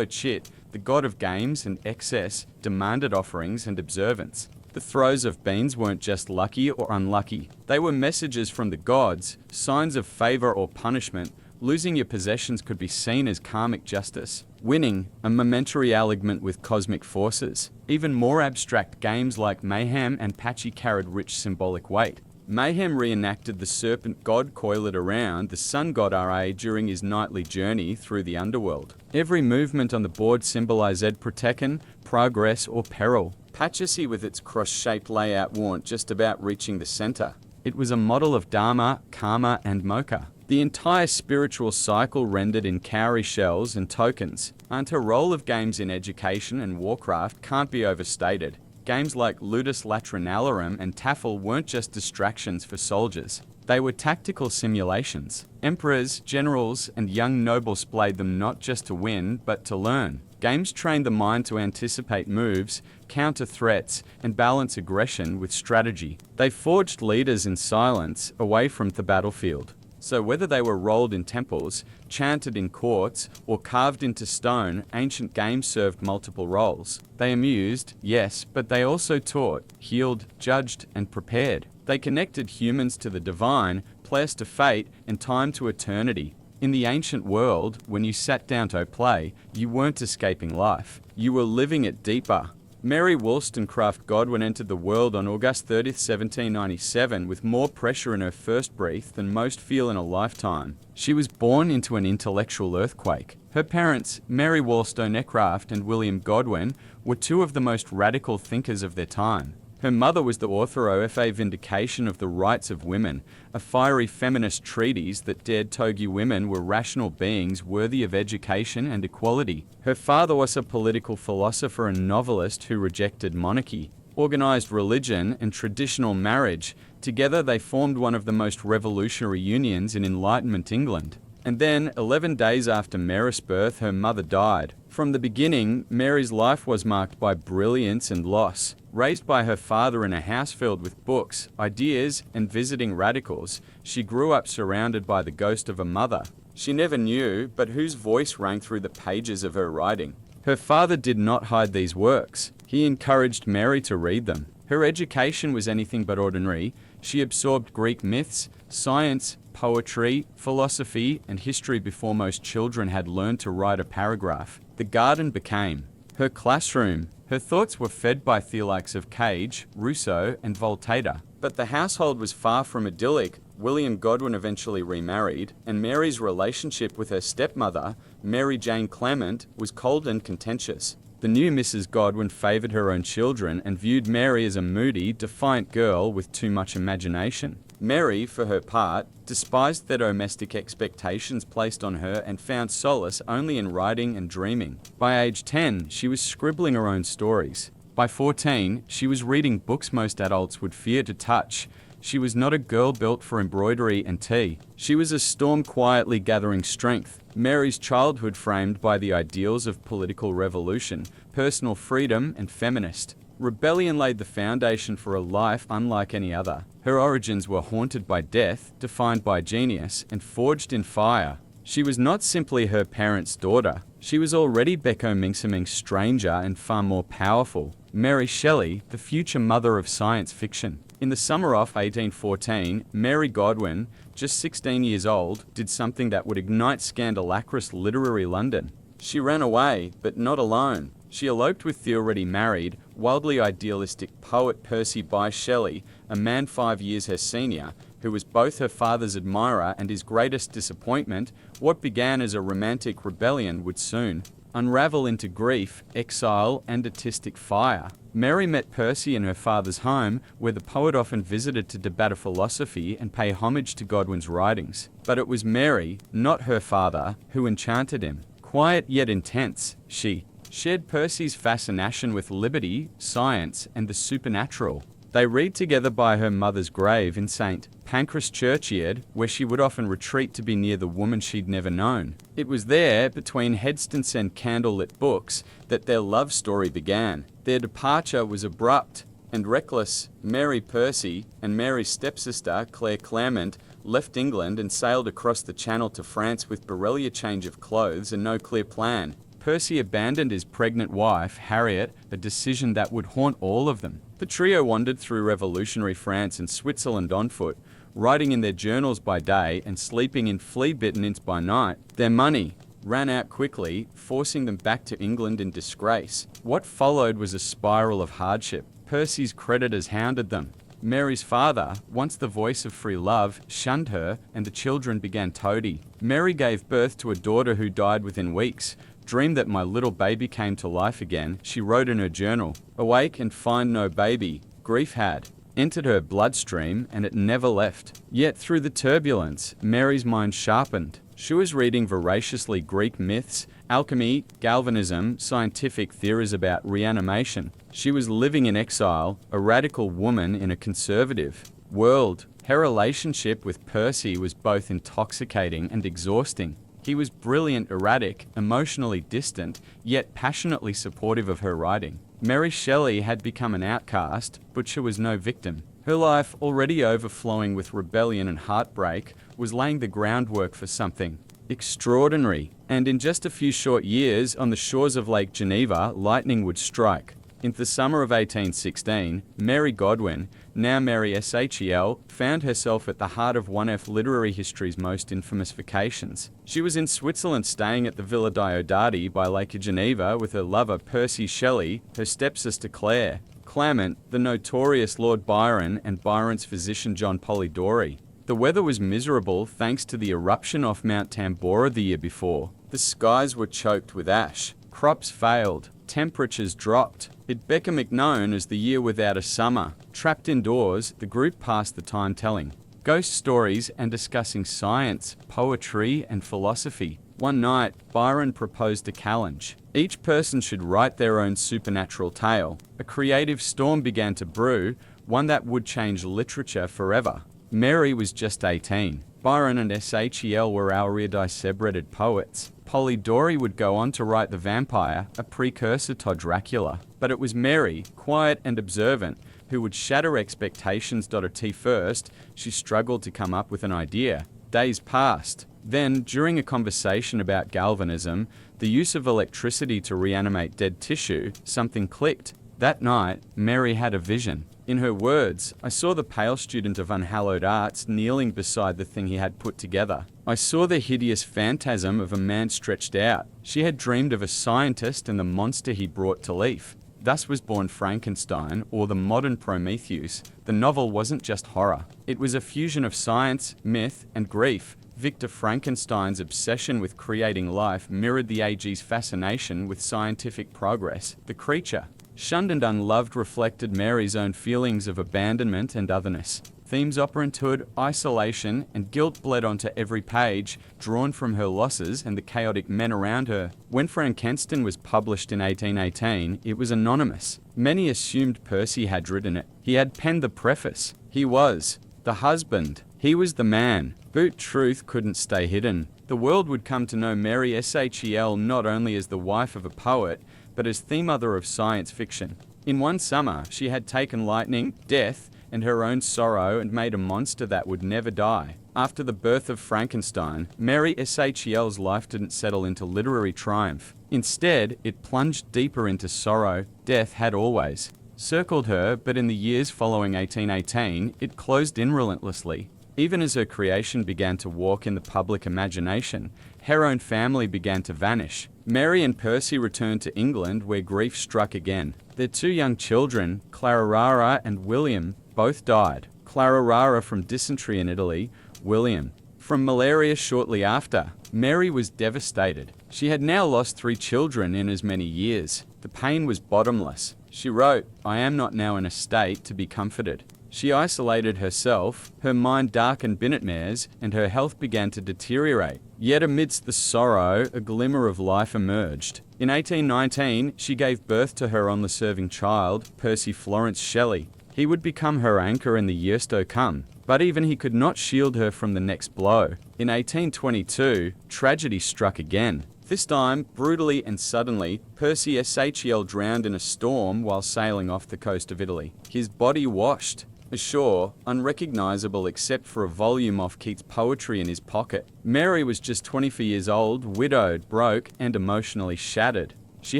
Chit, the god of games and excess, demanded offerings and observance. The throws of beans weren't just lucky or unlucky. They were messages from the gods, signs of favor or punishment. Losing your possessions could be seen as karmic justice. Winning, a momentary alignment with cosmic forces. Even more abstract games like Mayhem and Patchy carried rich symbolic weight. Mayhem reenacted the serpent god coiled around the sun god Ra during his nightly journey through the underworld. Every movement on the board symbolized protection, progress, or peril. Patchacy, with its cross-shaped layout, weren't just about reaching the center. It was a model of Dharma, Karma, and Moksha. The entire spiritual cycle rendered in cowrie shells and tokens. And her role of games in education and warcraft can't be overstated. Games like Ludus Latrinalarum and Tafel weren't just distractions for soldiers. They were tactical simulations. Emperors, generals, and young nobles played them not just to win, but to learn. Games trained the mind to anticipate moves, counter threats, and balance aggression with strategy. They forged leaders in silence, away from the battlefield. So whether they were rolled in temples, chanted in courts, or carved into stone, ancient games served multiple roles. They amused, yes, but they also taught, healed, judged, and prepared. They connected humans to the divine, players to fate, and time to eternity. In the ancient world, when you sat down to play, you weren't escaping life. You were living it deeper. Mary Wollstonecraft Godwin entered the world on August 30, 1797, with more pressure in her first breath than most feel in a lifetime. She was born into an intellectual earthquake. Her parents, Mary Wollstonecraft and William Godwin, were two of the most radical thinkers of their time. Her mother was the author of A Vindication of the Rights of Women, a fiery feminist treatise that dared togy women were rational beings worthy of education and equality. Her father was a political philosopher and novelist who rejected monarchy, organized religion, and traditional marriage. Together they formed one of the most revolutionary unions in Enlightenment England. And then, 11 days after Mary's birth, her mother died. From the beginning, Mary's life was marked by brilliance and loss. Raised by her father in a house filled with books, ideas, and visiting radicals, she grew up surrounded by the ghost of a mother she never knew, but whose voice rang through the pages of her writing. Her father did not hide these works. He encouraged Mary to read them. Her education was anything but ordinary. She absorbed Greek myths, science, poetry, philosophy, and history before most children had learned to write a paragraph. The garden became her classroom. Her thoughts were fed by theologians of Cage, Rousseau, and Voltaire. But the household was far from idyllic. William Godwin eventually remarried, and Mary's relationship with her stepmother, Mary Jane Clement, was cold and contentious. The new Mrs. Godwin favoured her own children and viewed Mary as a moody, defiant girl with too much imagination. Mary, for her part, despised the domestic expectations placed on her and found solace only in writing and dreaming. By age 10, she was scribbling her own stories. By 14, she was reading books most adults would fear to touch. She was not a girl built for embroidery and tea. She was a storm quietly gathering strength. Mary's childhood framed by the ideals of political revolution, personal freedom, and feminist. Rebellion laid the foundation for a life unlike any other. Her origins were haunted by death, defined by genius, and forged in fire. She was not simply her parents' daughter. She was already Beko Mingsaming's stranger and far more powerful. Mary Shelley, the future mother of science fiction. In the summer of 1814, Mary Godwin, just 16 years old, did something that would ignite scandalacrous literary London. She ran away, but not alone. She eloped with the already married, wildly idealistic poet Percy Bysshe Shelley, a man 5 years her senior, who was both her father's admirer and his greatest disappointment. What began as a romantic rebellion would soon unravel into grief, exile, and artistic fire. Mary met Percy in her father's home, where the poet often visited to debate philosophy and pay homage to Godwin's writings. But it was Mary, not her father, who enchanted him. Quiet yet intense, she shared Percy's fascination with liberty, science, and the supernatural. They read together by her mother's grave in St. Pancras Churchyard, where she would often retreat to be near the woman she'd never known. It was there, between headstones and candlelit books, that their love story began. Their departure was abrupt and reckless. Mary Percy and Mary's stepsister, Claire Claremont, left England and sailed across the Channel to France with barely a change of clothes and no clear plan. Percy abandoned his pregnant wife, Harriet, a decision that would haunt all of them. The trio wandered through revolutionary France and Switzerland on foot, writing in their journals by day and sleeping in flea-bitten inns by night. Their money ran out quickly, forcing them back to England in disgrace. What followed was a spiral of hardship. Percy's creditors hounded them. Mary's father, once the voice of free love, shunned her, and the children began toady. Mary gave birth to a daughter who died within weeks. Dreamed that my little baby came to life again, she wrote in her journal. Awake and find no baby. Grief had entered her bloodstream, and it never left. Yet through the turbulence, Mary's mind sharpened. She was reading voraciously Greek myths, alchemy, galvanism, scientific theories about reanimation. She was living in exile, a radical woman in a conservative world. Her relationship with Percy was both intoxicating and exhausting. He was brilliant, erratic, emotionally distant, yet passionately supportive of her writing. Mary Shelley had become an outcast, but she was no victim. Her life, already overflowing with rebellion and heartbreak, was laying the groundwork for something extraordinary. And in just a few short years, on the shores of Lake Geneva, lightning would strike. In the summer of 1816, Mary Godwin, now Mary Shel, found herself at the heart of one of literary history's most infamous vacations. She was in Switzerland staying at the Villa Diodati by Lake Geneva with her lover Percy Shelley, her stepsister Claire Claremont, the notorious Lord Byron, and Byron's physician John Polidori. The weather was miserable thanks to the eruption off Mount Tambora the year before. The The skies were choked with ash. Crops failed. Temperatures dropped. It became known as the year without a summer. Trapped indoors, the group passed the time telling ghost stories and discussing science, poetry, and philosophy. One night, Byron proposed a challenge. Each person should write their own supernatural tale. A creative storm began to brew, one that would change literature forever. Mary was just 18. Byron and Shel were already celebrated poets. Polidori would go on to write The Vampire, a precursor to Dracula. But it was Mary, quiet and observant, who would shatter expectations. At first, she struggled to come up with an idea. Days passed. Then, during a conversation about galvanism, the use of electricity to reanimate dead tissue, something clicked. That night, Mary had a vision. In her words, I saw the pale student of unhallowed arts kneeling beside the thing he had put together. I saw the hideous phantasm of a man stretched out. She had dreamed of a scientist and the monster he brought to life. Thus was born Frankenstein, or the modern Prometheus. The novel wasn't just horror. It was a fusion of science, myth, and grief. Victor Frankenstein's obsession with creating life mirrored the AG's fascination with scientific progress. The creature, shunned and unloved, reflected Mary's own feelings of abandonment and otherness. Themes of parenthood, isolation, and guilt bled onto every page, drawn from her losses and the chaotic men around her. When Frankenstein was published in 1818, it was anonymous. Many assumed Percy had written it. He had penned the preface. He was the husband. He was the man. But truth couldn't stay hidden. The world would come to know Mary Shel not only as the wife of a poet, but as the mother of science fiction. In one summer, she had taken lightning, death, and her own sorrow and made a monster that would never die. After the birth of Frankenstein, Mary Shel's life didn't settle into literary triumph. Instead, it plunged deeper into sorrow. Death had always circled her, but in the years following 1818, it closed in relentlessly. Even as her creation began to walk in the public imagination, her own family began to vanish. Mary and Percy returned to England, where grief struck again. Their two young children, Clara and William, both died. Clara from dysentery in Italy, William from malaria shortly after. Mary was devastated. She had now lost 3 children in as many years. The pain was bottomless. She wrote, I am not now in a state to be comforted. She isolated herself, her mind darkened by nightmares, and her health began to deteriorate. Yet amidst the sorrow, a glimmer of life emerged. In 1819, she gave birth to her only serving child, Percy Florence Shelley. He would become her anchor in the years to come, but even he could not shield her from the next blow. In 1822, tragedy struck again. This time, brutally and suddenly, Percy Shel drowned in a storm while sailing off the coast of Italy. His body washed ashore, unrecognizable except for a volume of Keats' poetry in his pocket. Mary was just 24 years old, widowed, broke, and emotionally shattered. She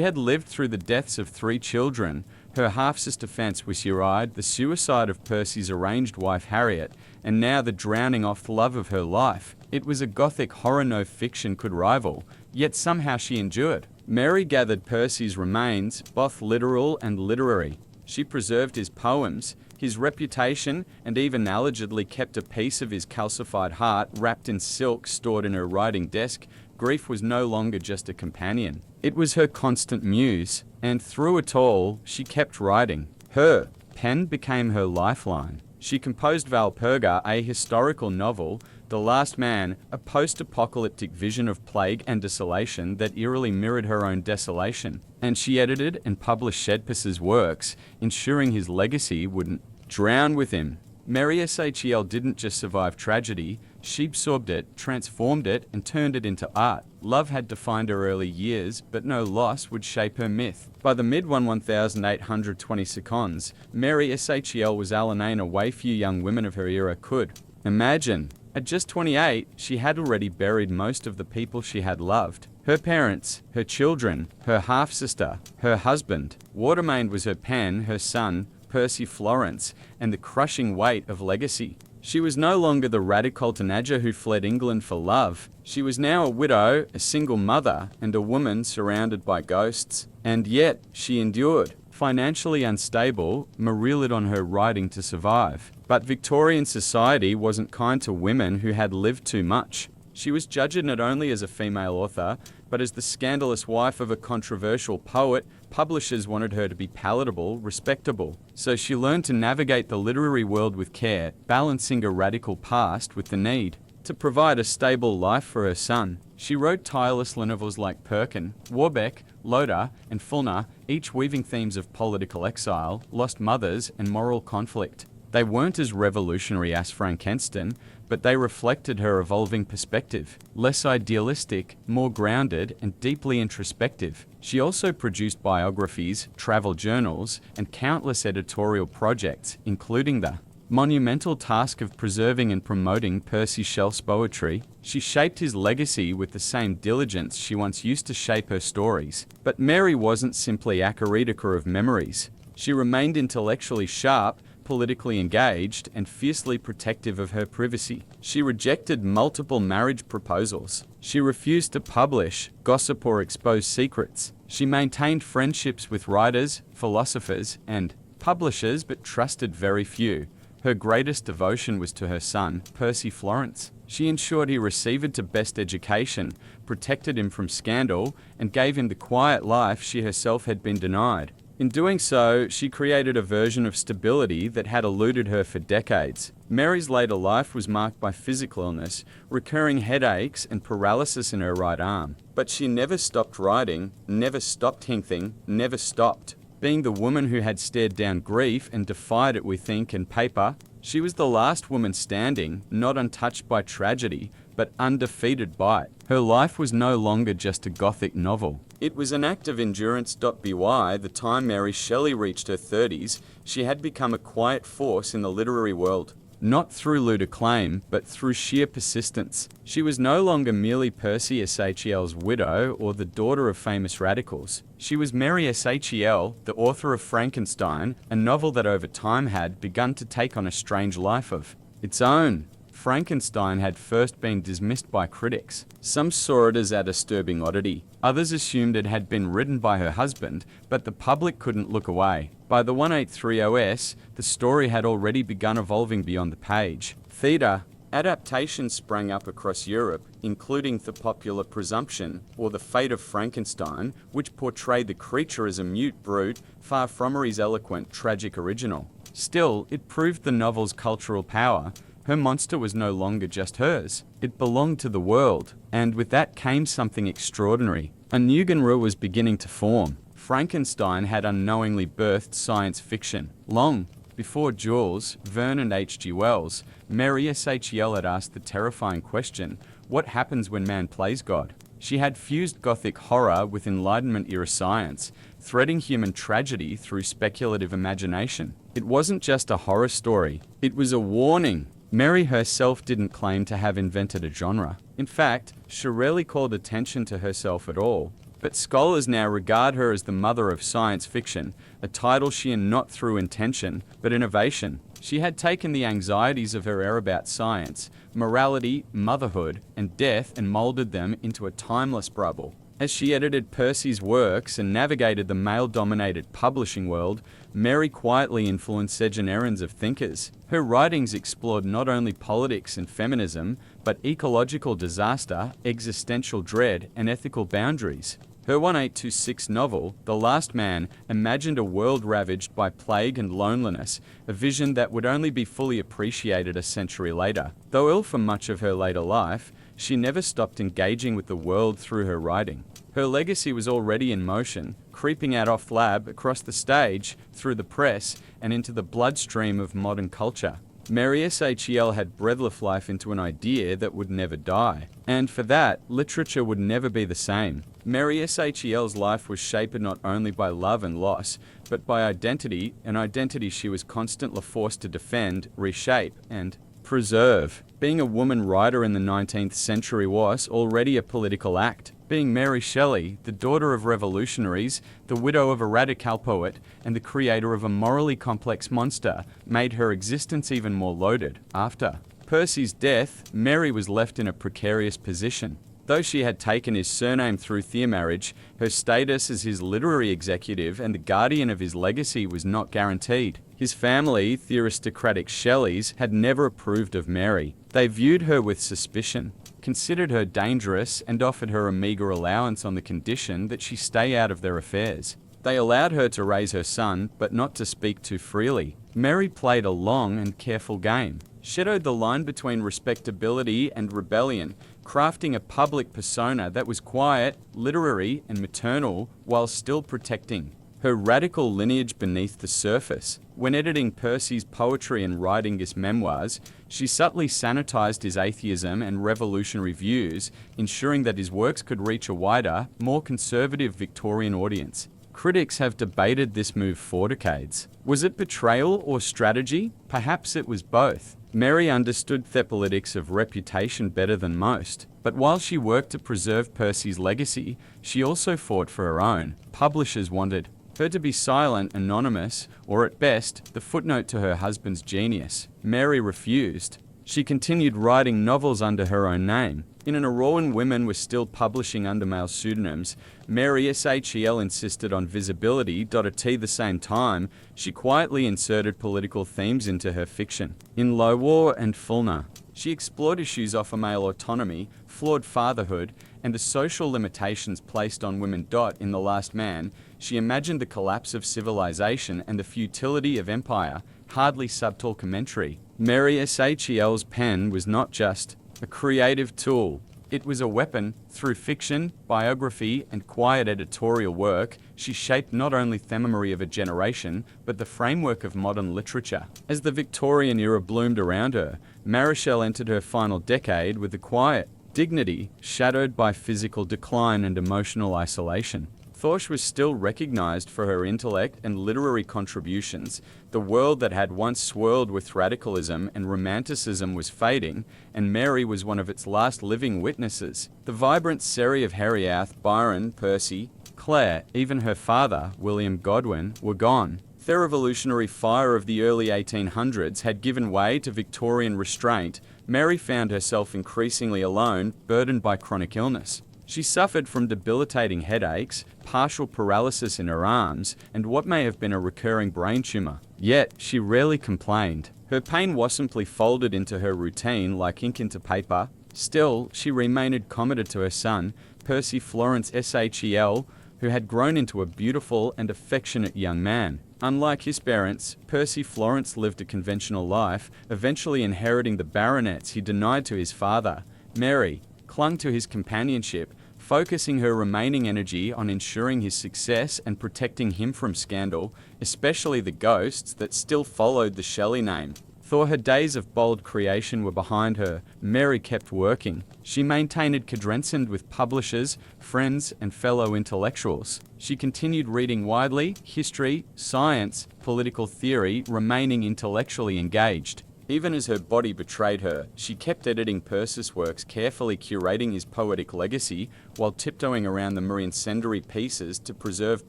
had lived through the deaths of 3 children, her half-sister Frances, the suicide of Percy's arranged wife Harriet, and now the drowning off the love of her life. It was a gothic horror no fiction could rival, yet somehow she endured. Mary gathered Percy's remains, both literal and literary. She preserved his poems, his reputation, and even allegedly kept a piece of his calcified heart wrapped in silk stored in her writing desk. Grief was no longer just a companion. It was her constant muse, and through it all, she kept writing. Her pen became her lifeline. She composed Valperga, a historical novel, The Last Man, a post-apocalyptic vision of plague and desolation that eerily mirrored her own desolation. And she edited and published Shedpus's works, ensuring his legacy wouldn't drown with him. Mary Shel didn't just survive tragedy, she absorbed it, transformed it, and turned it into art. Love had defined her early years, but no loss would shape her myth. By the mid-1820s, Mary Shel was Alanine a way few young women of her era could imagine. At just 28, she had already buried most of the people she had loved. Her parents, her children, her half-sister, her husband. Watermain was her pen, her son, Percy Florence, and the crushing weight of legacy. She was no longer the radical teenager who fled England for love. She was now a widow, a single mother, and a woman surrounded by ghosts. And yet, she endured. Financially unstable, Marie relied on her writing to survive. But Victorian society wasn't kind to women who had lived too much. She was judged not only as a female author, but as the scandalous wife of a controversial poet. Publishers wanted her to be palatable, respectable. So she learned to navigate the literary world with care, balancing a radical past with the need to provide a stable life for her son. She wrote tirelessly novels like Perkin, Warbeck, Loder, and Fulner, each weaving themes of political exile, lost mothers, and moral conflict. They weren't as revolutionary as Frankenstein, but they reflected her evolving perspective, less idealistic, more grounded, and deeply introspective. She also produced biographies, travel journals, and countless editorial projects, including the monumental task of preserving and promoting Percy Shelley's poetry. She shaped his legacy with the same diligence she once used to shape her stories. But Mary wasn't simply a reader of memories. She remained intellectually sharp, politically engaged, and fiercely protective of her privacy. She rejected multiple marriage proposals. She refused to publish, gossip, or expose secrets. She maintained friendships with writers, philosophers, and publishers, but trusted very few. Her greatest devotion was to her son, Percy Florence. She ensured he received the best education, protected him from scandal, and gave him the quiet life she herself had been denied. In doing so, she created a version of stability that had eluded her for decades. Mary's later life was marked by physical illness, recurring headaches, and paralysis in her right arm. But she never stopped writing, never stopped thinking, never stopped. Being the woman who had stared down grief and defied it with ink and paper, she was the last woman standing, not untouched by tragedy, but undefeated by it. Her life was no longer just a Gothic novel. It was an act of endurance. By the time Mary Shelley reached her 30s, she had become a quiet force in the literary world. Not through lewd acclaim, but through sheer persistence. She was no longer merely Percy Shelley's widow or the daughter of famous radicals. She was Mary Shelley, the author of Frankenstein, a novel that over time had begun to take on a strange life of its own. Frankenstein had first been dismissed by critics. Some saw it as a disturbing oddity. Others assumed it had been written by her husband, but the public couldn't look away. By the 1830s, the story had already begun evolving beyond the page. Theatre adaptations sprang up across Europe, including The Popular Presumption or The Fate of Frankenstein, which portrayed the creature as a mute brute, far from Mary's eloquent, tragic original. Still, it proved the novel's cultural power. Her monster was no longer just hers. It belonged to the world, and with that came something extraordinary. A new genre was beginning to form. Frankenstein had unknowingly birthed science fiction. Long before Jules Verne and H.G. Wells, Mary Shelley had asked the terrifying question, what happens when man plays God? She had fused Gothic horror with Enlightenment-era science, threading human tragedy through speculative imagination. It wasn't just a horror story, it was a warning. Mary herself didn't claim to have invented a genre. In fact, she rarely called attention to herself at all. But scholars now regard her as the mother of science fiction, a title she earned not through intention, but innovation. She had taken the anxieties of her era about science, morality, motherhood, and death and molded them into a timeless bubble. As she edited Percy's works and navigated the male-dominated publishing world, Mary quietly influenced generations of thinkers. Her writings explored not only politics and feminism, but ecological disaster, existential dread, and ethical boundaries. Her 1826 novel, The Last Man, imagined a world ravaged by plague and loneliness, a vision that would only be fully appreciated a century later. Though ill for much of her later life, she never stopped engaging with the world through her writing. Her legacy was already in motion, creeping out off lab, across the stage, through the press, and into the bloodstream of modern culture. Mary Shelley had breathed life into an idea that would never die. And for that, literature would never be the same. Mary Shelley's life was shaped not only by love and loss, but by identity, an identity she was constantly forced to defend, reshape, and preserve. Being a woman writer in the 19th century was already a political act. Being Mary Shelley, the daughter of revolutionaries, the widow of a radical poet, and the creator of a morally complex monster, made her existence even more loaded. After Percy's death, Mary was left in a precarious position. Though she had taken his surname through their marriage, her status as his literary executive and the guardian of his legacy was not guaranteed. His family, the aristocratic Shelleys, had never approved of Mary. They viewed her with suspicion. considered her dangerous and offered her a meager allowance on the condition that she stay out of their affairs. They allowed her to raise her son, but not to speak too freely. Mary played a long and careful game, shadowed the line between respectability and rebellion, crafting a public persona that was quiet, literary, and maternal, while still protecting her radical lineage beneath the surface. When editing Percy's poetry and writing his memoirs, she subtly sanitized his atheism and revolutionary views, ensuring that his works could reach a wider, more conservative Victorian audience. Critics have debated this move for decades. Was it betrayal or strategy? Perhaps it was both. Mary understood the politics of reputation better than most, but while she worked to preserve Percy's legacy, she also fought for her own. Publishers wanted her to be silent, anonymous, or at best, the footnote to her husband's genius. Mary refused. She continued writing novels under her own name. In an era when women were still publishing under male pseudonyms, Mary Shel insisted on visibility. At the same time, she quietly inserted political themes into her fiction. In Low War and Fulner, she explored issues of male autonomy, flawed fatherhood, and the social limitations placed on women. In The Last Man, she imagined the collapse of civilization and the futility of empire, hardly subtle commentary. Mary Shel's pen was not just a creative tool. It was a weapon. Through fiction, biography, and quiet editorial work, she shaped not only the memory of a generation, but the framework of modern literature. As the Victorian era bloomed around her, Marischal entered her final decade with a quiet dignity, shadowed by physical decline and emotional isolation. Thorsch was still recognized for her intellect and literary contributions. The world that had once swirled with radicalism and romanticism was fading, and Mary was one of its last living witnesses. The vibrant Surrey of Harriath, Byron, Percy, Clare, even her father, William Godwin, were gone. The revolutionary fire of the early 1800s had given way to Victorian restraint. Mary found herself increasingly alone, burdened by chronic illness. She suffered from debilitating headaches, partial paralysis in her arms, and what may have been a recurring brain tumor. Yet, she rarely complained. Her pain was simply folded into her routine like ink into paper. Still, she remained committed to her son, Percy Florence Shel, who had grown into a beautiful and affectionate young man. Unlike his parents, Percy Florence lived a conventional life, eventually inheriting the baronets he denied to his father. Mary clung to his companionship, focusing her remaining energy on ensuring his success and protecting him from scandal, especially the ghosts that still followed the Shelley name. Though her days of bold creation were behind her, Mary kept working. She maintained cadrenson with publishers, friends, and fellow intellectuals. She continued reading widely, history, science, political theory, remaining intellectually engaged. Even as her body betrayed her, she kept editing Percy's works, carefully curating his poetic legacy, while tiptoeing around the more incendiary pieces to preserve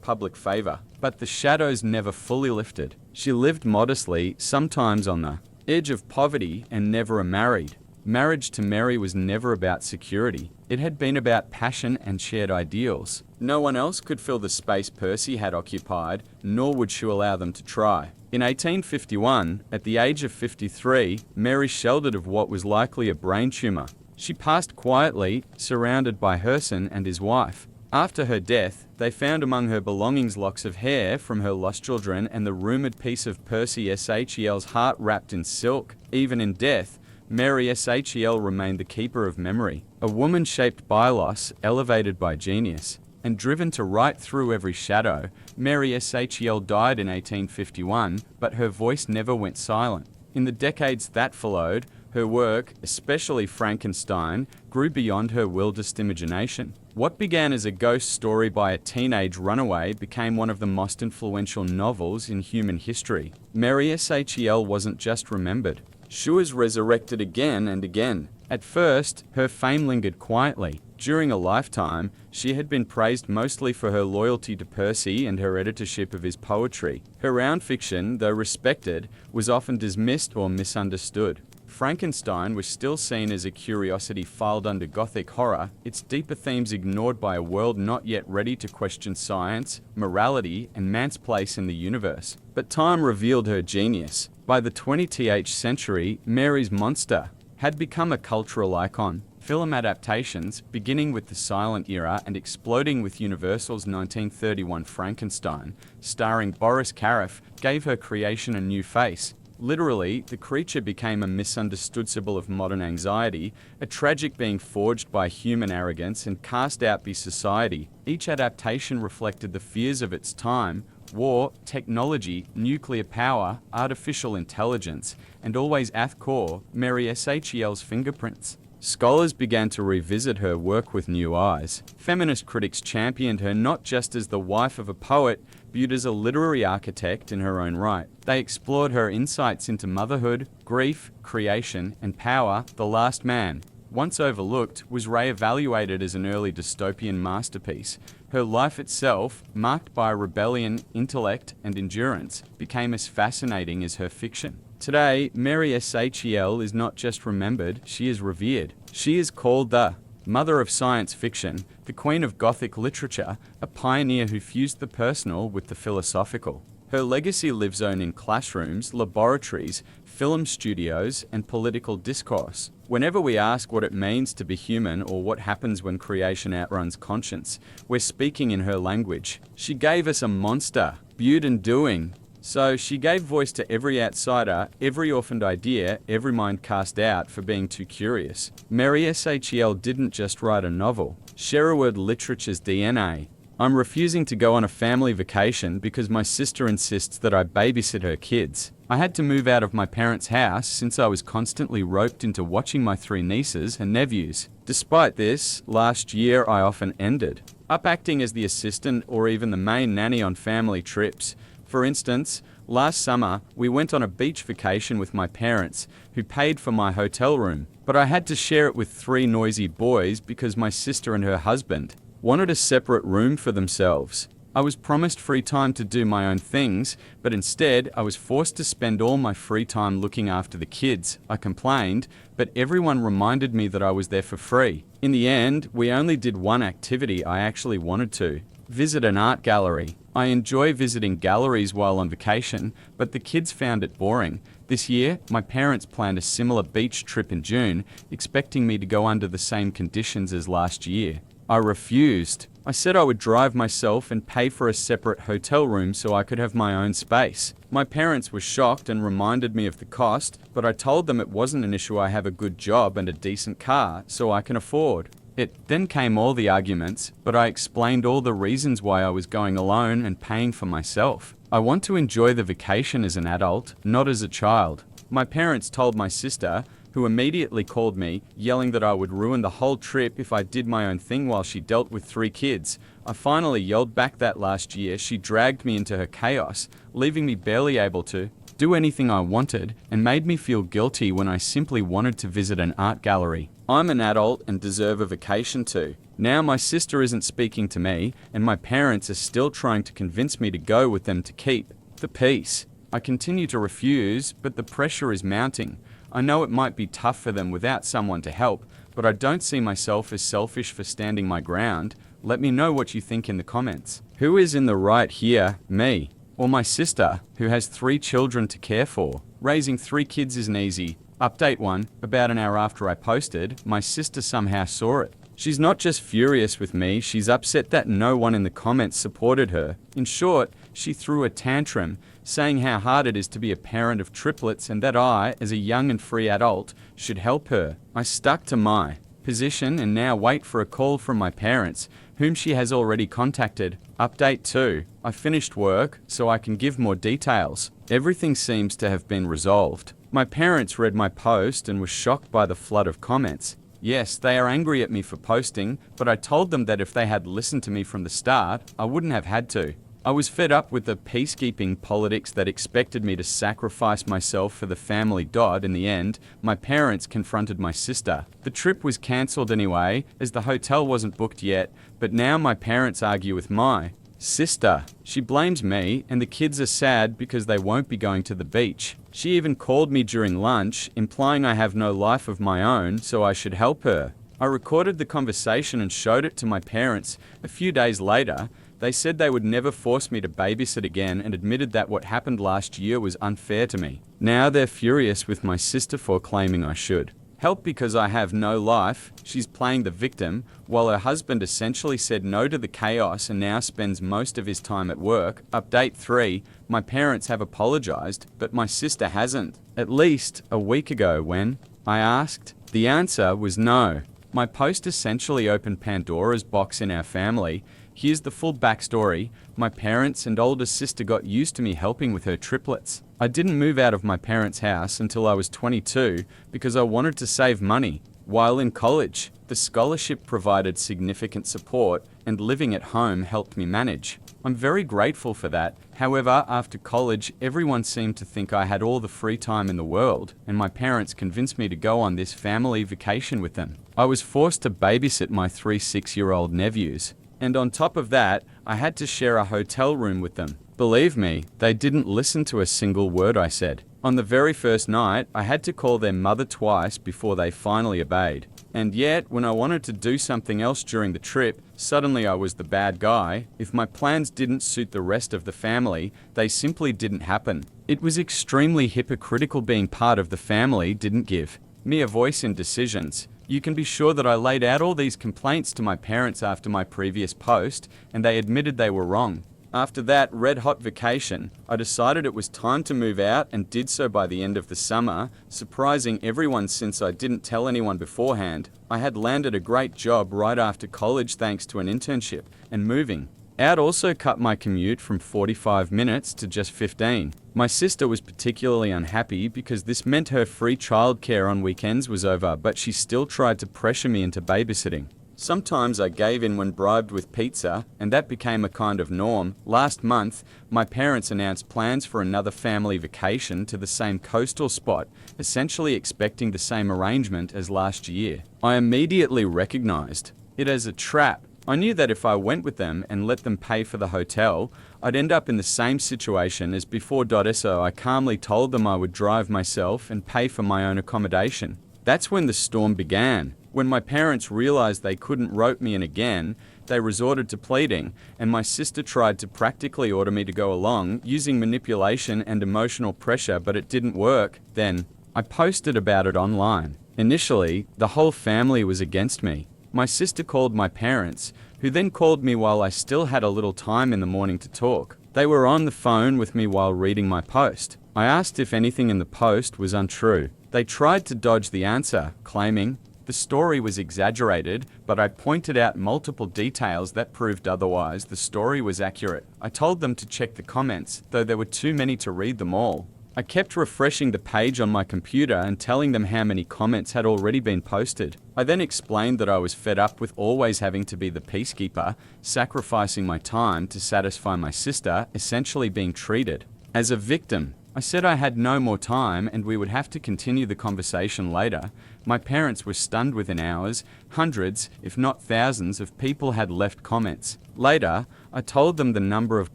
public favour. But the shadows never fully lifted. She lived modestly, sometimes on the edge of poverty, and never married. Marriage to Mary was never about security. It had been about passion and shared ideals. No one else could fill the space Percy had occupied, nor would she allow them to try. In 1851, at the age of 53, Mary sheltered of what was likely a brain tumour. She passed quietly, surrounded by Herson and his wife. After her death, they found among her belongings locks of hair from her lost children and the rumoured piece of Percy Shel's heart wrapped in silk. Even in death, Mary Shel remained the keeper of memory, a woman shaped by loss, elevated by genius, and driven to write through every shadow. Mary Shel died in 1851, but her voice never went silent. In the decades that followed, her work, especially Frankenstein, grew beyond her wildest imagination. What began as a ghost story by a teenage runaway became one of the most influential novels in human history. Mary Shel wasn't just remembered. She was resurrected again and again. At first, her fame lingered quietly. During a lifetime, she had been praised mostly for her loyalty to Percy and her editorship of his poetry. Her round fiction, though respected, was often dismissed or misunderstood. Frankenstein was still seen as a curiosity filed under Gothic horror, its deeper themes ignored by a world not yet ready to question science, morality, and man's place in the universe. But time revealed her genius. By the 20th century, Mary's monster had become a cultural icon. Film adaptations, beginning with the silent era and exploding with Universal's 1931 Frankenstein, starring Boris Karloff, gave her creation a new face. Literally, the creature became a misunderstood symbol of modern anxiety, a tragic being forged by human arrogance and cast out by society. Each adaptation reflected the fears of its time: war, technology, nuclear power, artificial intelligence, and always at the core, Mary Shel's fingerprints. Scholars began to revisit her work with new eyes. Feminist critics championed her not just as the wife of a poet, viewed as a literary architect in her own right. They explored her insights into motherhood, grief, creation, and power. The Last Man, once overlooked, was re-evaluated as an early dystopian masterpiece. Her life itself, marked by rebellion, intellect, and endurance, became as fascinating as her fiction. Today, Mary Shel is not just remembered, she is revered. She is called the mother of science fiction, the queen of Gothic literature, a pioneer who fused the personal with the philosophical. Her legacy lives on in classrooms, laboratories, film studios, and political discourse. Whenever we ask what it means to be human or what happens when creation outruns conscience, we're speaking in her language. She gave us a monster, viewed and doing. So she gave voice to every outsider, every orphaned idea, every mind cast out for being too curious. Mary Shel didn't just write a novel. Sherwood literature's DNA. I'm refusing to go on a family vacation because my sister insists that I babysit her kids. I had to move out of my parents' house since I was constantly roped into watching my 3 nieces and nephews. Despite this, last year I often ended up acting as the assistant or even the main nanny on family trips. For instance, last summer, we went on a beach vacation with my parents, who paid for my hotel room, but I had to share it with 3 noisy boys because my sister and her husband wanted a separate room for themselves. I was promised free time to do my own things, but instead I was forced to spend all my free time looking after the kids. I complained, but everyone reminded me that I was there for free. In the end, we only did one activity I actually wanted to: visit an art gallery. I enjoy visiting galleries while on vacation, but the kids found it boring. This year, my parents planned a similar beach trip in June, expecting me to go under the same conditions as last year. I refused. I said I would drive myself and pay for a separate hotel room so I could have my own space. My parents were shocked and reminded me of the cost, but I told them it wasn't an issue. I have a good job and a decent car, so I can afford it. Then came all the arguments, but I explained all the reasons why I was going alone and paying for myself. I want to enjoy the vacation as an adult, not as a child. My parents told my sister, who immediately called me, yelling that I would ruin the whole trip if I did my own thing while she dealt with 3 kids. I finally yelled back that last year she dragged me into her chaos, leaving me barely able to do anything I wanted, and made me feel guilty when I simply wanted to visit an art gallery. I'm an adult and deserve a vacation too. Now my sister isn't speaking to me, and my parents are still trying to convince me to go with them to keep the peace. I continue to refuse, but the pressure is mounting. I know it might be tough for them without someone to help, but I don't see myself as selfish for standing my ground. Let me know what you think in the comments. Who is in the right here, me or my sister, who has 3 children to care for? Raising 3 kids isn't easy. Update 1, about an hour after I posted, my sister somehow saw it. She's not just furious with me, she's upset that no one in the comments supported her. In short, she threw a tantrum, saying how hard it is to be a parent of triplets and that I, as a young and free adult, should help her. I stuck to my position and now wait for a call from my parents, whom she has already contacted. Update 2. I finished work, so I can give more details. Everything seems to have been resolved. My parents read my post and were shocked by the flood of comments. Yes, they are angry at me for posting, but I told them that if they had listened to me from the start, I wouldn't have had to. I was fed up with the peacekeeping politics that expected me to sacrifice myself for the family. In the end, my parents confronted my sister. The trip was cancelled anyway, as the hotel wasn't booked yet, but now my parents argue with my sister. She blames me, and the kids are sad because they won't be going to the beach. She even called me during lunch, implying I have no life of my own, so I should help her. I recorded the conversation and showed it to my parents. A few days later, they said they would never force me to babysit again and admitted that what happened last year was unfair to me. Now they're furious with my sister for claiming I should. Help because I have no life. She's playing the victim, while her husband essentially said no to the chaos and now spends most of his time at work. Update 3. My parents have apologized, but my sister hasn't. At least a week ago when I asked. The answer was no. My post essentially opened Pandora's box in our family. Here's the full backstory. My parents and older sister got used to me helping with her triplets. I didn't move out of my parents' house until I was 22 because I wanted to save money. While in college, the scholarship provided significant support and living at home helped me manage. I'm very grateful for that. However, after college, everyone seemed to think I had all the free time in the world, and my parents convinced me to go on this family vacation with them. I was forced to babysit my 3 6-year-old nephews. And on top of that, I had to share a hotel room with them. Believe me, they didn't listen to a single word I said. On the very first night, I had to call their mother twice before they finally obeyed. And yet, when I wanted to do something else during the trip, suddenly I was the bad guy. If my plans didn't suit the rest of the family, they simply didn't happen. It was extremely hypocritical being part of the family didn't give me a voice in decisions. You can be sure that I laid out all these complaints to my parents after my previous post, and they admitted they were wrong. After that red-hot vacation, I decided it was time to move out and did so by the end of the summer, surprising everyone since I didn't tell anyone beforehand. I had landed a great job right after college thanks to an internship, and moving out also cut my commute from 45 minutes to just 15. My sister was particularly unhappy because this meant her free childcare on weekends was over, but she still tried to pressure me into babysitting. Sometimes I gave in when bribed with pizza, and that became a kind of norm. Last month, my parents announced plans for another family vacation to the same coastal spot, essentially expecting the same arrangement as last year. I immediately recognized it as a trap. I knew that if I went with them and let them pay for the hotel, I'd end up in the same situation as before. So I calmly told them I would drive myself and pay for my own accommodation. That's when the storm began. When my parents realized they couldn't rope me in again, they resorted to pleading, and my sister tried to practically order me to go along, using manipulation and emotional pressure, but it didn't work. Then, I posted about it online. Initially, the whole family was against me. My sister called my parents, who then called me while I still had a little time in the morning to talk. They were on the phone with me while reading my post. I asked if anything in the post was untrue. They tried to dodge the answer, claiming the story was exaggerated, but I pointed out multiple details that proved otherwise. The story was accurate. I told them to check the comments, though there were too many to read them all. I kept refreshing the page on my computer and telling them how many comments had already been posted. I then explained that I was fed up with always having to be the peacekeeper, sacrificing my time to satisfy my sister, essentially being treated as a victim. I said I had no more time and we would have to continue the conversation later. My parents were stunned within hours. Hundreds, if not thousands, of people had left comments. Later, I told them the number of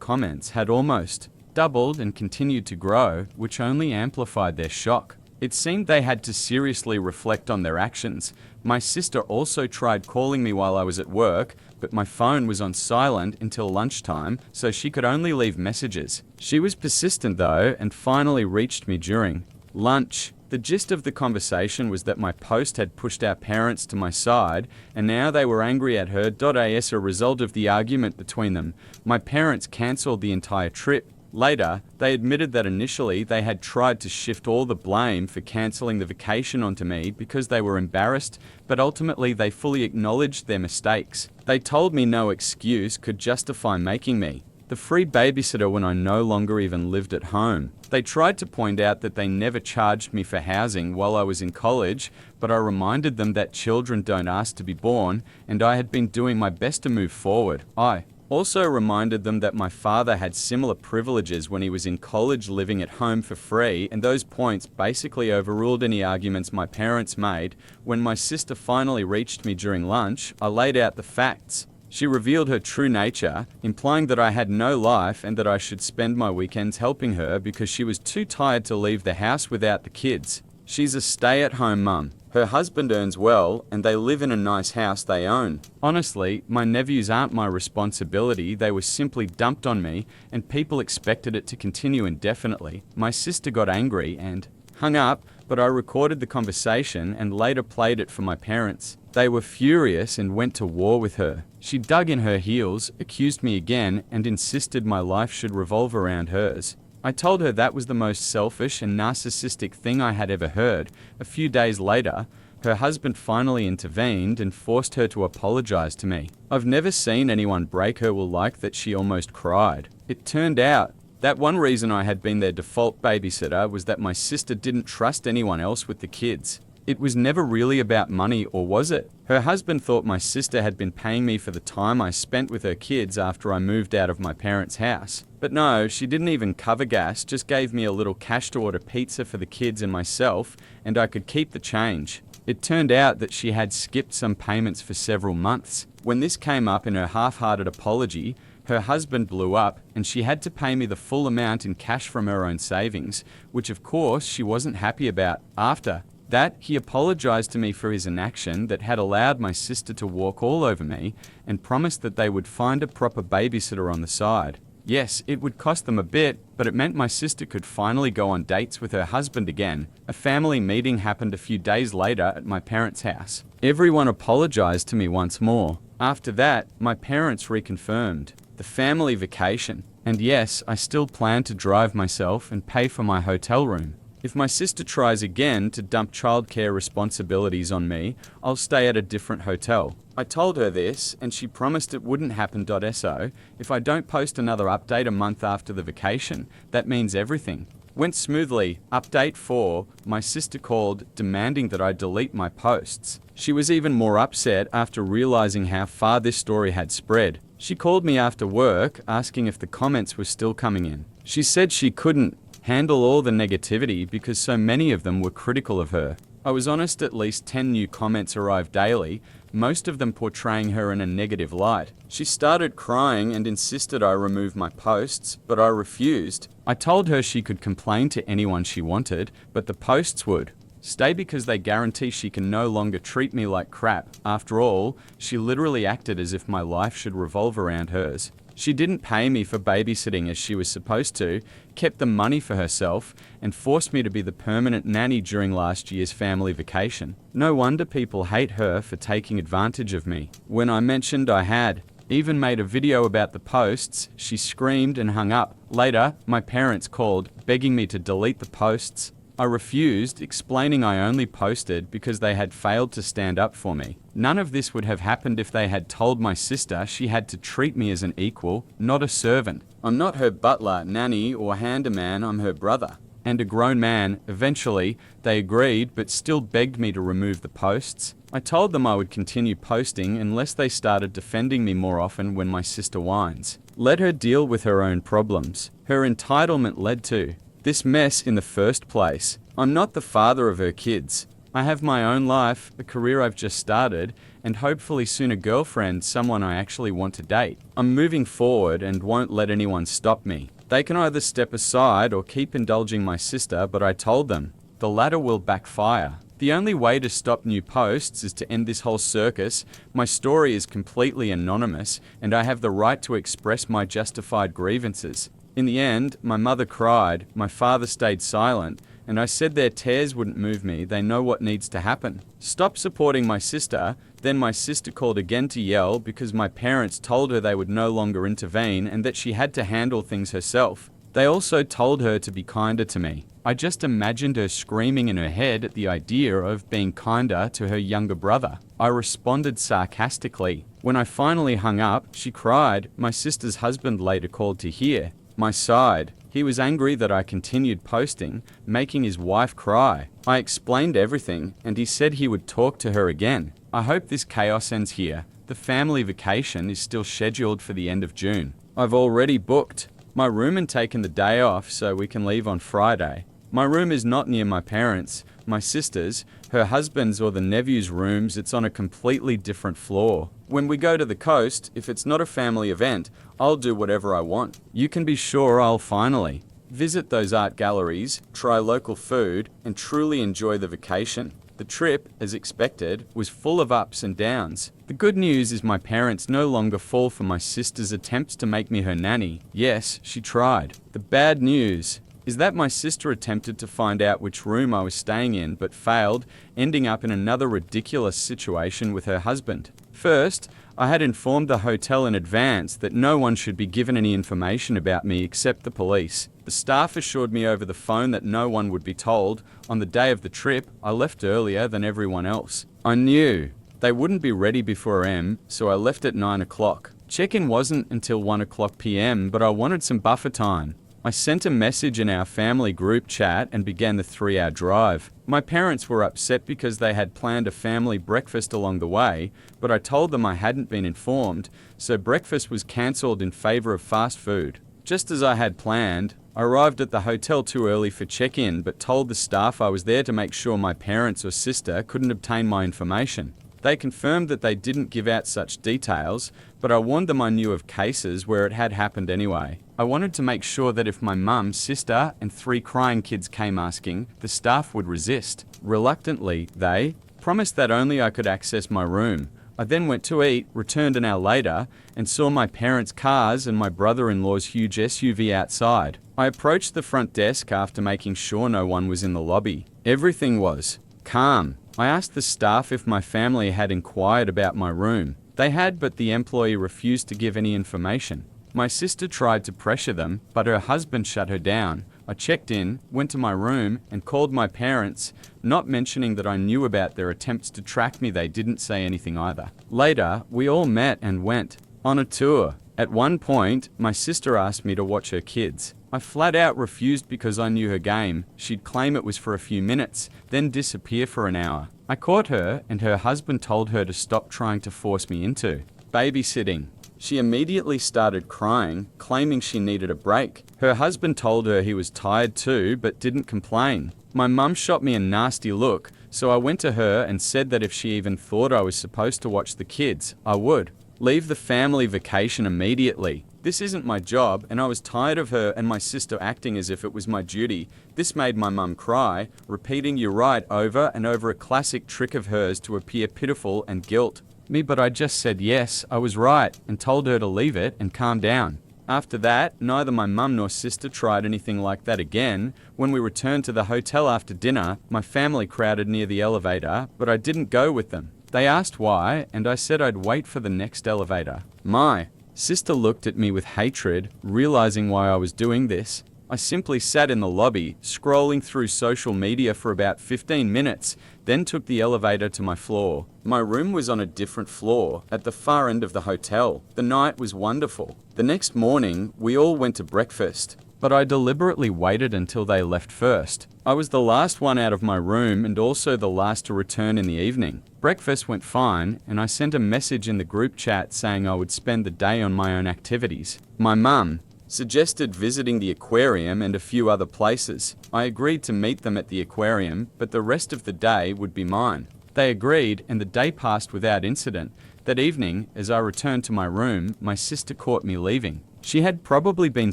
comments had almost doubled and continued to grow, which only amplified their shock. It seemed they had to seriously reflect on their actions. My sister also tried calling me while I was at work, but my phone was on silent until lunchtime, so she could only leave messages. She was persistent though, and finally reached me during lunch. The gist of the conversation was that my post had pushed our parents to my side, and now they were angry at her. As a result of the argument between them, my parents cancelled the entire trip. Later, they admitted that initially they had tried to shift all the blame for cancelling the vacation onto me because they were embarrassed, but ultimately they fully acknowledged their mistakes. They told me no excuse could justify making me the free babysitter when I no longer even lived at home. They tried to point out that they never charged me for housing while I was in college, but I reminded them that children don't ask to be born, and I had been doing my best to move forward. I also reminded them that my father had similar privileges when he was in college living at home for free, and those points basically overruled any arguments my parents made. When my sister finally reached me during lunch, I laid out the facts. She revealed her true nature, implying that I had no life and that I should spend my weekends helping her because she was too tired to leave the house without the kids. She's a stay-at-home mum. Her husband earns well, and they live in a nice house they own. Honestly, my nephews aren't my responsibility. They were simply dumped on me, and people expected it to continue indefinitely. My sister got angry and hung up, but I recorded the conversation and later played it for my parents. They were furious and went to war with her. She dug in her heels, accused me again, and insisted my life should revolve around hers. I told her that was the most selfish and narcissistic thing I had ever heard. A few days later, her husband finally intervened and forced her to apologize to me. I've never seen anyone break her will like that. She almost cried. It turned out that one reason I had been their default babysitter was that my sister didn't trust anyone else with the kids. It was never really about money, or was it? Her husband thought my sister had been paying me for the time I spent with her kids after I moved out of my parents' house. But no, she didn't even cover gas, just gave me a little cash to order pizza for the kids and myself, and I could keep the change. It turned out that she had skipped some payments for several months. When this came up in her half-hearted apology, her husband blew up and she had to pay me the full amount in cash from her own savings, which of course she wasn't happy about. After that, he apologized to me for his inaction that had allowed my sister to walk all over me and promised that they would find a proper babysitter on the side. Yes, it would cost them a bit, but it meant my sister could finally go on dates with her husband again. A family meeting happened a few days later at my parents' house. Everyone apologized to me once more. After that, my parents reconfirmed the family vacation. And yes, I still plan to drive myself and pay for my hotel room. If my sister tries again to dump childcare responsibilities on me, I'll stay at a different hotel. I told her this, and she promised it wouldn't happen. So, if I don't post another update a month after the vacation, that means everything. Went smoothly. Update 4, my sister called, demanding that I delete my posts. She was even more upset after realizing how far this story had spread. She called me after work, asking if the comments were still coming in. She said she couldn't handle all the negativity because so many of them were critical of her. I was honest, at least 10 new comments arrived daily, most of them portraying her in a negative light. She started crying and insisted I remove my posts, but I refused. I told her she could complain to anyone she wanted, but the posts would stay because they guarantee she can no longer treat me like crap. After all, she literally acted as if my life should revolve around hers. She didn't pay me for babysitting as she was supposed to, kept the money for herself, and forced me to be the permanent nanny during last year's family vacation. No wonder people hate her for taking advantage of me. When I mentioned I had even made a video about the posts, she screamed and hung up. Later, my parents called, begging me to delete the posts. I refused, explaining I only posted because they had failed to stand up for me. None of this would have happened if they had told my sister she had to treat me as an equal, not a servant. I'm not her butler, nanny, or handyman, I'm her brother. And a grown man. Eventually, they agreed but still begged me to remove the posts. I told them I would continue posting unless they started defending me more often when my sister whines. Let her deal with her own problems. Her entitlement led to this mess in the first place. I'm not the father of her kids. I have my own life, a career I've just started, and hopefully soon a girlfriend, someone I actually want to date. I'm moving forward and won't let anyone stop me. They can either step aside or keep indulging my sister, but I told them the latter will backfire. The only way to stop new posts is to end this whole circus. My story is completely anonymous, and I have the right to express my justified grievances. In the end, my mother cried, my father stayed silent, and I said their tears wouldn't move me, they know what needs to happen. Stop supporting my sister. Then my sister called again to yell because my parents told her they would no longer intervene and that she had to handle things herself. They also told her to be kinder to me. I just imagined her screaming in her head at the idea of being kinder to her younger brother. I responded sarcastically. When I finally hung up, she cried. My sister's husband later called to hear my side. He was angry that I continued posting, making his wife cry. I explained everything, and he said he would talk to her again. I hope this chaos ends here. The family vacation is still scheduled for the end of June. I've already booked my room and taken the day off so we can leave on Friday. My room is not near my parents, my sister's, her husband's or the nephew's rooms. It's on a completely different floor. When we go to the coast, if it's not a family event, I'll do whatever I want. You can be sure I'll finally visit those art galleries, try local food, and truly enjoy the vacation. The trip, as expected, was full of ups and downs. The good news is my parents no longer fall for my sister's attempts to make me her nanny. Yes, she tried. The bad news is that my sister attempted to find out which room I was staying in but failed, ending up in another ridiculous situation with her husband. First, I had informed the hotel in advance that no one should be given any information about me except the police. The staff assured me over the phone that no one would be told. On the day of the trip, I left earlier than everyone else. I knew they wouldn't be ready before M, so I left at 9 o'clock. Check-in wasn't until 1 o'clock p.m., but I wanted some buffer time. I sent a message in our family group chat and began the 3-hour drive. My parents were upset because they had planned a family breakfast along the way, but I told them I hadn't been informed, so breakfast was cancelled in favour of fast food. Just as I had planned, I arrived at the hotel too early for check-in, but told the staff I was there to make sure my parents or sister couldn't obtain my information. They confirmed that they didn't give out such details, but I warned them I knew of cases where it had happened anyway. I wanted to make sure that if my mum, sister, and 3 crying kids came asking, the staff would resist. Reluctantly, they promised that only I could access my room. I then went to eat, returned an hour later, and saw my parents' cars and my brother-in-law's huge SUV outside. I approached the front desk after making sure no one was in the lobby. Everything was calm. I asked the staff if my family had inquired about my room. They had, but the employee refused to give any information. My sister tried to pressure them, but her husband shut her down. I checked in, went to my room, and called my parents, not mentioning that I knew about their attempts to track me. They didn't say anything either. Later, we all met and went on a tour. At one point, my sister asked me to watch her kids. I flat out refused because I knew her game. She'd claim it was for a few minutes, then disappear for an hour. I caught her, and her husband told her to stop trying to force me into babysitting. She immediately started crying, claiming she needed a break. Her husband told her he was tired too, but didn't complain. My mum shot me a nasty look, so I went to her and said that if she even thought I was supposed to watch the kids, I would leave the family vacation immediately. This isn't my job, and I was tired of her and my sister acting as if it was my duty. This made my mum cry, repeating "you're right" over and over, a classic trick of hers to appear pitiful and guilt me, but I just said yes, I was right, and told her to leave it and calm down. After that, neither my mum nor sister tried anything like that again. When we returned to the hotel after dinner, my family crowded near the elevator, but I didn't go with them. They asked why, and I said I'd wait for the next elevator. My sister looked at me with hatred, realizing why I was doing this. I simply sat in the lobby, scrolling through social media for about 15 minutes, then took the elevator to my floor. My room was on a different floor, at the far end of the hotel. The night was wonderful. The next morning, we all went to breakfast, but I deliberately waited until they left first. I was the last one out of my room and also the last to return in the evening. Breakfast went fine, and I sent a message in the group chat saying I would spend the day on my own activities. My mum suggested visiting the aquarium and a few other places. I agreed to meet them at the aquarium, but the rest of the day would be mine. They agreed, and the day passed without incident. That evening, as I returned to my room, my sister caught me leaving. She had probably been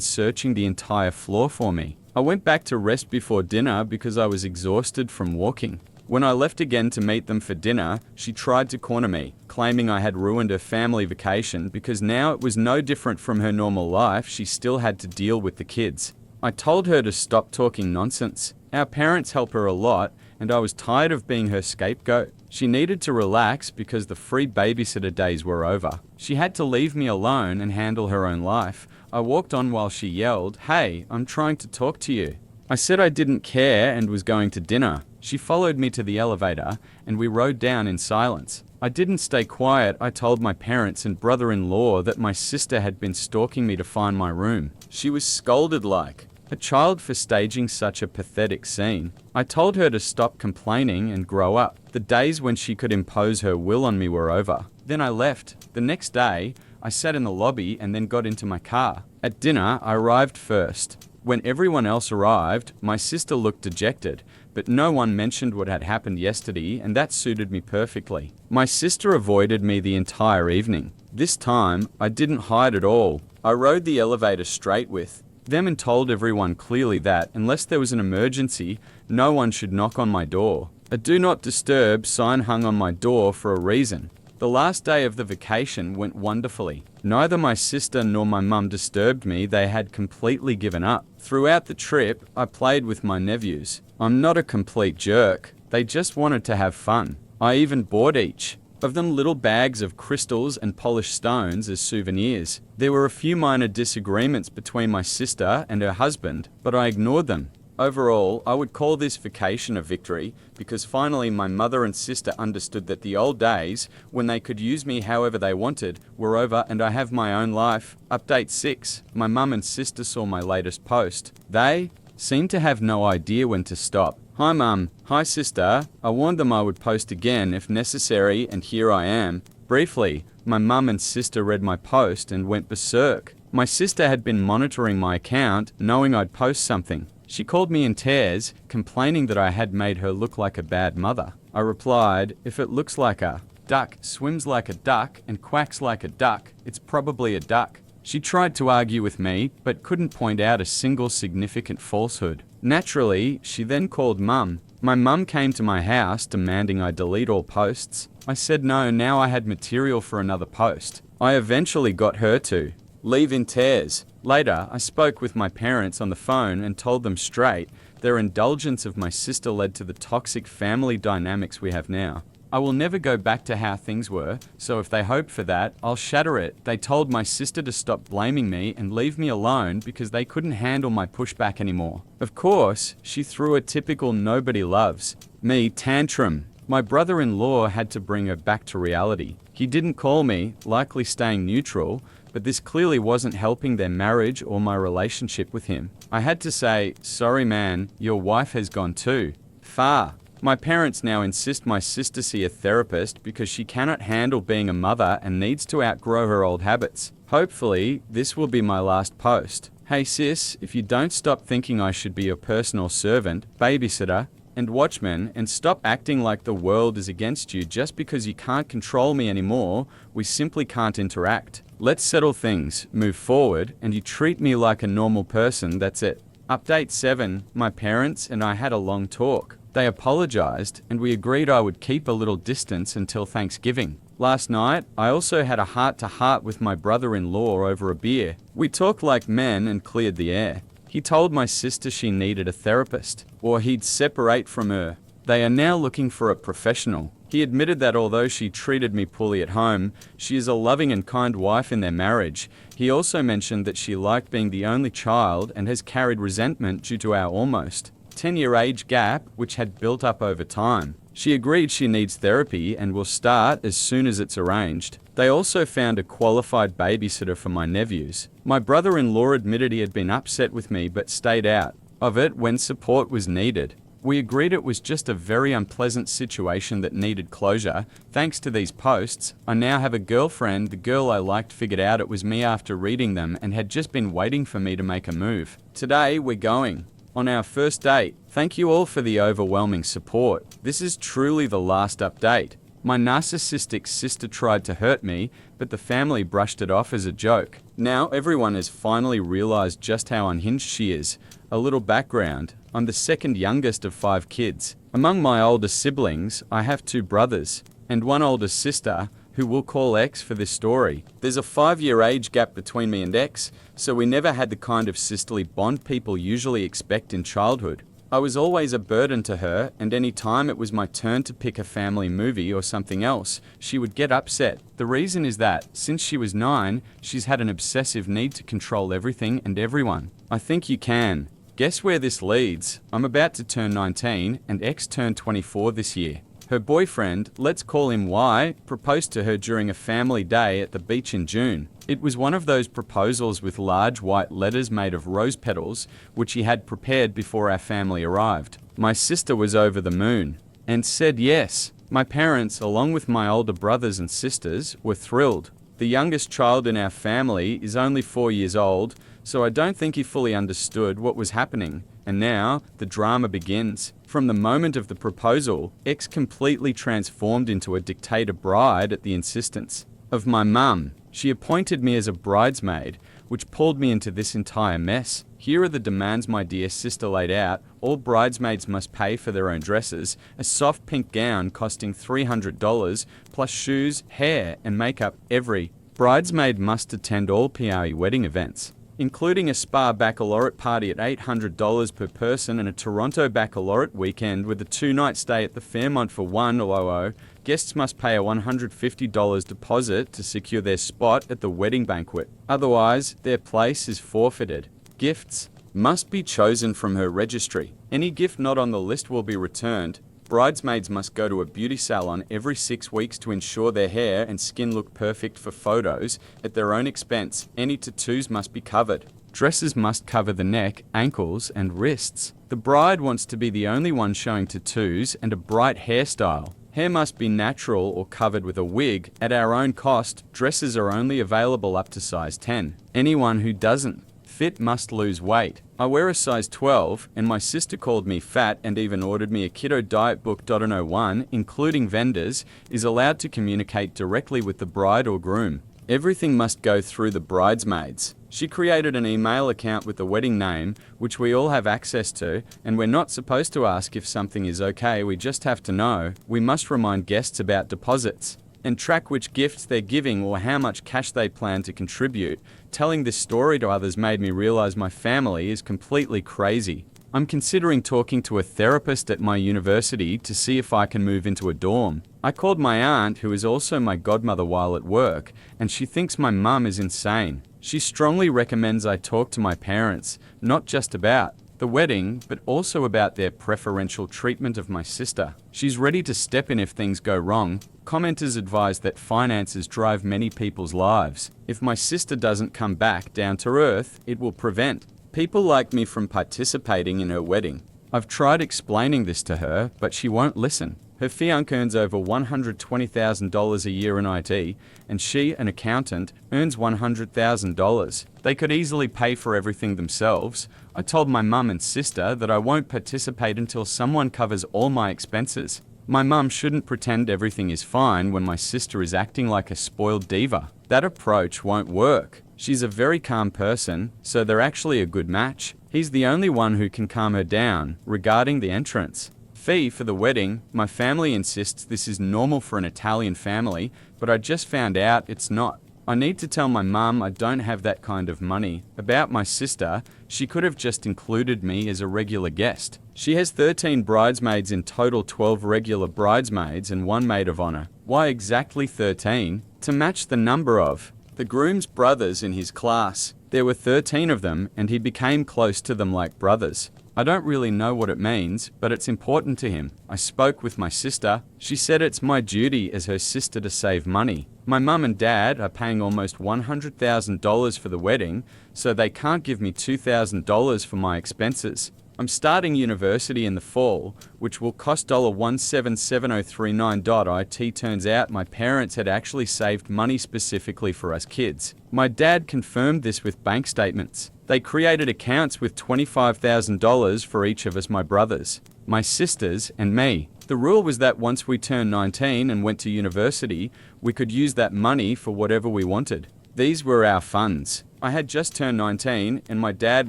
searching the entire floor for me. I went back to rest before dinner because I was exhausted from walking. When I left again to meet them for dinner, she tried to corner me, claiming I had ruined her family vacation because now it was no different from her normal life. She still had to deal with the kids. I told her to stop talking nonsense. Our parents help her a lot, and I was tired of being her scapegoat. She needed to relax because the free babysitter days were over. She had to leave me alone and handle her own life. I walked on while she yelled, "Hey, I'm trying to talk to you." I said I didn't care and was going to dinner. She followed me to the elevator, and we rode down in silence. I didn't stay quiet. I told my parents and brother-in-law that my sister had been stalking me to find my room. She was scolded like a child for staging such a pathetic scene. I told her to stop complaining and grow up. The days when she could impose her will on me were over. Then I left. The next day, I sat in the lobby and then got into my car. At dinner, I arrived first. When everyone else arrived, my sister looked dejected, but no one mentioned what had happened yesterday, and that suited me perfectly. My sister avoided me the entire evening. This time, I didn't hide at all. I rode the elevator straight with them and told everyone clearly that, unless there was an emergency, no one should knock on my door. A "Do Not Disturb" sign hung on my door for a reason. The last day of the vacation went wonderfully. Neither my sister nor my mum disturbed me, they had completely given up. Throughout the trip, I played with my nephews. I'm not a complete jerk, they just wanted to have fun. I even bought each of them little bags of crystals and polished stones as souvenirs. There were a few minor disagreements between my sister and her husband, but I ignored them. Overall, I would call this vacation a victory because finally my mother and sister understood that the old days, when they could use me however they wanted, were over and I have my own life. Update 6. My mum and sister saw my latest post. They seemed to have no idea when to stop. Hi mum, hi sister. I warned them I would post again if necessary and here I am. Briefly, my mum and sister read my post and went berserk. My sister had been monitoring my account, knowing I'd post something. She called me in tears, complaining that I had made her look like a bad mother. I replied, if it looks like a duck, swims like a duck, and quacks like a duck, it's probably a duck. She tried to argue with me, but couldn't point out a single significant falsehood. Naturally, she then called mum. My mum came to my house demanding I delete all posts. I said no, now I had material for another post. I eventually got her to leave in tears. Later, I spoke with my parents on the phone and told them straight their indulgence of my sister led to the toxic family dynamics we have now. I will never go back to how things were, so if they hope for that, I'll shatter it. They told my sister to stop blaming me and leave me alone because they couldn't handle my pushback anymore. Of course, she threw a typical nobody loves me tantrum. My brother-in-law had to bring her back to reality. He didn't call me, likely staying neutral, but this clearly wasn't helping their marriage or my relationship with him. I had to say, sorry man, your wife has gone too far. My parents now insist my sister see a therapist because she cannot handle being a mother and needs to outgrow her old habits. Hopefully, this will be my last post. Hey sis, if you don't stop thinking I should be your personal servant, babysitter, and watchman, and stop acting like the world is against you just because you can't control me anymore, we simply can't interact. Let's settle things, move forward, and you treat me like a normal person, that's it. Update 7. My parents and I had a long talk. They apologized, and we agreed I would keep a little distance until Thanksgiving. Last night, I also had a heart-to-heart with my brother-in-law over a beer. We talked like men and cleared the air. He told my sister she needed a therapist, or he'd separate from her. They are now looking for a professional. He admitted that although she treated me poorly at home, she is a loving and kind wife in their marriage. He also mentioned that she liked being the only child and has carried resentment due to our almost 10-year age gap, which had built up over time. She agreed she needs therapy and will start as soon as it's arranged. They also found a qualified babysitter for my nephews. My brother-in-law admitted he had been upset with me but stayed out of it when support was needed. We agreed it was just a very unpleasant situation that needed closure. Thanks to these posts, I now have a girlfriend. The girl I liked figured out it was me after reading them and had just been waiting for me to make a move. Today, we're going on our first date. Thank you all for the overwhelming support. This is truly the last update. My narcissistic sister tried to hurt me, but the family brushed it off as a joke. Now everyone has finally realized just how unhinged she is. A little background. I'm the second youngest of 5 kids. Among my older siblings, I have 2 brothers and 1 older sister, who we'll call X for this story. There's a 5-year age gap between me and X, so we never had the kind of sisterly bond people usually expect in childhood. I was always a burden to her, and any time it was my turn to pick a family movie or something else, she would get upset. The reason is that, since she was 9, she's had an obsessive need to control everything and everyone. I think you can guess where this leads. I'm about to turn 19, and X turned 24 this year. Her boyfriend, let's call him Y, proposed to her during a family day at the beach in June. It was one of those proposals with large white letters made of rose petals, which he had prepared before our family arrived. My sister was over the moon and said yes. My parents, along with my older brothers and sisters, were thrilled. The youngest child in our family is only 4 years old, so I don't think he fully understood what was happening. And now, the drama begins. From the moment of the proposal, X completely transformed into a dictator bride at the insistence of my mum. She appointed me as a bridesmaid, which pulled me into this entire mess. Here are the demands my dear sister laid out. All bridesmaids must pay for their own dresses, a soft pink gown costing $300, plus shoes, hair, and makeup. Every bridesmaid must attend all PRE wedding events, including a spa baccalaureate party at $800 per person and a Toronto baccalaureate weekend with a 2-night stay at the Fairmont for $100. Guests must pay a $150 deposit to secure their spot at the wedding banquet. Otherwise, their place is forfeited. Gifts must be chosen from her registry. Any gift not on the list will be returned. Bridesmaids must go to a beauty salon every 6 weeks to ensure their hair and skin look perfect for photos at their own expense. Any tattoos must be covered. Dresses must cover the neck, ankles, and wrists. The bride wants to be the only one showing tattoos and a bright hairstyle. Hair must be natural or covered with a wig at our own cost. Dresses are only available up to size 10. Anyone who doesn't fit must lose weight. I wear a size 12, and my sister called me fat and even ordered me a keto diet book. No one, including vendors, is allowed to communicate directly with the bride or groom. Everything must go through the bridesmaids. She created an email account with the wedding name, which we all have access to, and we're not supposed to ask if something is okay, we just have to know. We must remind guests about deposits and track which gifts they're giving or how much cash they plan to contribute. Telling this story to others made me realize my family is completely crazy. I'm considering talking to a therapist at my university to see if I can move into a dorm. I called my aunt, who is also my godmother, while at work, and she thinks my mum is insane. She strongly recommends I talk to my parents, not just about the wedding, but also about their preferential treatment of my sister. She's ready to step in if things go wrong. Commenters advise that finances drive many people's lives. If my sister doesn't come back down to earth, it will prevent people like me from participating in her wedding. I've tried explaining this to her, but she won't listen. Her fiancé earns over $120,000 a year in IT, and she, an accountant, earns $100,000. They could easily pay for everything themselves. I told my mum and sister that I won't participate until someone covers all my expenses. My mum shouldn't pretend everything is fine when my sister is acting like a spoiled diva. That approach won't work. She's a very calm person, so they're actually a good match. He's the only one who can calm her down regarding the entrance fee for the wedding. My family insists this is normal for an Italian family, but I just found out it's not. I need to tell my mum I don't have that kind of money. About my sister, she could have just included me as a regular guest. She has 13 bridesmaids in total, 12 regular bridesmaids and 1 maid of honor. Why exactly 13? To match the number of the groom's brothers in his class. There were 13 of them, and he became close to them like brothers. I don't really know what it means, but it's important to him. I spoke with my sister. She said it's my duty as her sister to save money. My mum and dad are paying almost $100,000 for the wedding, so they can't give me $2,000 for my expenses. I'm starting university in the fall, which will cost $177,039. It turns out my parents had actually saved money specifically for us kids. My dad confirmed this with bank statements. They created accounts with $25,000 for each of us, my brothers, my sisters, and me. The rule was that once we turned 19 and went to university, we could use that money for whatever we wanted. These were our funds. I had just turned 19, and my dad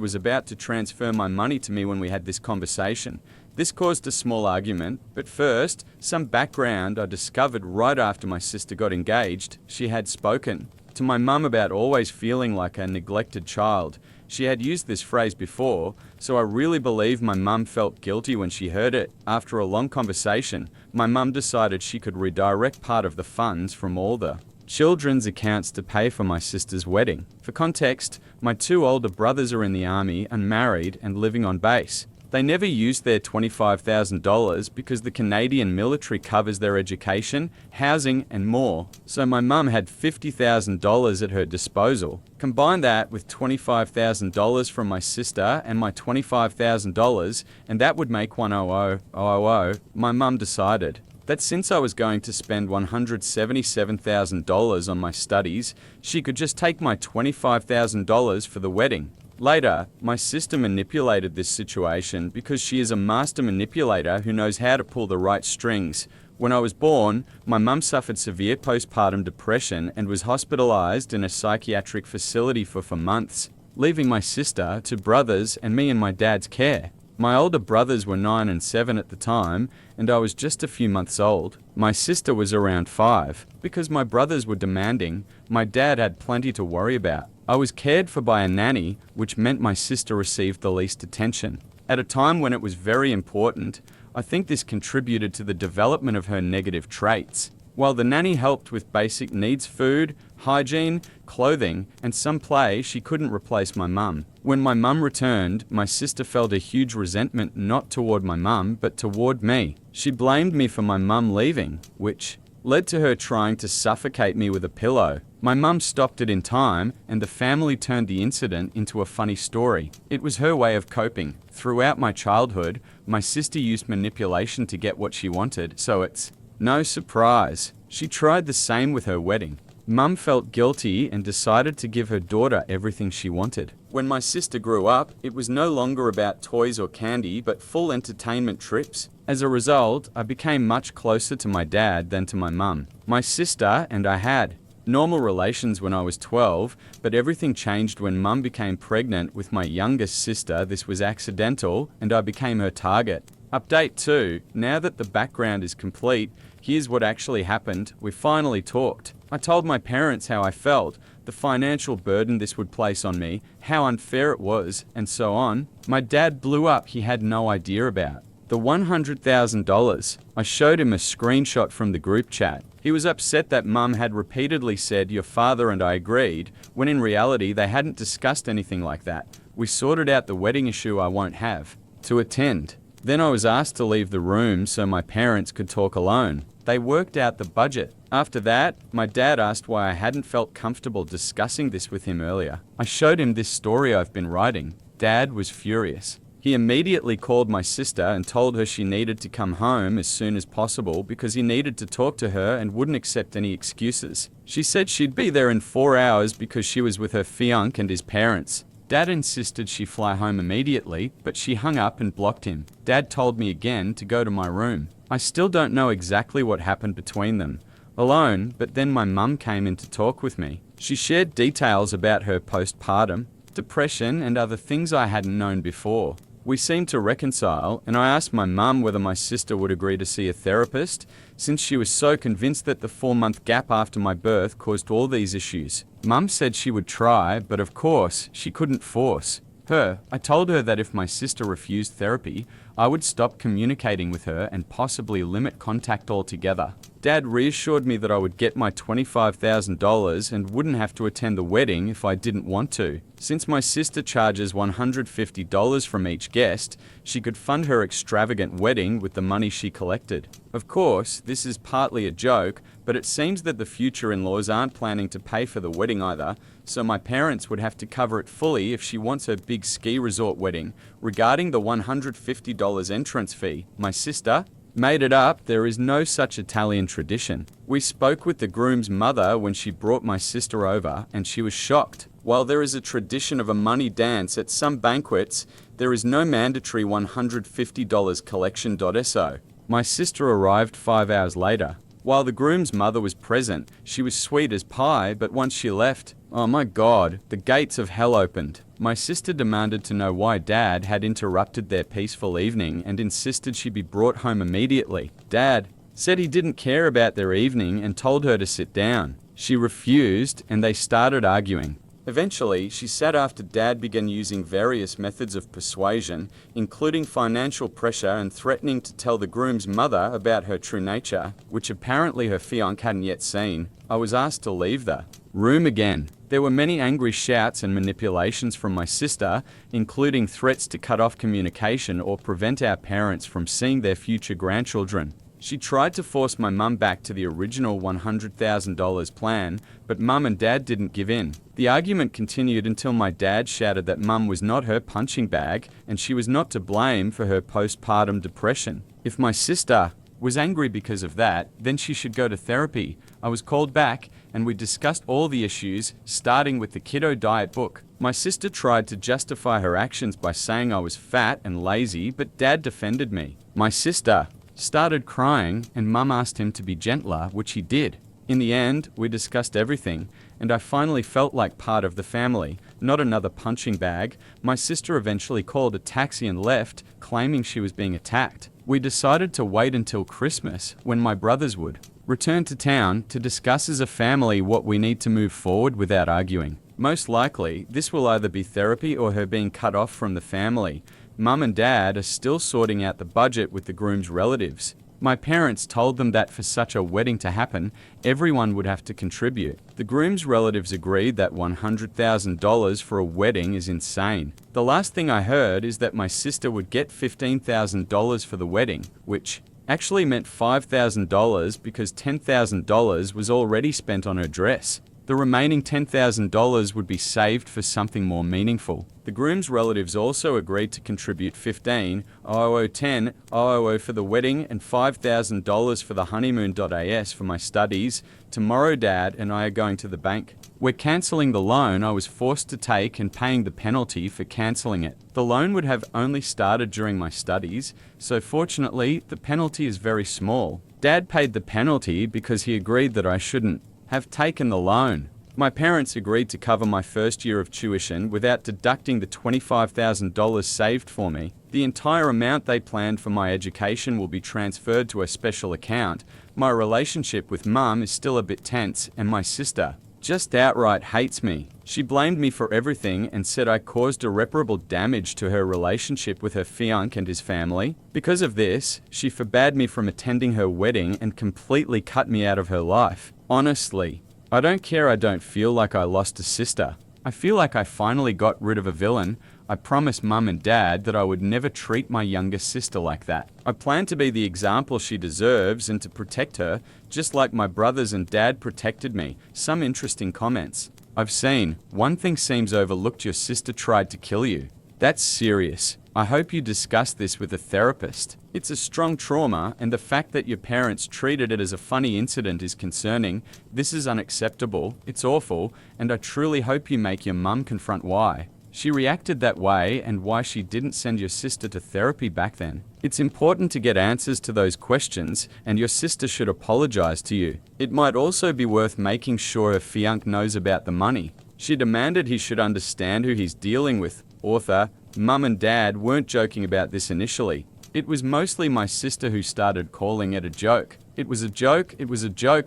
was about to transfer my money to me when we had this conversation. This caused a small argument, but first, some background I discovered right after my sister got engaged. She had spoken to my mum about always feeling like a neglected child. She had used this phrase before, so I really believe my mum felt guilty when she heard it. After a long conversation, my mum decided she could redirect part of the funds from all the children's accounts to pay for my sister's wedding. For context, my 2 older brothers are in the army, unmarried, and living on base. They never used their $25,000 because the Canadian military covers their education, housing, and more. So my mum had $50,000 at her disposal. Combine that with $25,000 from my sister and my $25,000, and that would make $100,000. My mum decided that since I was going to spend $177,000 on my studies, she could just take my $25,000 for the wedding. Later, my sister manipulated this situation because she is a master manipulator who knows how to pull the right strings. When I was born, my mum suffered severe postpartum depression and was hospitalized in a psychiatric facility for months. leaving my sister, 2 brothers, and me in my dad's care. My older brothers were 9 and 7 at the time, and I was just a few months old. My sister was around 5. Because my brothers were demanding, my dad had plenty to worry about. I was cared for by a nanny, which meant my sister received the least attention. At a time when it was very important, I think this contributed to the development of her negative traits. While the nanny helped with basic needs, food, hygiene, clothing, and some play, she couldn't replace my mum. When my mum returned, my sister felt a huge resentment not toward my mum, but toward me. She blamed me for my mum leaving, which led to her trying to suffocate me with a pillow. My mum stopped it in time, and the family turned the incident into a funny story. It was her way of coping. Throughout my childhood, my sister used manipulation to get what she wanted, so it's no surprise she tried the same with her wedding. Mum felt guilty and decided to give her daughter everything she wanted. When my sister grew up, it was no longer about toys or candy, but full entertainment trips. As a result, I became much closer to my dad than to my mum. My sister and I had normal relations when I was 12, but everything changed when mum became pregnant with my youngest sister. This was accidental, and I became her target. Update 2. Now that the background is complete, here's what actually happened. We finally talked. I told my parents how I felt, the financial burden this would place on me, how unfair it was, and so on. My dad blew up. He had no idea about the $100,000. I showed him a screenshot from the group chat. He was upset that mum had repeatedly said, "Your father and I agreed," when in reality they hadn't discussed anything like that. We sorted out the wedding issue. I won't have to attend. Then I was asked to leave the room so my parents could talk alone. They worked out the budget. After that, my dad asked why I hadn't felt comfortable discussing this with him earlier. I showed him this story I've been writing. Dad was furious. He immediately called my sister and told her she needed to come home as soon as possible because he needed to talk to her and wouldn't accept any excuses. She said she'd be there in 4 hours because she was with her fiancé and his parents. Dad insisted she fly home immediately, but she hung up and blocked him. Dad told me again to go to my room. I still don't know exactly what happened between them. Alone, but then my mum came in to talk with me. She shared details about her postpartum, depression, and other things I hadn't known before. We seemed to reconcile, and I asked my mum whether my sister would agree to see a therapist, since she was so convinced that the 4-month gap after my birth caused all these issues. Mum said she would try, but of course, she couldn't force her. I told her that if my sister refused therapy, I would stop communicating with her and possibly limit contact altogether. Dad reassured me that I would get my $25,000 and wouldn't have to attend the wedding if I didn't want to. Since my sister charges $150 from each guest, she could fund her extravagant wedding with the money she collected. Of course, this is partly a joke, but it seems that the future in-laws aren't planning to pay for the wedding either, so my parents would have to cover it fully if she wants her big ski resort wedding. Regarding the $150 entrance fee, my sister made it up. There is no such Italian tradition. We spoke with the groom's mother when she brought my sister over, and she was shocked. While there is a tradition of a money dance at some banquets, there is no mandatory $150 collection.so. My sister arrived 5 hours later. While the groom's mother was present, she was sweet as pie, but once she left, oh my God, the gates of hell opened. My sister demanded to know why Dad had interrupted their peaceful evening and insisted she be brought home immediately. Dad said he didn't care about their evening and told her to sit down. She refused, and they started arguing. Eventually, she sat after Dad began using various methods of persuasion, including financial pressure and threatening to tell the groom's mother about her true nature, which apparently her fiancé hadn't yet seen. I was asked to leave the room again. There were many angry shouts and manipulations from my sister, including threats to cut off communication or prevent our parents from seeing their future grandchildren. She tried to force my mum back to the original $100,000 plan, but mum and dad didn't give in. The argument continued until my dad shouted that mum was not her punching bag and she was not to blame for her postpartum depression. If my sister was angry because of that, then she should go to therapy. I was called back and we discussed all the issues, starting with the kiddo diet book. My sister tried to justify her actions by saying I was fat and lazy, but dad defended me. My sister started crying and mum asked him to be gentler, which he did. In the end, we discussed everything, and I finally felt like part of the family, not another punching bag. My sister eventually called a taxi and left, claiming she was being attacked. We decided to wait until Christmas, when my brothers would return to town, to discuss as a family what we need to move forward without arguing. Most likely, this will either be therapy or her being cut off from the family. Mum and Dad are still sorting out the budget with the groom's relatives. My parents told them that for such a wedding to happen, everyone would have to contribute. The groom's relatives agreed that $100,000 for a wedding is insane. The last thing I heard is that my sister would get $15,000 for the wedding, which actually meant $5,000 because $10,000 was already spent on her dress. The remaining $10,000 would be saved for something more meaningful. The groom's relatives also agreed to contribute $15,000, $10,000 for the wedding, and $5,000 for the honeymoon.as for my studies. Tomorrow Dad and I are going to the bank. We're cancelling the loan I was forced to take and paying the penalty for cancelling it. The loan would have only started during my studies, so fortunately the penalty is very small. Dad paid the penalty because he agreed that I shouldn't have taken the loan. My parents agreed to cover my first year of tuition without deducting the $25,000 saved for me. The entire amount they planned for my education will be transferred to a special account. My relationship with Mum is still a bit tense, and my sister just outright hates me. She blamed me for everything and said I caused irreparable damage to her relationship with her fiancé and his family. Because of this, she forbade me from attending her wedding and completely cut me out of her life. Honestly, I don't care. I don't feel like I lost a sister. I feel like I finally got rid of a villain. I promised Mum and Dad that I would never treat my younger sister like that. I plan to be the example she deserves and to protect her, just like my brothers and Dad protected me. Some interesting comments I've seen. One thing seems overlooked: your sister tried to kill you. That's serious. I hope you discuss this with a therapist. It's a strong trauma, and the fact that your parents treated it as a funny incident is concerning. This is unacceptable, it's awful, and I truly hope you make your mum confront why she reacted that way and why she didn't send your sister to therapy back then. It's important to get answers to those questions, and your sister should apologize to you. It might also be worth making sure her fiancé knows about the money. She demanded he should understand who he's dealing with. Author: Mum and Dad weren't joking about this initially. It was mostly my sister who started calling it a joke. It was a joke,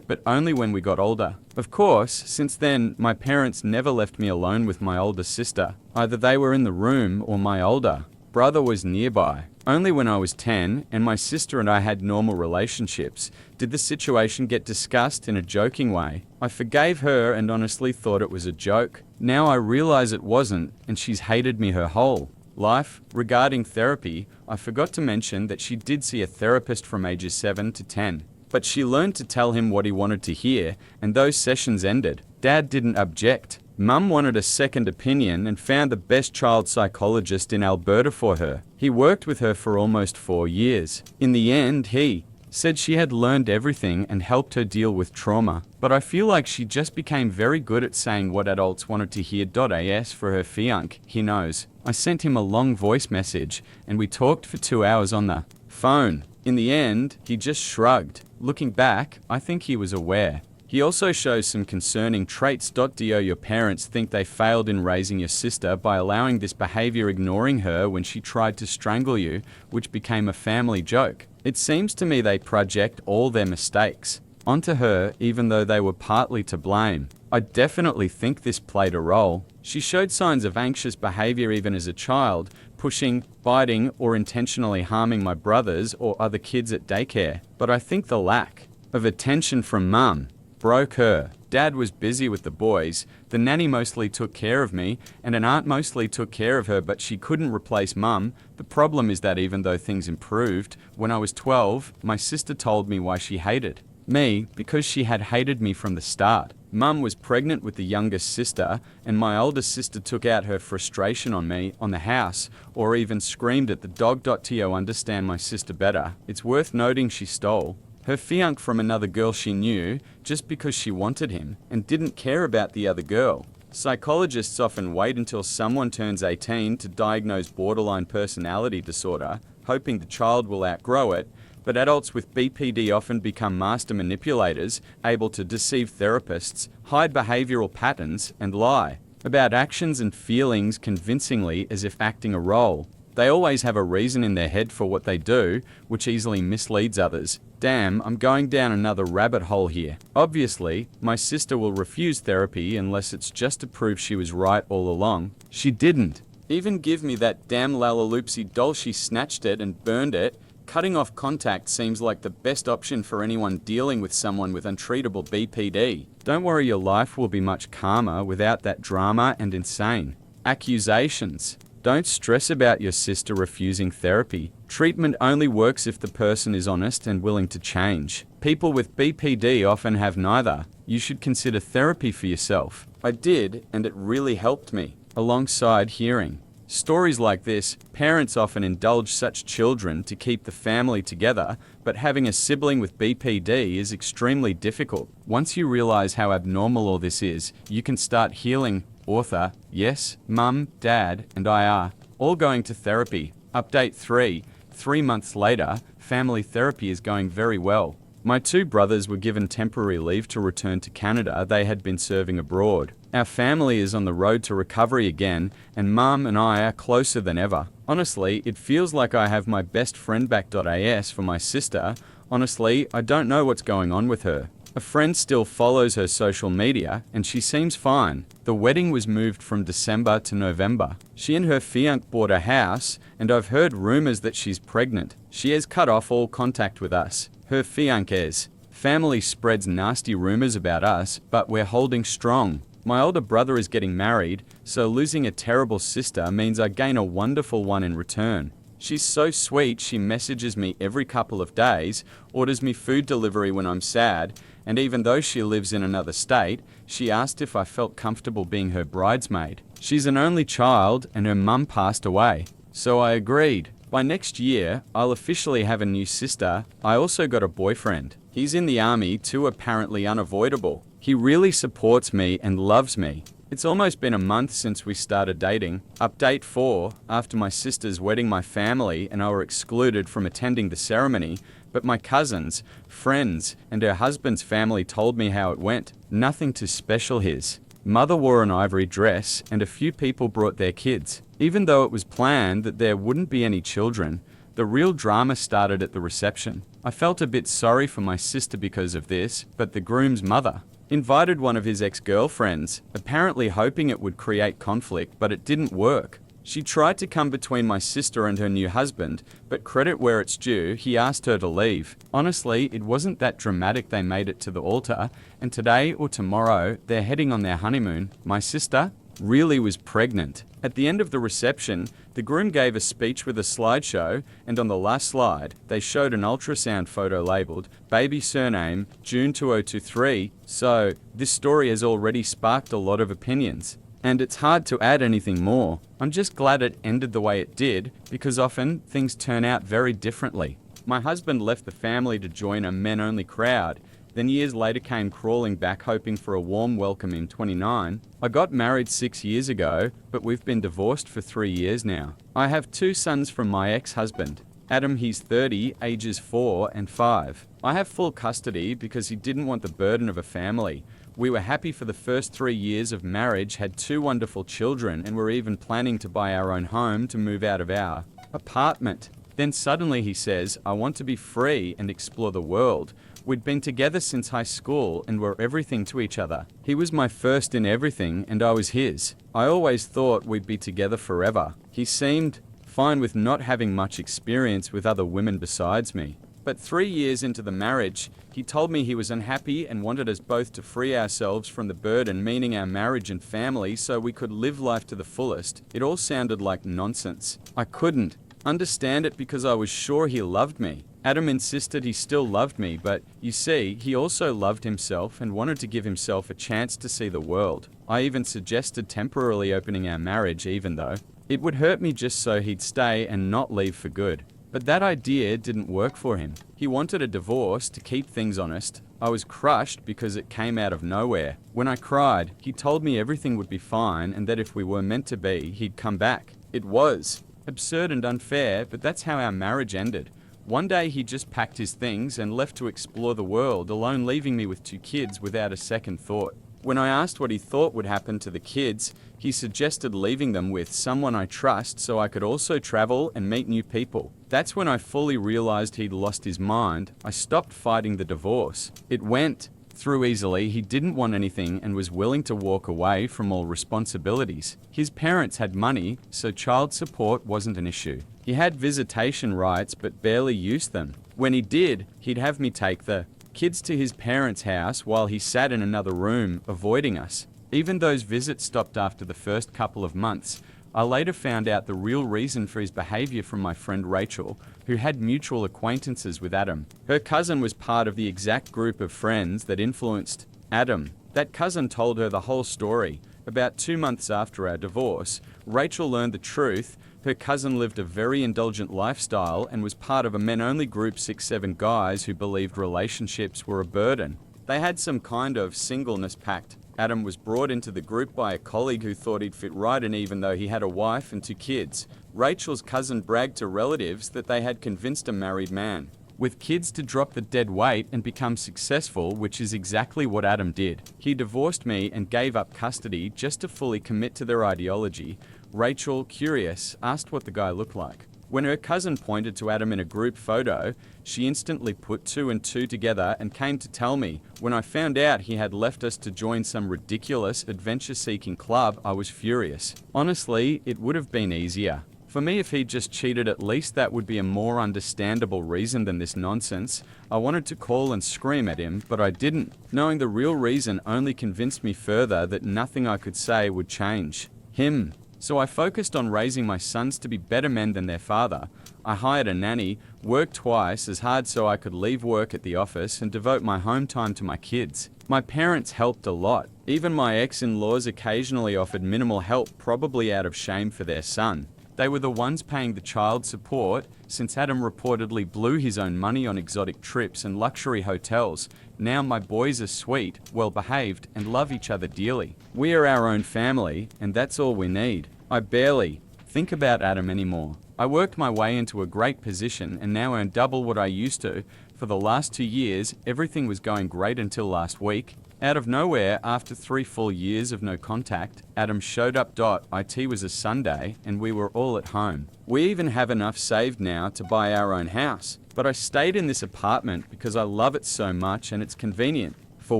but only when we got older. Of course, since then, my parents never left me alone with my older sister. Either they were in the room or my older brother was nearby. Only when I was 10 and my sister and I had normal relationships did the situation get discussed in a joking way. I forgave her and honestly thought it was a joke. Now I realize it wasn't, and she's hated me her whole life. Regarding therapy, I forgot to mention that she did see a therapist from ages 7 to 10. But she learned to tell him what he wanted to hear, and those sessions ended. Dad didn't object. Mum wanted a second opinion and found the best child psychologist in Alberta for her. He worked with her for almost 4 years. In the end, he said she had learned everything and helped her deal with trauma. But I feel like she just became very good at saying what adults wanted to hear. As for her fiancé, he knows. I sent him a long voice message and we talked for 2 hours on the phone. In the end, he just shrugged. Looking back, I think he was aware. He also shows some concerning traits. Your parents think they failed in raising your sister by allowing this behavior, ignoring her when she tried to strangle you, which became a family joke. It seems to me they project all their mistakes onto her, even though they were partly to blame. I definitely think this played a role. She showed signs of anxious behavior even as a child, pushing, biting, or intentionally harming my brothers or other kids at daycare. But I think the lack of attention from Mum broke her. Dad was busy with the boys. The nanny mostly took care of me, and an aunt mostly took care of her, but she couldn't replace Mum. The problem is that even though things improved, when I was 12, my sister told me why she hated me, because she had hated me from the start. Mum was pregnant with the youngest sister, and my older sister took out her frustration on me, on the house, or even screamed at the dog. To understand my sister better, it's worth noting she stole her fiancé from another girl she knew just because she wanted him and didn't care about the other girl. Psychologists often wait until someone turns 18 to diagnose borderline personality disorder, hoping the child will outgrow it, But adults with BPD often become master manipulators, able to deceive therapists, hide behavioral patterns, and lie about actions and feelings convincingly as if acting a role. They always have a reason in their head for what they do, which easily misleads others. Damn, I'm going down another rabbit hole here. Obviously, my sister will refuse therapy unless it's just to prove she was right all along. She didn't even give me that damn Lalaloopsy doll. She snatched it and burned it. Cutting off contact seems like the best option for anyone dealing with someone with untreatable BPD. Don't worry, your life will be much calmer without that drama and insane accusations. Don't stress about your sister refusing therapy. Treatment only works if the person is honest and willing to change. People with BPD often have neither. You should consider therapy for yourself. I did, and it really helped me. Alongside hearing stories like this, parents often indulge such children to keep the family together, but having a sibling with BPD is extremely difficult. Once you realize how abnormal all this is, you can start healing. Author, yes, mum, dad, and I are all going to therapy. Update 3. 3 months later, family therapy is going very well. My 2 brothers were given temporary leave to return to Canada. They had been serving abroad. Our family is on the road to recovery again, and mum and I are closer than ever. Honestly, it feels like I have my best friend back. As for my sister, honestly, I don't know what's going on with her. A friend still follows her social media, and she seems fine. The wedding was moved from December to November. She and her fiancé bought a house, and I've heard rumors that she's pregnant. She has cut off all contact with us. Her fiancé's family spreads nasty rumors about us, but we're holding strong. My older brother is getting married, so losing a terrible sister means I gain a wonderful one in return. She's so sweet, she messages me every couple of days, orders me food delivery when I'm sad, and even though she lives in another state, she asked if I felt comfortable being her bridesmaid. She's an only child, and her mum passed away, so I agreed. By next year, I'll officially have a new sister. I also got a boyfriend. He's in the army, too apparently unavoidable. He really supports me and loves me. It's almost been a month since we started dating. Update 4. After my sister's wedding, my family and I were excluded from attending the ceremony, but my cousins, friends, and her husband's family told me how it went. Nothing too special. His mother wore an ivory dress, and a few people brought their kids. Even though it was planned that there wouldn't be any children, the real drama started at the reception. I felt a bit sorry for my sister because of this, but the groom's mother invited one of his ex-girlfriends, apparently hoping it would create conflict, but it didn't work. She tried to come between my sister and her new husband, but credit where it's due, he asked her to leave. Honestly, it wasn't that dramatic. They made it to the altar, and today or tomorrow, they're heading on their honeymoon. My sister really was pregnant. At the end of the reception, the groom gave a speech with a slideshow, and on the last slide, they showed an ultrasound photo labeled baby surname June 2023. So, this story has already sparked a lot of opinions, and it's hard to add anything more. I'm just glad it ended the way it did, because often things turn out very differently. My husband left the family to join a men-only crowd, then years later came crawling back hoping for a warm welcome in 29. I got married 6 years ago, but we've been divorced for 3 years now. I have 2 sons from my ex-husband. Adam, he's 30, ages 4 and 5. I have full custody because he didn't want the burden of a family. We were happy for the first 3 years of marriage, had 2 wonderful children, and were even planning to buy our own home to move out of our apartment. Then suddenly he says, I want to be free and explore the world. We'd been together since high school and were everything to each other. He was my first in everything and I was his. I always thought we'd be together forever. He seemed fine with not having much experience with other women besides me. But 3 years into the marriage, he told me he was unhappy and wanted us both to free ourselves from the burden, meaning our marriage and family, so we could live life to the fullest. It all sounded like nonsense. I couldn't understand it because I was sure he loved me. Adam insisted he still loved me, but you see, he also loved himself and wanted to give himself a chance to see the world. I even suggested temporarily opening our marriage, even though it would hurt me, just so he'd stay and not leave for good. But that idea didn't work for him. He wanted a divorce to keep things honest. I was crushed because it came out of nowhere. When I cried, he told me everything would be fine and that if we were meant to be, he'd come back. It was absurd and unfair, but that's how our marriage ended. One day he just packed his things and left to explore the world alone, leaving me with 2 kids without a second thought. When I asked what he thought would happen to the kids, he suggested leaving them with someone I trust so I could also travel and meet new people. That's when I fully realized he'd lost his mind. I stopped fighting the divorce. It went through easily. He didn't want anything and was willing to walk away from all responsibilities. His parents had money, so child support wasn't an issue. He had visitation rights but barely used them. When he did, he'd have me take the kids to his parents' house while he sat in another room, avoiding us. Even those visits stopped after the first couple of months. I later found out the real reason for his behavior from my friend Rachel, who had mutual acquaintances with Adam. Her cousin was part of the exact group of friends that influenced Adam. That cousin told her the whole story. About 2 months after our divorce, Rachel learned the truth. Her cousin lived a very indulgent lifestyle and was part of a men-only group, 6-7 guys who believed relationships were a burden. They had some kind of singleness pact. Adam was brought into the group by a colleague who thought he'd fit right in even though he had a wife and 2 kids. Rachel's cousin bragged to relatives that they had convinced a married man with kids to drop the dead weight and become successful, which is exactly what Adam did. He divorced me and gave up custody just to fully commit to their ideology. Rachel, curious, asked what the guy looked like. When her cousin pointed to Adam in a group photo, she instantly put 2 and 2 together and came to tell me. When I found out he had left us to join some ridiculous adventure-seeking club, I was furious. Honestly, it would have been easier for me if he'd just cheated. At least that would be a more understandable reason than this nonsense. I wanted to call and scream at him, but I didn't. Knowing the real reason only convinced me further that nothing I could say would change him. So I focused on raising my sons to be better men than their father. I hired a nanny, worked twice as hard so I could leave work at the office and devote my home time to my kids. My parents helped a lot. Even my ex-in-laws occasionally offered minimal help, probably out of shame for their son. They were the ones paying the child support, since Adam reportedly blew his own money on exotic trips and luxury hotels. Now my boys are sweet, well-behaved, and love each other dearly. We are our own family, and that's all we need. I barely think about Adam anymore. I worked my way into a great position and now earn double what I used to. For the last 2 years, everything was going great until last week. Out of nowhere, after 3 full years of no contact, Adam showed up. It was a Sunday and we were all at home. We even have enough saved now to buy our own house. But I stayed in this apartment because I love it so much and it's convenient for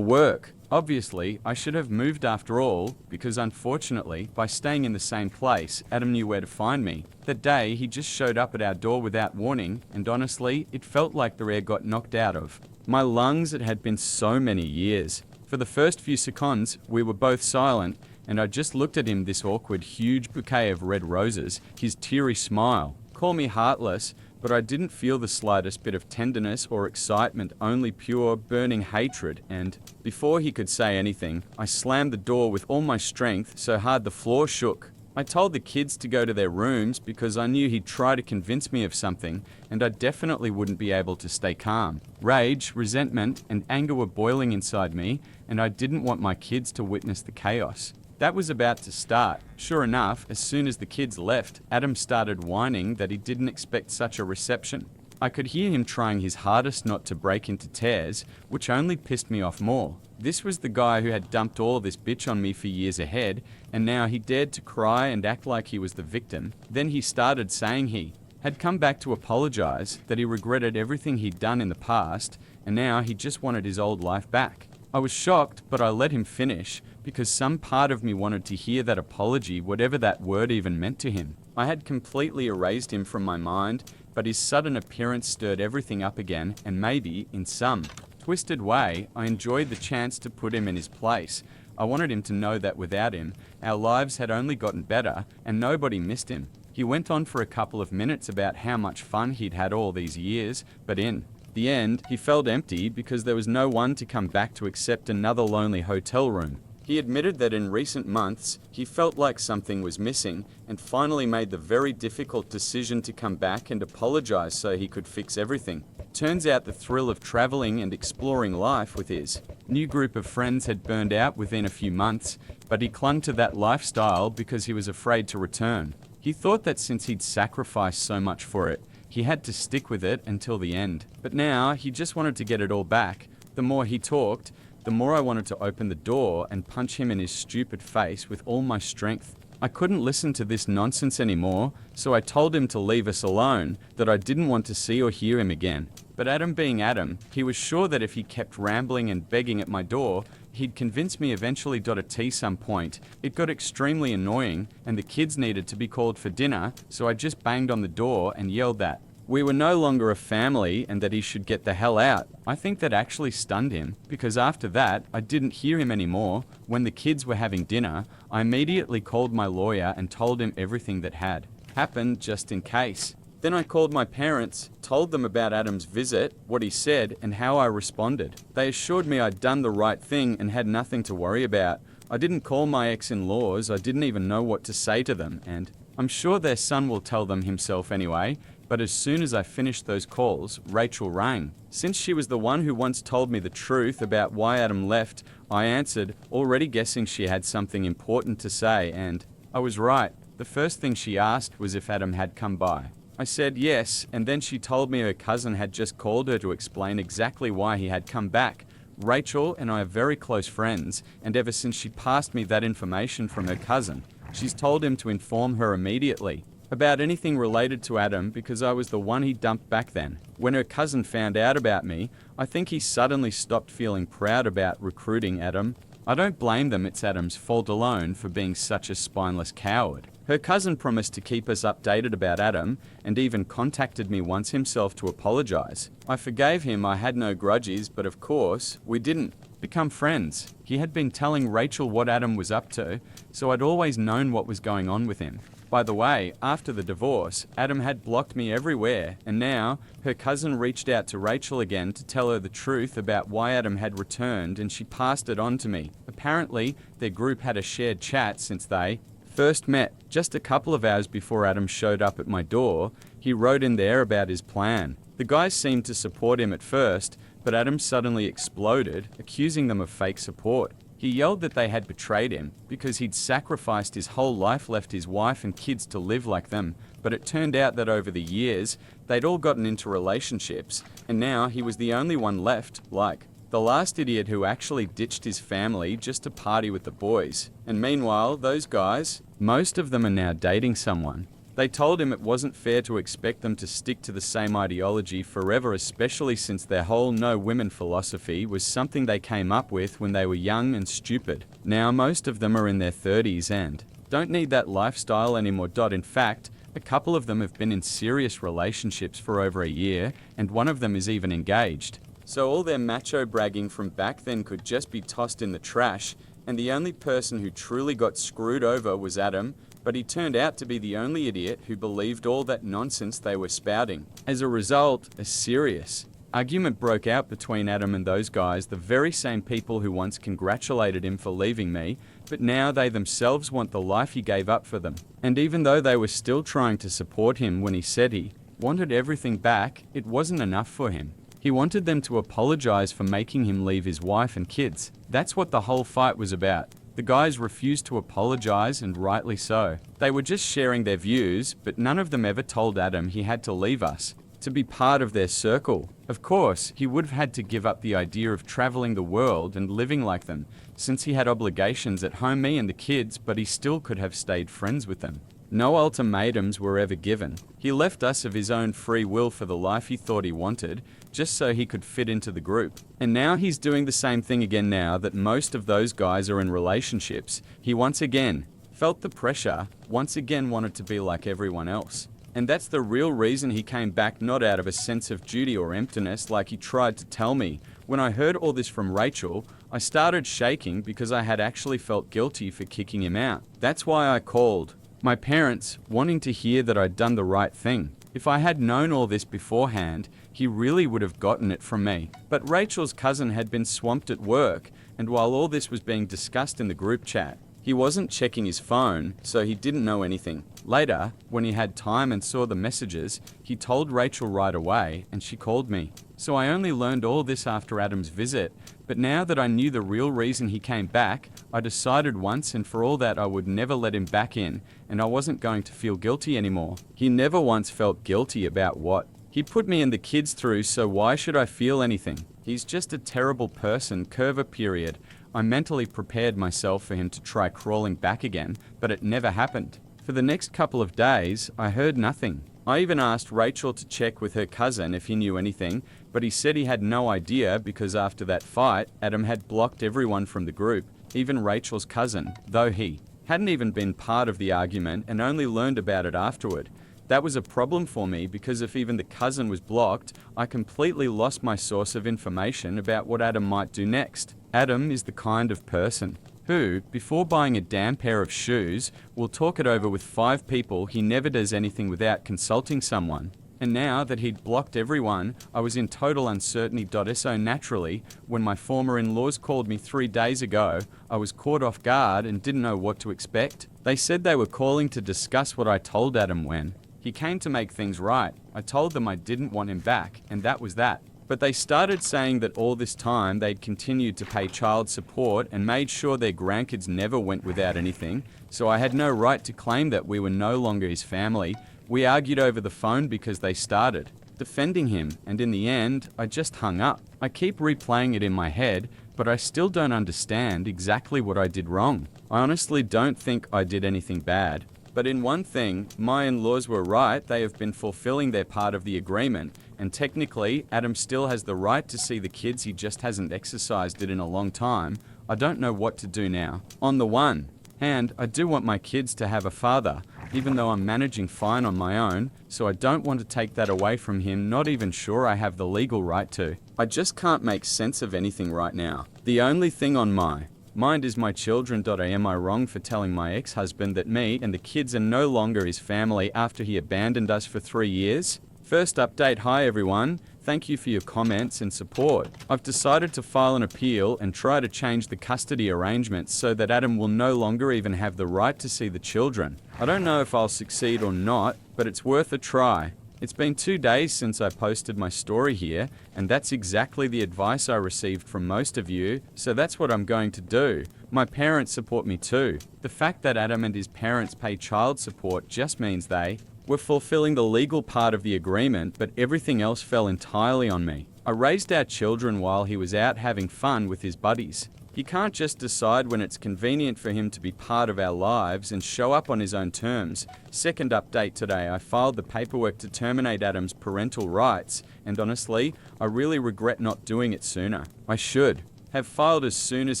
work. Obviously, I should have moved after all, because unfortunately, by staying in the same place, Adam knew where to find me. That day, he just showed up at our door without warning, and honestly, it felt like the air got knocked out of my lungs. It had been so many years. For the first few seconds, we were both silent, and I just looked at him, this awkward, huge bouquet of red roses, his teary smile. Call me heartless, but I didn't feel the slightest bit of tenderness or excitement, only pure, burning hatred, and before he could say anything, I slammed the door with all my strength so hard the floor shook. I told the kids to go to their rooms because I knew he'd try to convince me of something, and I definitely wouldn't be able to stay calm. Rage, resentment, and anger were boiling inside me, and I didn't want my kids to witness the chaos that was about to start. Sure enough, as soon as the kids left, Adam started whining that he didn't expect such a reception. I could hear him trying his hardest not to break into tears, which only pissed me off more. This was the guy who had dumped all this bitch on me for years ahead, and now he dared to cry and act like he was the victim. Then he started saying he had come back to apologize, that he regretted everything he'd done in the past, and now he just wanted his old life back. I was shocked, but I let him finish, because some part of me wanted to hear that apology, whatever that word even meant to him. I had completely erased him from my mind, but his sudden appearance stirred everything up again, and maybe, in some twisted way, I enjoyed the chance to put him in his place. I wanted him to know that without him, our lives had only gotten better, and nobody missed him. He went on for a couple of minutes about how much fun he'd had all these years, but in the end, he felt empty because there was no one to come back to except another lonely hotel room. He admitted that in recent months, he felt like something was missing and finally made the very difficult decision to come back and apologize so he could fix everything. Turns out the thrill of traveling and exploring life with his new group of friends had burned out within a few months, but he clung to that lifestyle because he was afraid to return. He thought that since he'd sacrificed so much for it, he had to stick with it until the end. But now, he just wanted to get it all back. The more he talked, the more I wanted to open the door and punch him in his stupid face with all my strength. I couldn't listen to this nonsense anymore, so I told him to leave us alone, that I didn't want to see or hear him again. But Adam being Adam, he was sure that if he kept rambling and begging at my door, he'd convince me eventually at some point. It got extremely annoying, and the kids needed to be called for dinner, so I just banged on the door and yelled that we were no longer a family and that he should get the hell out. I think that actually stunned him, because after that, I didn't hear him anymore. When the kids were having dinner, I immediately called my lawyer and told him everything that had happened just in case. Then I called my parents, told them about Adam's visit, what he said, and how I responded. They assured me I'd done the right thing and had nothing to worry about. I didn't call my ex-in-laws, I didn't even know what to say to them, and I'm sure their son will tell them himself anyway. But as soon as I finished those calls, Rachel rang. Since she was the one who once told me the truth about why Adam left, I answered, already guessing she had something important to say, and I was right. The first thing she asked was if Adam had come by. I said yes, and then she told me her cousin had just called her to explain exactly why he had come back. Rachel and I are very close friends, and ever since she passed me that information from her cousin, she's told him to inform her immediately about anything related to Adam, because I was the one he dumped back then. When her cousin found out about me, I think he suddenly stopped feeling proud about recruiting Adam. I don't blame them, it's Adam's fault alone for being such a spineless coward. Her cousin promised to keep us updated about Adam, and even contacted me once himself to apologize. I forgave him, I had no grudges, but of course, we didn't become friends. He had been telling Rachel what Adam was up to, so I'd always known what was going on with him. By the way, after the divorce, Adam had blocked me everywhere, and now her cousin reached out to Rachel again to tell her the truth about why Adam had returned, and she passed it on to me. Apparently, their group had a shared chat since they first met. Just a couple of hours before Adam showed up at my door, he wrote in there about his plan. The guys seemed to support him at first, but Adam suddenly exploded, accusing them of fake support. He yelled that they had betrayed him because he'd sacrificed his whole life, left his wife and kids to live like them, but it turned out that over the years, they'd all gotten into relationships, and now he was the only one left, like the last idiot who actually ditched his family just to party with the boys. And meanwhile, those guys, most of them are now dating someone. They told him it wasn't fair to expect them to stick to the same ideology forever, especially since their whole no women philosophy was something they came up with when they were young and stupid. Now most of them are in their 30s and don't need that lifestyle anymore. In fact, a couple of them have been in serious relationships for over a year, and one of them is even engaged. So all their macho bragging from back then could just be tossed in the trash, and the only person who truly got screwed over was Adam, but he turned out to be the only idiot who believed all that nonsense they were spouting. As a result, a serious argument broke out between Adam and those guys, the very same people who once congratulated him for leaving me, but now they themselves want the life he gave up for them. And even though they were still trying to support him when he said he wanted everything back, it wasn't enough for him. He wanted them to apologize for making him leave his wife and kids. That's what the whole fight was about. The guys refused to apologize, and rightly so. They were just sharing their views, but none of them ever told Adam he had to leave us to be part of their circle. Of course, he would have had to give up the idea of traveling the world and living like them, since he had obligations at home, me and the kids, but he still could have stayed friends with them. No ultimatums were ever given. He left us of his own free will for the life he thought he wanted, just so he could fit into the group. And now he's doing the same thing again now that most of those guys are in relationships. He once again felt the pressure, once again wanted to be like everyone else. And that's the real reason he came back, not out of a sense of duty or emptiness like he tried to tell me. When I heard all this from Rachel, I started shaking because I had actually felt guilty for kicking him out. That's why I called my parents, wanting to hear that I'd done the right thing. If I had known all this beforehand, he really would have gotten it from me. But Rachel's cousin had been swamped at work, and while all this was being discussed in the group chat, He wasn't checking his phone, so he didn't know anything. Later, when he had time and saw the messages, he told Rachel right away, and she called me. So I only learned all this after Adam's visit, but now that I knew the real reason he came back, I decided once and for all that I would never let him back in, and I wasn't going to feel guilty anymore. He never once felt guilty about what he put me and the kids through, so why should I feel anything? He's just a terrible person, curve period. I mentally prepared myself for him to try crawling back again, but it never happened. For the next couple of days, I heard nothing. I even asked Rachel to check with her cousin if he knew anything, but he said he had no idea because after that fight, Adam had blocked everyone from the group, even Rachel's cousin, though he hadn't even been part of the argument and only learned about it afterward. That was a problem for me because if even the cousin was blocked, I completely lost my source of information about what Adam might do next. Adam is the kind of person who, before buying a damn pair of shoes, will talk it over with 5 people. He never does anything without consulting someone. And now that he'd blocked everyone, I was in total uncertainty. So naturally, when my former in-laws called me 3 days ago, I was caught off guard and didn't know what to expect. They said they were calling to discuss what I told Adam when he came to make things right. I told them I didn't want him back, and that was that. But they started saying that all this time they'd continued to pay child support and made sure their grandkids never went without anything, so I had no right to claim that we were no longer his family. We argued over the phone because they started defending him, and in the end, I just hung up. I keep replaying it in my head, but I still don't understand exactly what I did wrong. I honestly don't think I did anything bad. But in one thing, my in-laws were right. They have been fulfilling their part of the agreement, and technically, Adam still has the right to see the kids. He just hasn't exercised it in a long time. I don't know what to do now. On the one hand, I do want my kids to have a father, even though I'm managing fine on my own, so I don't want to take that away from him, not even sure I have the legal right to. I just can't make sense of anything right now. The only thing on my mind is my children. Am I wrong for telling my ex-husband that me and the kids are no longer his family after he abandoned us for 3 years? First update. Hi everyone. Thank you for your comments and support. I've decided to file an appeal and try to change the custody arrangements so that Adam will no longer even have the right to see the children. I don't know if I'll succeed or not, but it's worth a try. It's been 2 days since I posted my story here, and that's exactly the advice I received from most of you, so that's what I'm going to do. My parents support me too. The fact that Adam and his parents pay child support just means they were fulfilling the legal part of the agreement, but everything else fell entirely on me. I raised our children while he was out having fun with his buddies. He can't just decide when it's convenient for him to be part of our lives and show up on his own terms. Second update today, I filed the paperwork to terminate Adam's parental rights, and honestly, I really regret not doing it sooner. I should have filed as soon as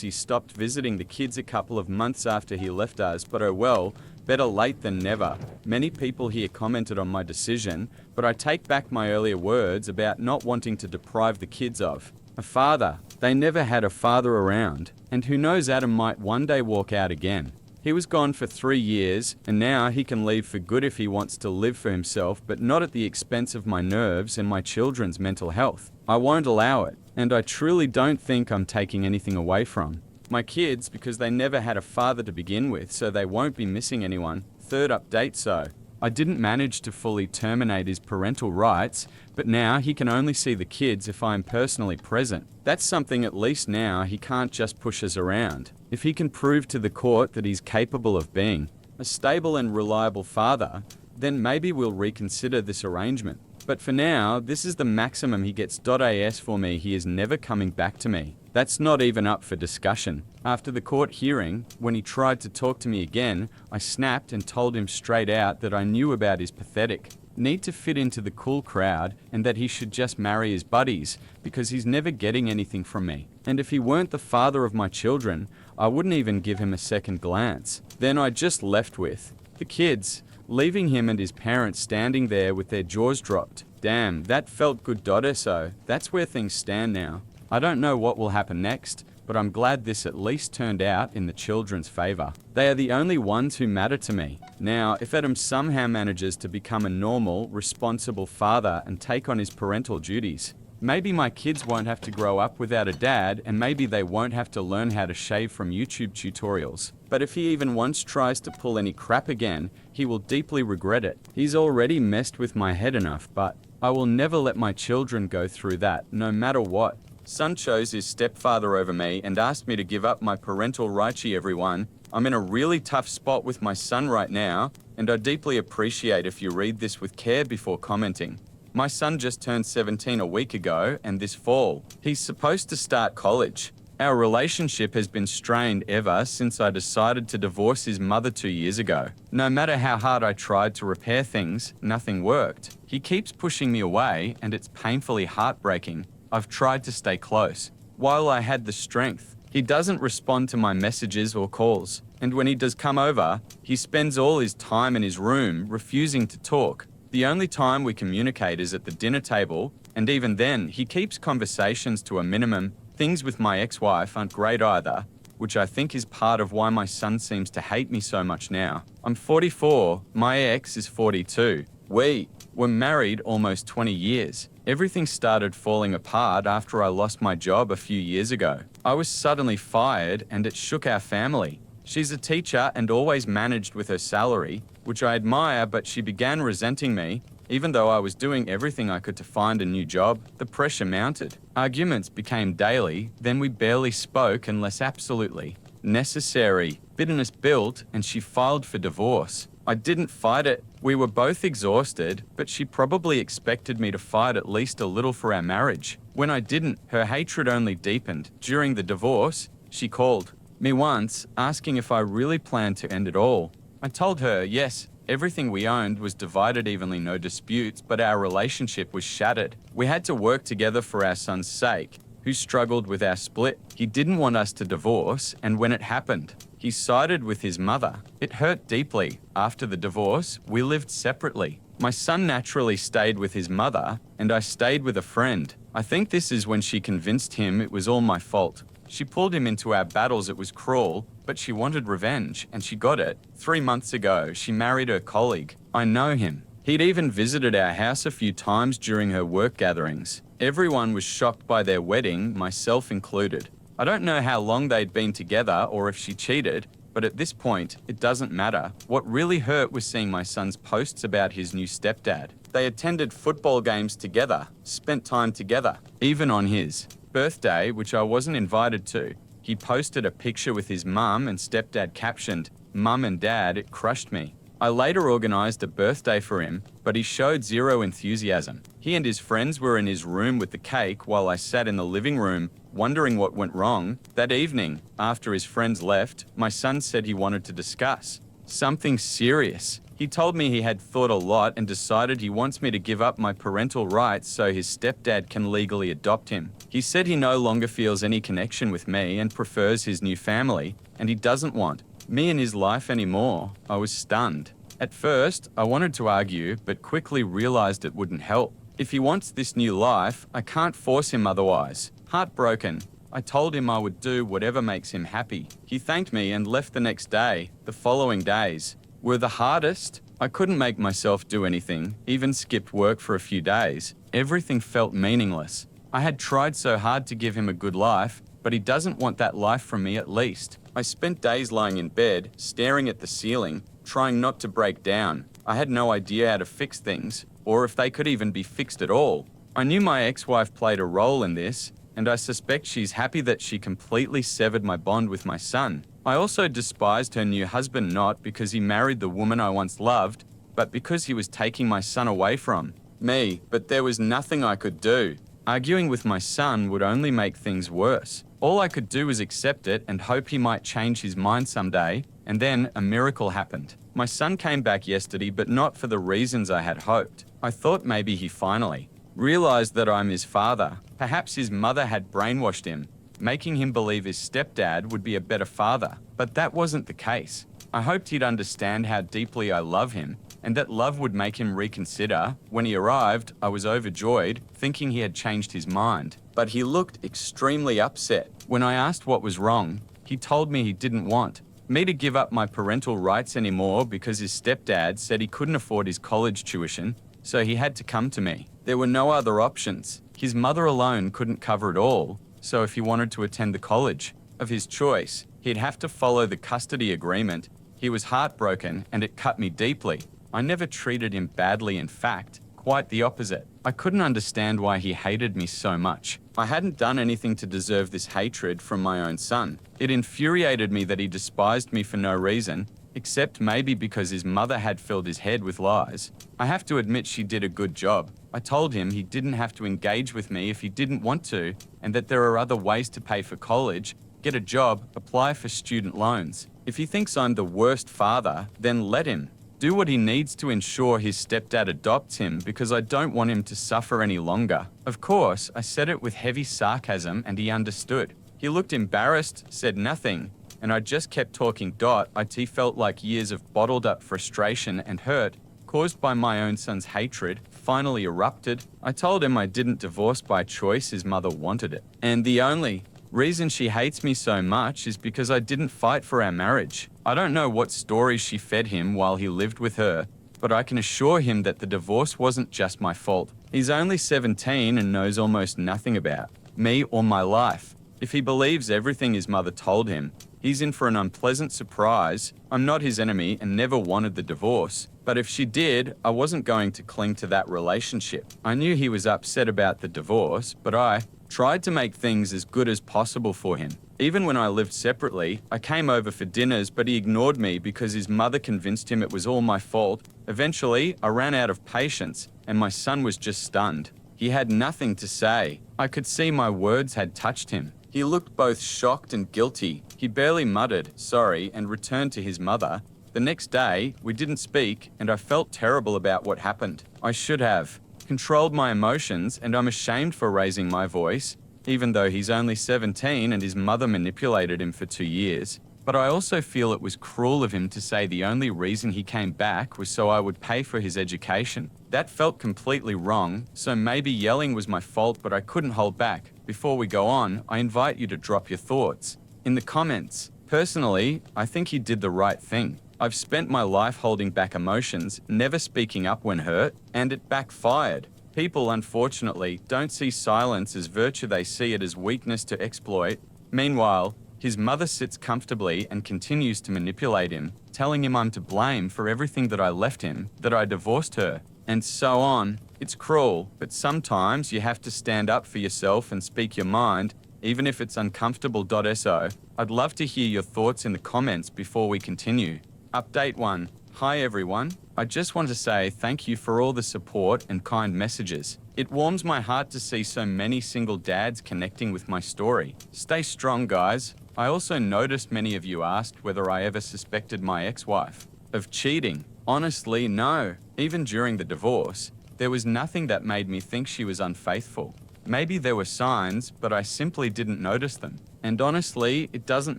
he stopped visiting the kids a couple of months after he left us, but oh well, better late than never. Many people here commented on my decision, but I take back my earlier words about not wanting to deprive the kids of a father. They never had a father around, and who knows, Adam might one day walk out again. He was gone for 3 years, and now he can leave for good if he wants to live for himself, but not at the expense of my nerves and my children's mental health. I won't allow it, and I truly don't think I'm taking anything away from my kids because they never had a father to begin with, so they won't be missing anyone. Third update. So I didn't manage to fully terminate his parental rights, but now he can only see the kids if I'm personally present. That's something at least now he can't just push us around. If he can prove to the court that he's capable of being a stable and reliable father, then maybe we'll reconsider this arrangement. But for now, this is the maximum he gets. As for me, he is never coming back to me. That's not even up for discussion. After the court hearing, when he tried to talk to me again, I snapped and told him straight out that I knew about his pathetic need to fit into the cool crowd and that he should just marry his buddies because he's never getting anything from me. And if he weren't the father of my children, I wouldn't even give him a second glance. Then I just left with the kids, leaving him and his parents standing there with their jaws dropped. Damn, that felt good. So that's where things stand now. I don't know what will happen next, but I'm glad this at least turned out in the children's favor. They are the only ones who matter to me. Now, if Adam somehow manages to become a normal, responsible father and take on his parental duties, Maybe my kids won't have to grow up without a dad, and maybe they won't have to learn how to shave from YouTube tutorials. But if he even once tries to pull any crap again, he will deeply regret it. He's already messed with my head enough, but I will never let my children go through that, no matter what. Son chose his stepfather over me and asked me to give up my parental rights. Everyone, I'm in a really tough spot with my son right now, and I deeply appreciate if you read this with care before commenting. My son just turned 17 a week ago, and this fall, he's supposed to start college. Our relationship has been strained ever since I decided to divorce his mother 2 years ago. No matter how hard I tried to repair things, nothing worked. He keeps pushing me away, and it's painfully heartbreaking. I've tried to stay close. While I had the strength, he doesn't respond to my messages or calls. And when he does come over, he spends all his time in his room refusing to talk. The only time we communicate is at the dinner table, and even then, he keeps conversations to a minimum. Things with my ex-wife aren't great either, which I think is part of why my son seems to hate me so much now. I'm 44, my ex is 42. We were married almost 20 years. Everything started falling apart after I lost my job a few years ago. I was suddenly fired, and it shook our family. She's a teacher and always managed with her salary, which I admire, but she began resenting me. Even though I was doing everything I could to find a new job, the pressure mounted. Arguments became daily, then we barely spoke unless absolutely necessary. Bitterness built, and she filed for divorce. I didn't fight it. We were both exhausted, but she probably expected me to fight at least a little for our marriage. When I didn't, her hatred only deepened. During the divorce, she called me once, asking if I really planned to end it all. I told her, yes, everything we owned was divided evenly, no disputes, but our relationship was shattered. We had to work together for our son's sake, who struggled with our split. He didn't want us to divorce, and when it happened, he sided with his mother. It hurt deeply. After the divorce, we lived separately. My son naturally stayed with his mother, and I stayed with a friend. I think this is when she convinced him it was all my fault. She pulled him into our battles. It was cruel, but she wanted revenge, and she got it. 3 months ago, she married her colleague. I know him. He'd even visited our house a few times during her work gatherings. Everyone was shocked by their wedding, myself included. I don't know how long they'd been together or if she cheated, but at this point, it doesn't matter. What really hurt was seeing my son's posts about his new stepdad. They attended football games together, spent time together. Even on his birthday, which I wasn't invited to, he posted a picture with his mum and stepdad captioned, "Mum and Dad, it crushed me." I later organised a birthday for him, but he showed zero enthusiasm. He and his friends were in his room with the cake while I sat in the living room, wondering what went wrong. That evening, after his friends left, my son said he wanted to discuss something serious. He told me he had thought a lot and decided he wants me to give up my parental rights so his stepdad can legally adopt him. He said he no longer feels any connection with me and prefers his new family, and he doesn't want me in his life anymore. I was stunned. At first, I wanted to argue, but quickly realized it wouldn't help. If he wants this new life, I can't force him otherwise. Heartbroken, I told him I would do whatever makes him happy. He thanked me and left the next day. The following days were the hardest. I couldn't make myself do anything, even skipped work for a few days. Everything felt meaningless. I had tried so hard to give him a good life, but he doesn't want that life from me at least. I spent days lying in bed, staring at the ceiling, trying not to break down. I had no idea how to fix things, or if they could even be fixed at all. I knew my ex-wife played a role in this, and I suspect she's happy that she completely severed my bond with my son. I also despised her new husband, not because he married the woman I once loved, but because he was taking my son away from me. But there was nothing I could do. Arguing with my son would only make things worse. All I could do was accept it and hope he might change his mind someday, and then a miracle happened. My son came back yesterday, but not for the reasons I had hoped. I thought maybe he finally realized that I'm his father. Perhaps his mother had brainwashed him, making him believe his stepdad would be a better father. But that wasn't the case. I hoped he'd understand how deeply I love him, and that love would make him reconsider. When he arrived, I was overjoyed, thinking he had changed his mind. But he looked extremely upset. When I asked what was wrong, he told me he didn't want me to give up my parental rights anymore because his stepdad said he couldn't afford his college tuition, so he had to come to me. There were no other options. His mother alone couldn't cover it all, so if he wanted to attend the college of his choice, he'd have to follow the custody agreement. He was heartbroken, and it cut me deeply. I never treated him badly, in fact, quite the opposite. I couldn't understand why he hated me so much. I hadn't done anything to deserve this hatred from my own son. It infuriated me that he despised me for no reason, except maybe because his mother had filled his head with lies. I have to admit she did a good job. I told him he didn't have to engage with me if he didn't want to, and that there are other ways to pay for college, get a job, apply for student loans. If he thinks I'm the worst father, then let him. Do what he needs to ensure his stepdad adopts him, because I don't want him to suffer any longer. Of course, I said it with heavy sarcasm and he understood. He looked embarrassed, said nothing, and I just kept talking. It felt like years of bottled up frustration and hurt, caused by my own son's hatred, finally erupted. I told him I didn't divorce by choice, his mother wanted it. And the only reason she hates me so much is because I didn't fight for our marriage. I don't know what stories she fed him while he lived with her, but I can assure him that the divorce wasn't just my fault. He's only 17 and knows almost nothing about me or my life. If he believes everything his mother told him, he's in for an unpleasant surprise. I'm not his enemy and never wanted the divorce. But if she did, I wasn't going to cling to that relationship. I knew he was upset about the divorce, but I tried to make things as good as possible for him. Even when I lived separately, I came over for dinners, but he ignored me because his mother convinced him it was all my fault. Eventually, I ran out of patience, and my son was just stunned. He had nothing to say. I could see my words had touched him. He looked both shocked and guilty. He barely muttered, sorry, and returned to his mother. The next day, we didn't speak, and I felt terrible about what happened. I should have controlled my emotions, and I'm ashamed for raising my voice, even though he's only 17 and his mother manipulated him for 2 years. But I also feel it was cruel of him to say the only reason he came back was so I would pay for his education. That felt completely wrong, so maybe yelling was my fault, but I couldn't hold back. Before we go on, I invite you to drop your thoughts in the comments. Personally, I think he did the right thing. I've spent my life holding back emotions, never speaking up when hurt, and it backfired. People, unfortunately, don't see silence as virtue, they see it as weakness to exploit. Meanwhile, his mother sits comfortably and continues to manipulate him, telling him I'm to blame for everything that I left him, that I divorced her, and so on. It's cruel, but sometimes you have to stand up for yourself and speak your mind, even if it's uncomfortable. So, I'd love to hear your thoughts in the comments before we continue. Update 1. Hi everyone. I just want to say thank you for all the support and kind messages. It warms my heart to see so many single dads connecting with my story. Stay strong, guys. I also noticed many of you asked whether I ever suspected my ex-wife of cheating. Honestly, no. Even during the divorce, there was nothing that made me think she was unfaithful. Maybe there were signs, but I simply didn't notice them. And honestly, it doesn't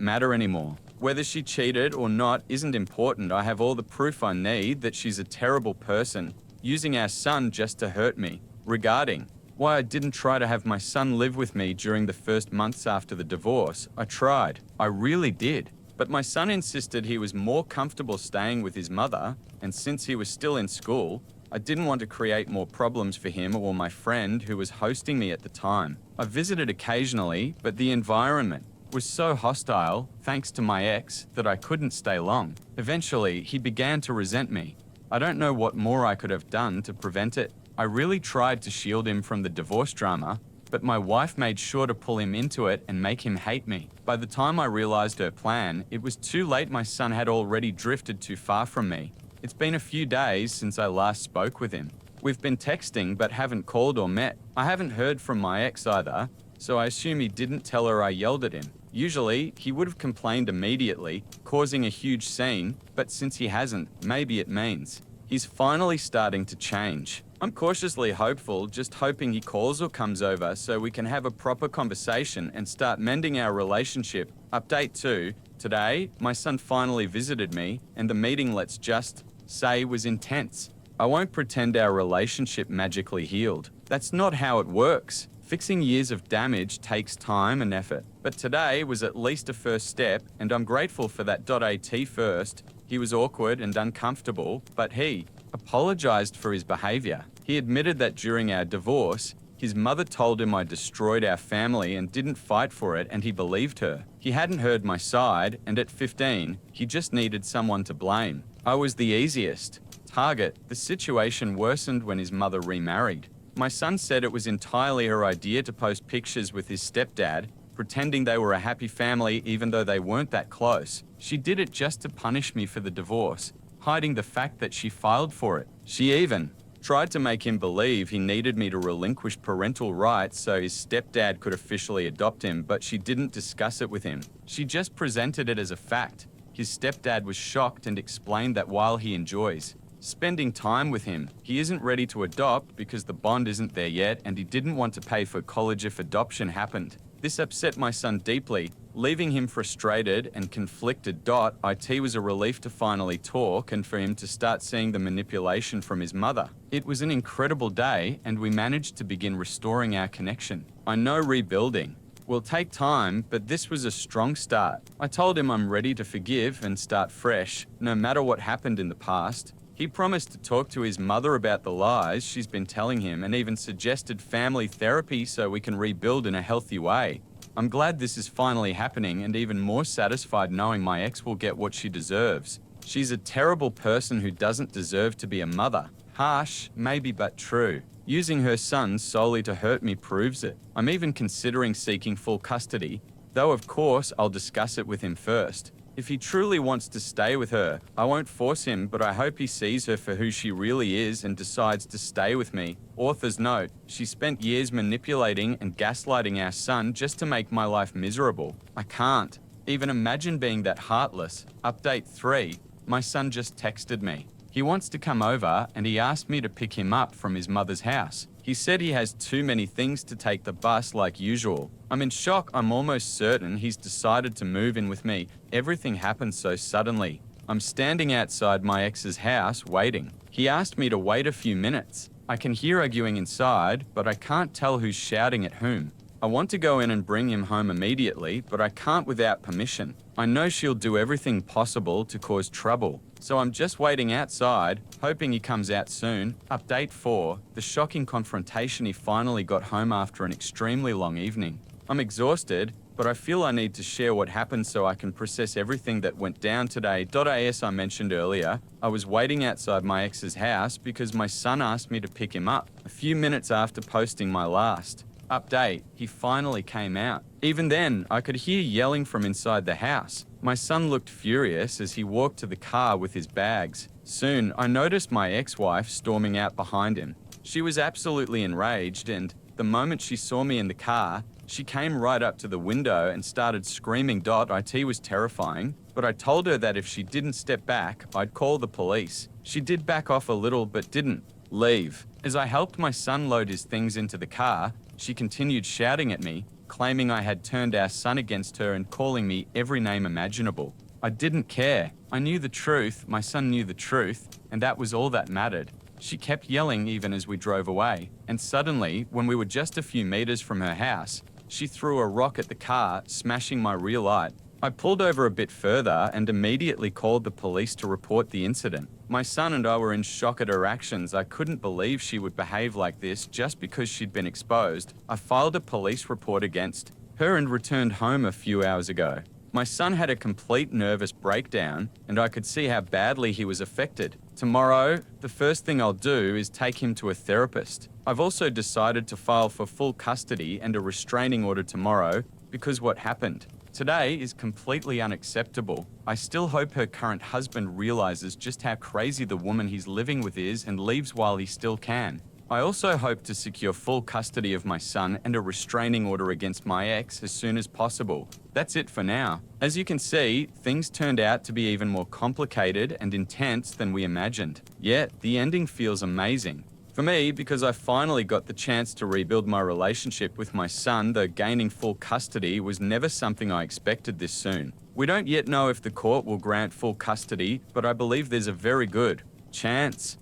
matter anymore. Whether she cheated or not isn't important. I have all the proof I need that she's a terrible person, using our son just to hurt me. Regarding why I didn't try to have my son live with me during the first months after the divorce, I tried. I really did. But my son insisted he was more comfortable staying with his mother, and since he was still in school, I didn't want to create more problems for him or my friend who was hosting me at the time. I visited occasionally, but the environment was so hostile, thanks to my ex, that I couldn't stay long. Eventually, he began to resent me. I don't know what more I could have done to prevent it. I really tried to shield him from the divorce drama, but my wife made sure to pull him into it and make him hate me. By the time I realized her plan, it was too late. My son had already drifted too far from me. It's been a few days since I last spoke with him. We've been texting but haven't called or met. I haven't heard from my ex either, so I assume he didn't tell her I yelled at him. Usually, he would have complained immediately, causing a huge scene, but since he hasn't, maybe it means he's finally starting to change. I'm cautiously hopeful, just hoping he calls or comes over so we can have a proper conversation and start mending our relationship. Update 2. Today, my son finally visited me, and the meeting, let's just say, was intense. I won't pretend our relationship magically healed. That's not how it works. Fixing years of damage takes time and effort. But today was at least a first step, and I'm grateful for that. At first, he was awkward and uncomfortable, but he apologized for his behavior. He admitted that during our divorce, His mother told him I destroyed our family and didn't fight for it, and he believed her. He hadn't heard my side, and at 15, he just needed someone to blame. I was the easiest target. The situation worsened when his mother remarried. My son said it was entirely her idea to post pictures with his stepdad, pretending they were a happy family even though they weren't that close. She did it just to punish me for the divorce, hiding the fact that she filed for it. She even tried to make him believe he needed me to relinquish parental rights so his stepdad could officially adopt him, but she didn't discuss it with him. She just presented it as a fact. His stepdad was shocked and explained that while he enjoys spending time with him, he isn't ready to adopt because the bond isn't there yet, and he didn't want to pay for college if adoption happened. This upset my son deeply, leaving him frustrated and conflicted. It was a relief to finally talk and for him to start seeing the manipulation from his mother. It was an incredible day, and we managed to begin restoring our connection. I know rebuilding will take time, but this was a strong start. I told him I'm ready to forgive and start fresh, no matter what happened in the past. He promised to talk to his mother about the lies she's been telling him, and even suggested family therapy so we can rebuild in a healthy way. I'm glad this is finally happening, and even more satisfied knowing my ex will get what she deserves. She's a terrible person who doesn't deserve to be a mother. Harsh, maybe, but true. Using her son solely to hurt me proves it. I'm even considering seeking full custody, though of course I'll discuss it with him first. If he truly wants to stay with her, I won't force him, but I hope he sees her for who she really is and decides to stay with me. Author's note: she spent years manipulating and gaslighting our son just to make my life miserable. I can't even imagine being that heartless. Update 3. My son just texted me. He wants to come over, and he asked me to pick him up from his mother's house. He said he has too many things to take the bus like usual. I'm in shock. I'm almost certain he's decided to move in with me. Everything happened so suddenly. I'm standing outside my ex's house waiting. He asked me to wait a few minutes. I can hear arguing inside, but I can't tell who's shouting at whom. I want to go in and bring him home immediately, but I can't without permission. I know she'll do everything possible to cause trouble, so I'm just waiting outside, hoping he comes out soon. Update 4. The shocking confrontation. He finally got home after an extremely long evening. I'm exhausted, but I feel I need to share what happened so I can process everything that went down today. As I mentioned earlier, I was waiting outside my ex's house because my son asked me to pick him up a few minutes after posting my last update. He finally came out. Even then, I could hear yelling from inside the house. My son looked furious as he walked to the car with his bags. Soon, I noticed my ex-wife storming out behind him. She was absolutely enraged, and the moment she saw me in the car, she came right up to the window and started screaming. It was terrifying, but I told her that if she didn't step back, I'd call the police. She did back off a little, but didn't leave. As I helped my son load his things into the car, she continued shouting at me, claiming I had turned our son against her and calling me every name imaginable. I didn't care. I knew the truth, my son knew the truth, and that was all that mattered. She kept yelling even as we drove away, and suddenly, when we were just a few meters from her house, she threw a rock at the car, smashing my rear light. I pulled over a bit further and immediately called the police to report the incident. My son and I were in shock at her actions. I couldn't believe she would behave like this just because she'd been exposed. I filed a police report against her and returned home a few hours ago. My son had a complete nervous breakdown, and I could see how badly he was affected. Tomorrow, the first thing I'll do is take him to a therapist. I've also decided to file for full custody and a restraining order tomorrow because what happened today is completely unacceptable. I still hope her current husband realizes just how crazy the woman he's living with is and leaves while he still can. I also hope to secure full custody of my son and a restraining order against my ex as soon as possible. That's it for now. As you can see, things turned out to be even more complicated and intense than we imagined. Yet, the ending feels amazing. For me, because I finally got the chance to rebuild my relationship with my son, though gaining full custody was never something I expected this soon. We don't yet know if the court will grant full custody, but I believe there's a very good chance